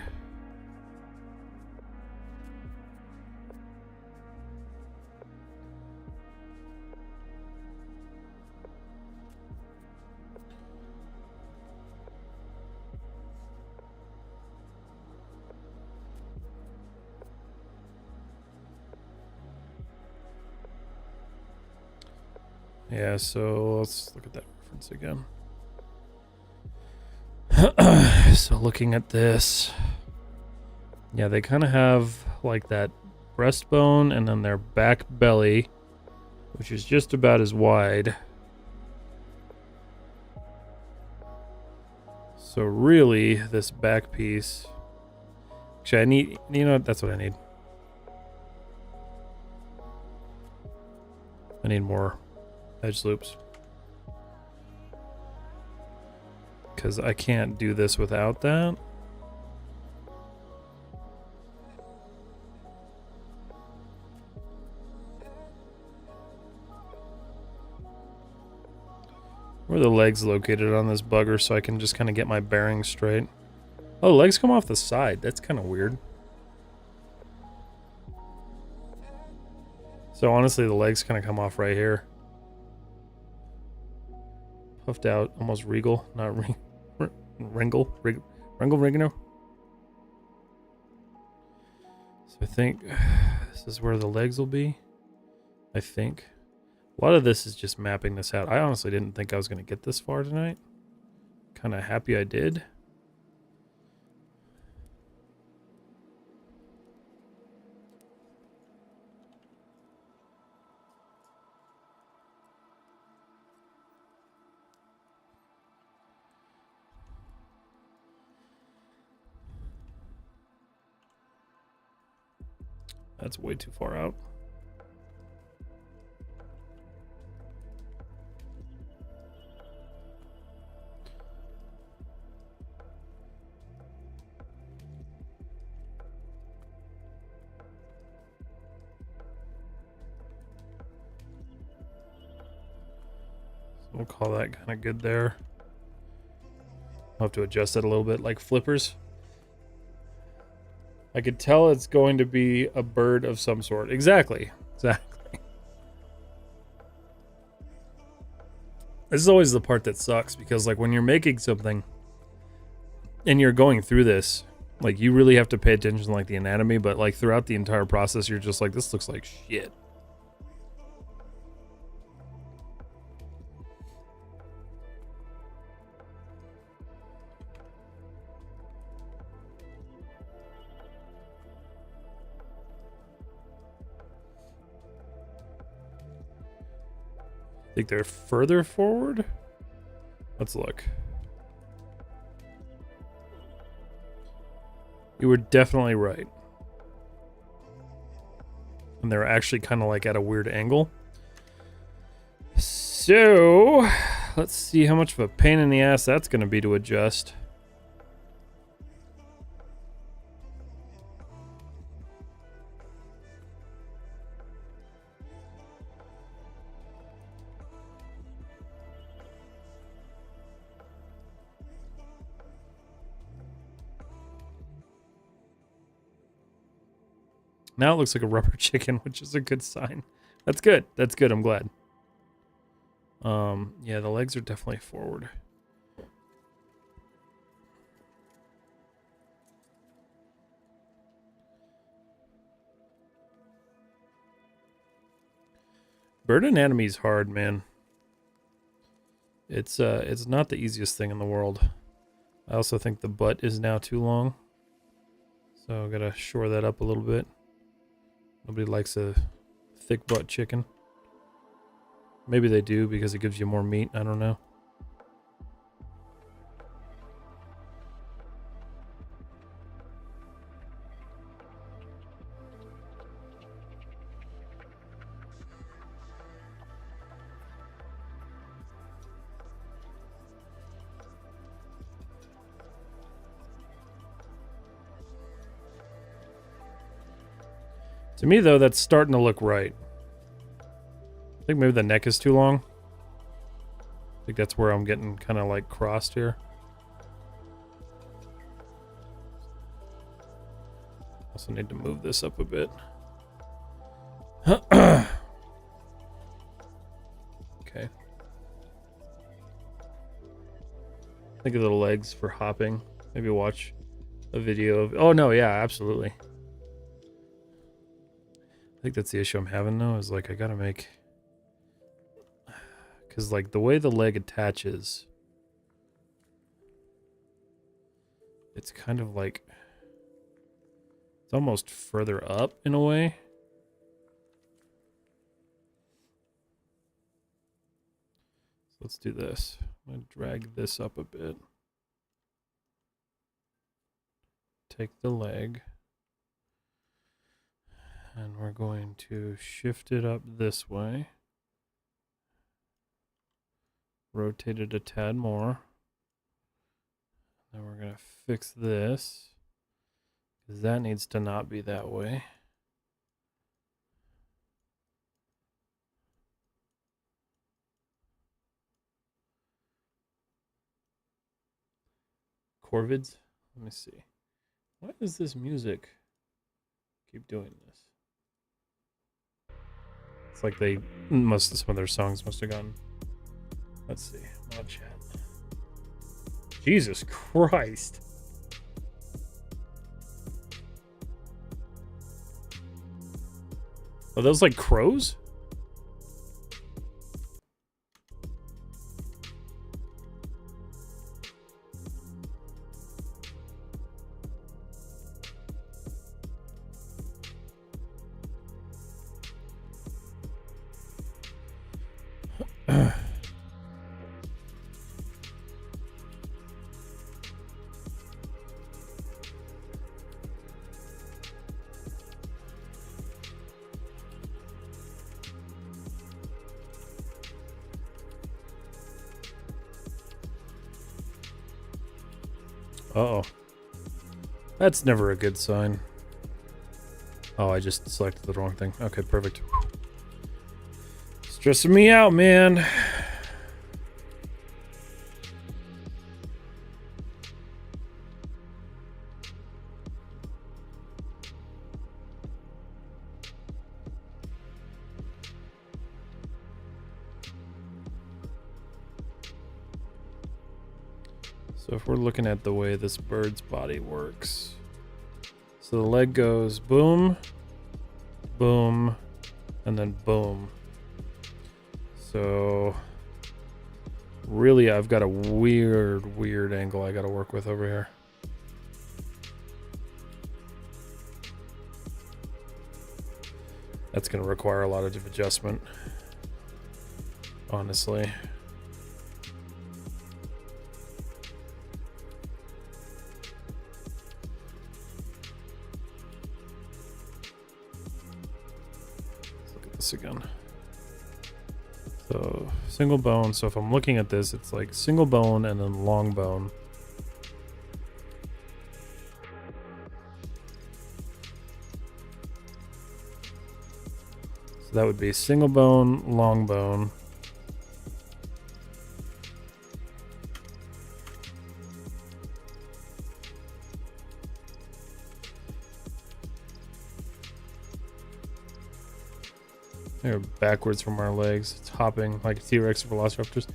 Yeah, so let's look at that reference again. So looking at this, yeah, they kind of have like that breastbone and then their back belly, which is just about as wide. So really, this back piece, actually I need, you know, that's what I need. I need more edge loops. Because I can't do this without that. Where are the legs located on this bugger so I can just kind of get my bearings straight? Oh, the legs come off the side. That's kind of weird. So honestly, the legs kind of come off right here. Puffed out, almost regal, not wrinkle. So I think this is where the legs will be. I think. A lot of this is just mapping this out. I honestly didn't think I was going to get this far tonight. Kind of happy I did. That's way too far out. So we'll call that kind of good there. I'll have to adjust it a little bit like flippers. I could tell it's going to be a bird of some sort. Exactly. Exactly. This is always the part that sucks because like when you're making something and you're going through this, like you really have to pay attention to like the anatomy, but like throughout the entire process you're just like, this looks like shit. Think they're further forward? Let's look. You were definitely right. And they're actually kind of like at a weird angle. So, let's see how much of a pain in the ass that's going to be to adjust. Now it looks like a rubber chicken, which is a good sign. That's good. That's good. I'm glad. Yeah, the legs are definitely forward. Bird anatomy is hard, man. It's not the easiest thing in the world. I also think the butt is now too long. So I gotta shore that up a little bit. Nobody likes a thick butt chicken. Maybe they do because it gives you more meat. I don't know. To me, though, that's starting to look right. I think maybe the neck is too long. I think that's where I'm getting kind of like crossed here. Also need to move this up a bit. Okay. Think of the legs for hopping. Maybe watch a video of... Oh, no, yeah, absolutely. I think that's the issue I'm having, though, is like I gotta make... Because, like, the way the leg attaches... It's kind of like... It's almost further up, in a way. So let's do this. I'm going to drag this up a bit. Take the leg. And we're going to shift it up this way. Rotate it a tad more. Then we're going to fix this. Because that needs to not be that way. Corvids? Let me see. Why does this music keep doing this? It's like they must, some of their songs must have gone. Let's see. Mod chat. Jesus Christ. Are those like crows? Uh-oh. That's never a good sign. Oh, I just selected the wrong thing. Okay, perfect. Stressing me out, man. So if we're looking at the way this bird's body works, so the leg goes boom, boom, and then boom. So really I've got a weird angle I got to work with over here. That's going to require a lot of adjustment, honestly. this again. So single bone. So if I'm looking at this, it's like single bone and then long bone. So that would be single bone, long bone. They're backwards from our legs. It's hopping like a T-Rex or velociraptors.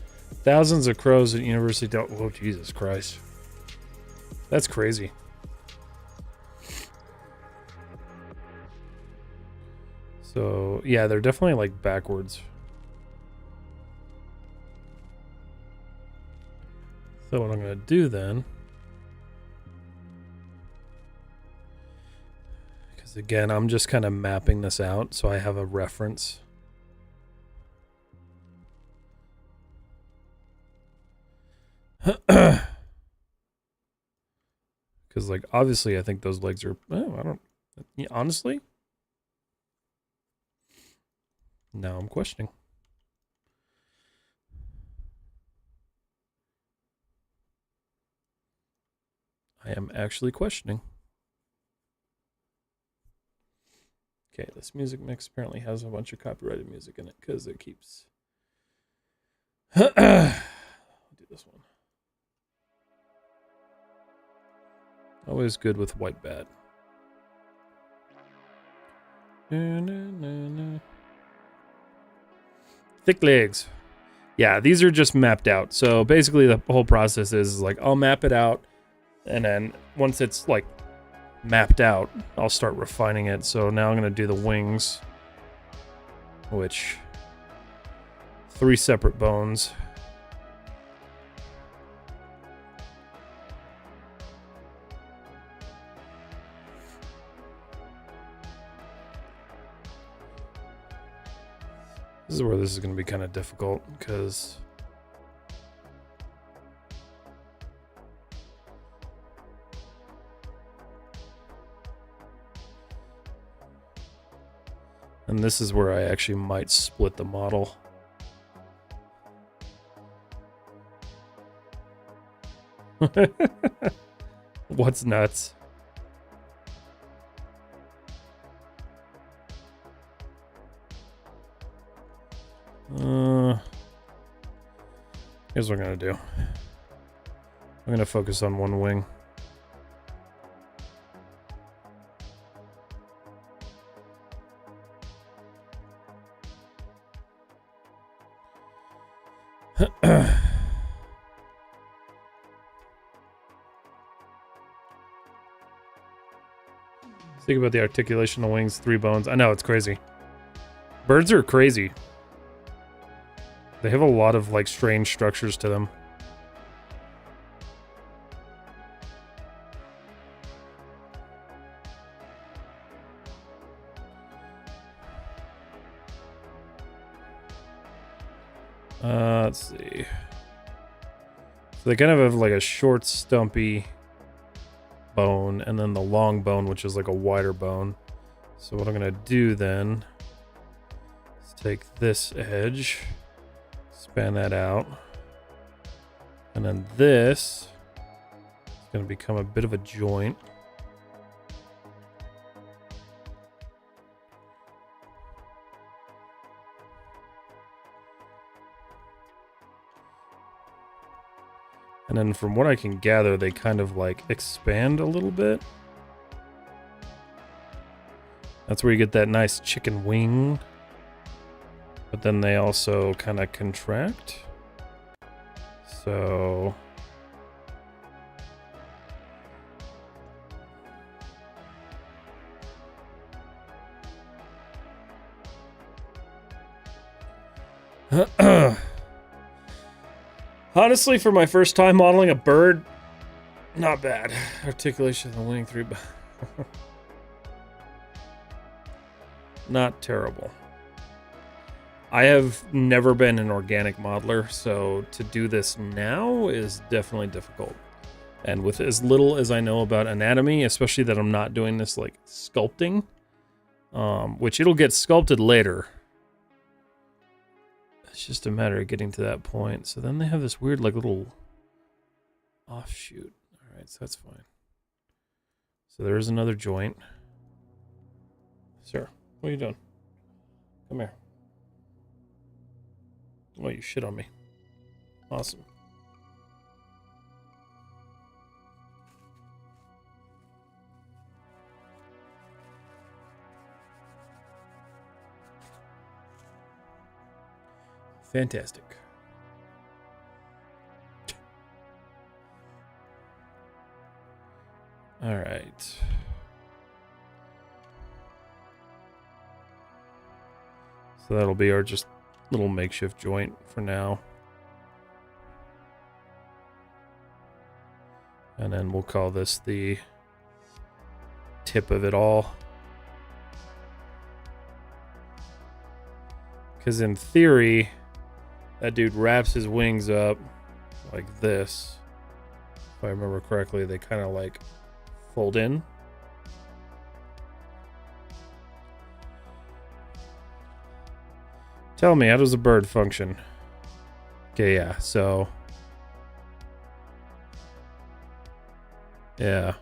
Thousands of crows at University Del... Oh, Jesus Christ. That's crazy. So, yeah, they're definitely like backwards. So what I'm going to do then... Again, I'm just kind of mapping this out so I have a reference. Because, like, obviously, I think those legs are... Oh, I don't... Yeah, honestly? Now I'm questioning. I am actually questioning. Okay, this music mix apparently has a bunch of copyrighted music in it because it keeps... I'll do this one. Always good with white bat. Thick legs. Yeah, these are just mapped out. So basically the whole process is like I'll map it out, and then once it's like mapped out, I'll start refining it. So now I'm going to do the wings, which 3 separate bones. This is where this is going to be kind of difficult because and this is where I actually might split the model. What's nuts? Here's what I'm going to do. I'm going to focus on one wing. Think about the articulation of wings, 3 bones. I know, it's crazy. Birds are crazy. They have a lot of like strange structures to them. Let's see. So they kind of have like a short, stumpy bone, and then the long bone, which is like a wider bone. So what I'm gonna do then is take this edge, span that out, and then this is gonna become a bit of a joint. And then from what I can gather, they kind of like expand a little bit. That's where you get that nice chicken wing. But then they also kind of contract. So... Honestly, for my first time modeling a bird, not bad. Articulation of the wing, 3 not terrible. I have never been an organic modeler, so to do this now is definitely difficult. And with as little as I know about anatomy, especially that I'm not doing this like sculpting, which it'll get sculpted later, It's just a matter of getting to that point. So then they have this weird, like, little offshoot. All right, so that's fine. So there is another joint. Sir, what are you doing? Come here. Oh, you shit on me. Awesome. Fantastic. All right. So that'll be our just little makeshift joint for now. And then we'll call this the tip of it all. Because in theory, that dude wraps his wings up like this. If I remember correctly, they kind of like fold in. Tell me, how does a bird function? Okay, yeah, so... yeah.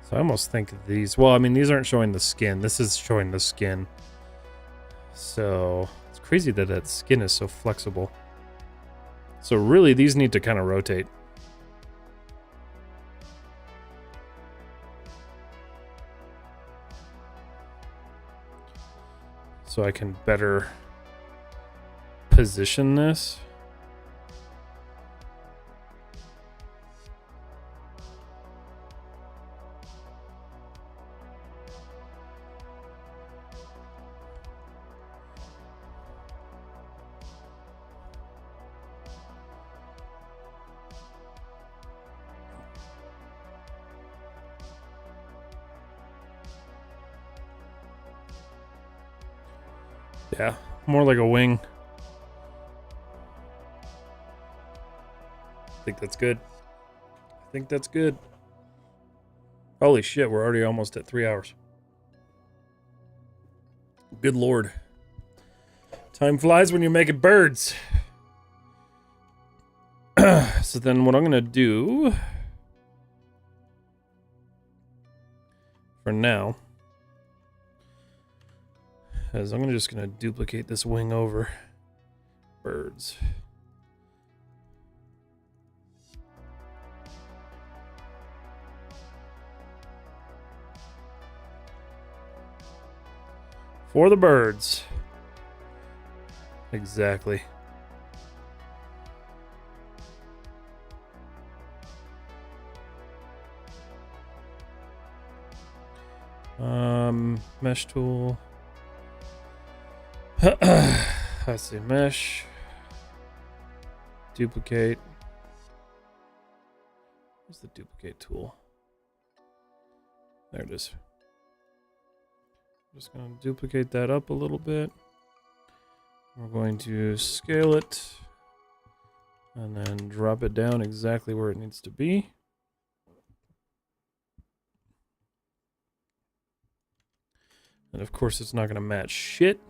So I almost think these... well, I mean, these aren't showing the skin. This is showing the skin. So it's crazy that that skin is so flexible. So really, these need to kind of rotate. So I can better position this. Yeah, more like a wing. I think that's good. I think that's good. Holy shit, we're already almost at 3 hours. Good lord. Time flies when you're making birds. So then what I'm going to do for now is I'm just going to duplicate this wing over birds. For the birds. Exactly. Mesh tool. Let's see, mesh. Duplicate. Where's the duplicate tool? There it is. Just going to duplicate that up a little bit. We're going to scale it and then drop it down exactly where it needs to be. And of course, it's not going to match shit.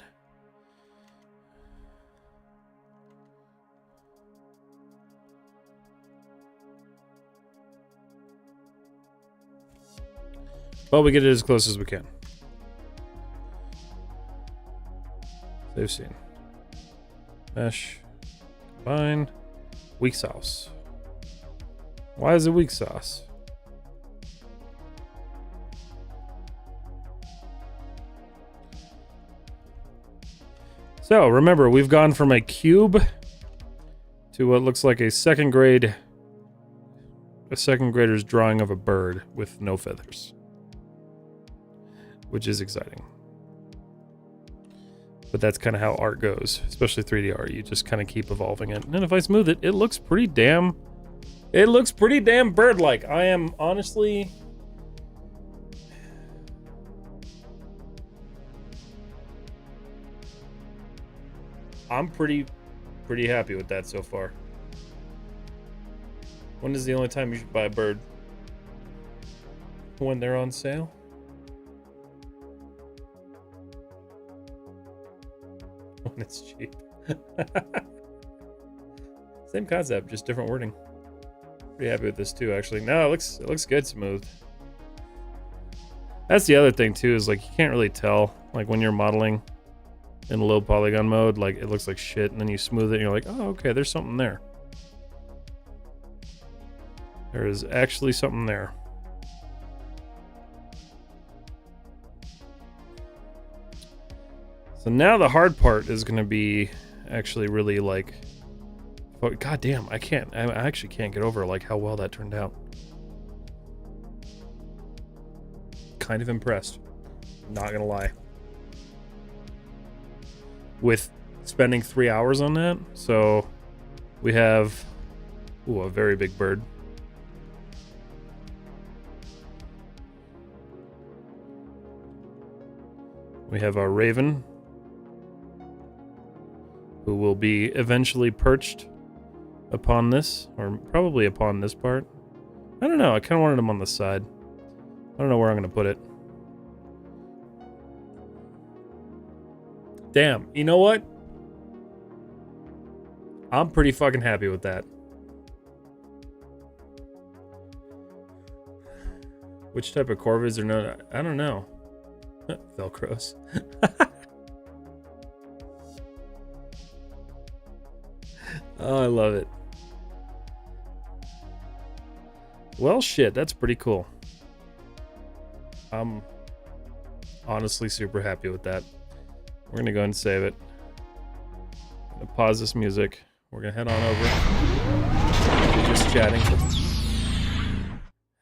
But we get it as close as we can. Save scene. Mesh. Combine. Weak sauce. Why is it weak sauce? So remember, we've gone from a cube to what looks like a second grader's drawing of a bird with no feathers, which is exciting. But that's kind of how art goes, especially 3D art. You just kind of keep evolving it. And then if I smooth it, it looks pretty damn bird-like. I am honestly... I'm pretty happy with that so far. When is the only time you should buy a bird? When they're on sale? and it's cheap. Same concept, just different wording. Pretty happy with this too, actually. No, it looks good, smooth. That's the other thing too, is like you can't really tell, like when you're modeling in low polygon mode, like it looks like shit, and then you smooth it and you're like, oh, okay, there's something there. There is actually something there. So now the hard part is going to be actually really like, oh, god damn, I actually can't get over like how well that turned out. Kind of impressed, not gonna lie, with spending 3 hours on that. So we have a very big bird. We have our raven, who will be eventually perched upon this, or probably upon this part. I don't know, I kind of wanted him on the side. I don't know where I'm going to put it. Damn, you know what? I'm pretty fucking happy with that. Which type of corvids are no? I don't know. Velcros. Oh, I love it. Well, shit, that's pretty cool. I'm honestly super happy with that. We're gonna go ahead and save it. I'm gonna pause this music. We're gonna head on over. We're just chatting.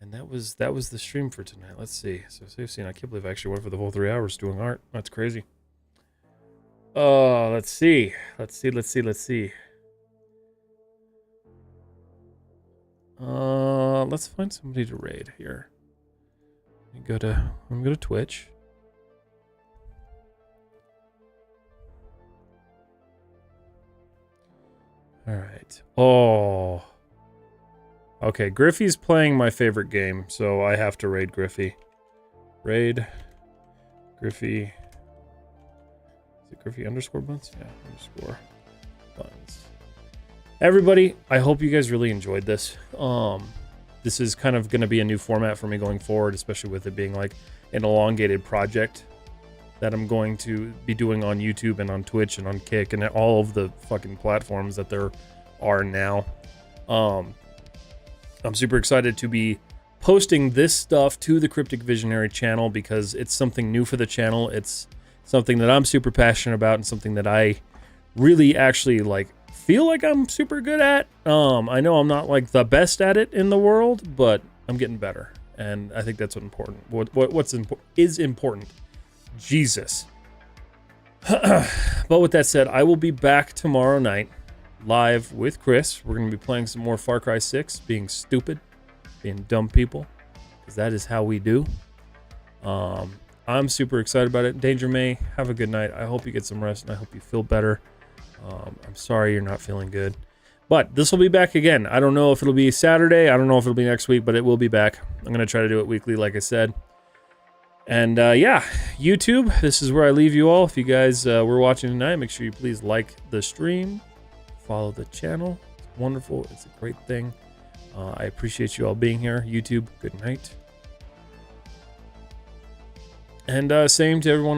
And that was the stream for tonight. Let's see. So save scene. I can't believe I actually went for the whole 3 hours doing art. That's crazy. Oh, let's see. Let's see. Let's find somebody to raid here. I'm gonna go to Twitch. All right. Oh. Okay, Griffey's playing my favorite game, so I have to raid Griffey. Raid Griffey. Is it Griffey underscore buns? Yeah, underscore buns. Everybody, I hope you guys really enjoyed this. This is kind of going to be a new format for me going forward, especially with it being like an elongated project that I'm going to be doing on YouTube and on Twitch and on Kick and all of the fucking platforms that there are now. I'm super excited to be posting this stuff to the Cryptic Visionary channel because it's something new for the channel. It's something that I'm super passionate about and something that I really actually like feel like I'm super good at. I know I'm not like the best at it in the world, but I'm getting better, and I think that's what's important. What's important. Jesus. But with that said, I will be back tomorrow night live with Chris. We're going to be playing some more Far Cry 6, being stupid, being dumb people, because that is how we do. I'm super excited about it. Danger May, have a good night. I hope you get some rest, and I hope you feel better. I'm sorry you're not feeling good, but this will be back again. I don't know if it'll be Saturday. I don't know if it'll be next week, but it will be back. I'm going to try to do it weekly, like I said. And yeah, YouTube, this is where I leave you all. If you guys were watching tonight, make sure you please like the stream, follow the channel. It's wonderful. It's a great thing. I appreciate you all being here. YouTube, good night. And same to everyone.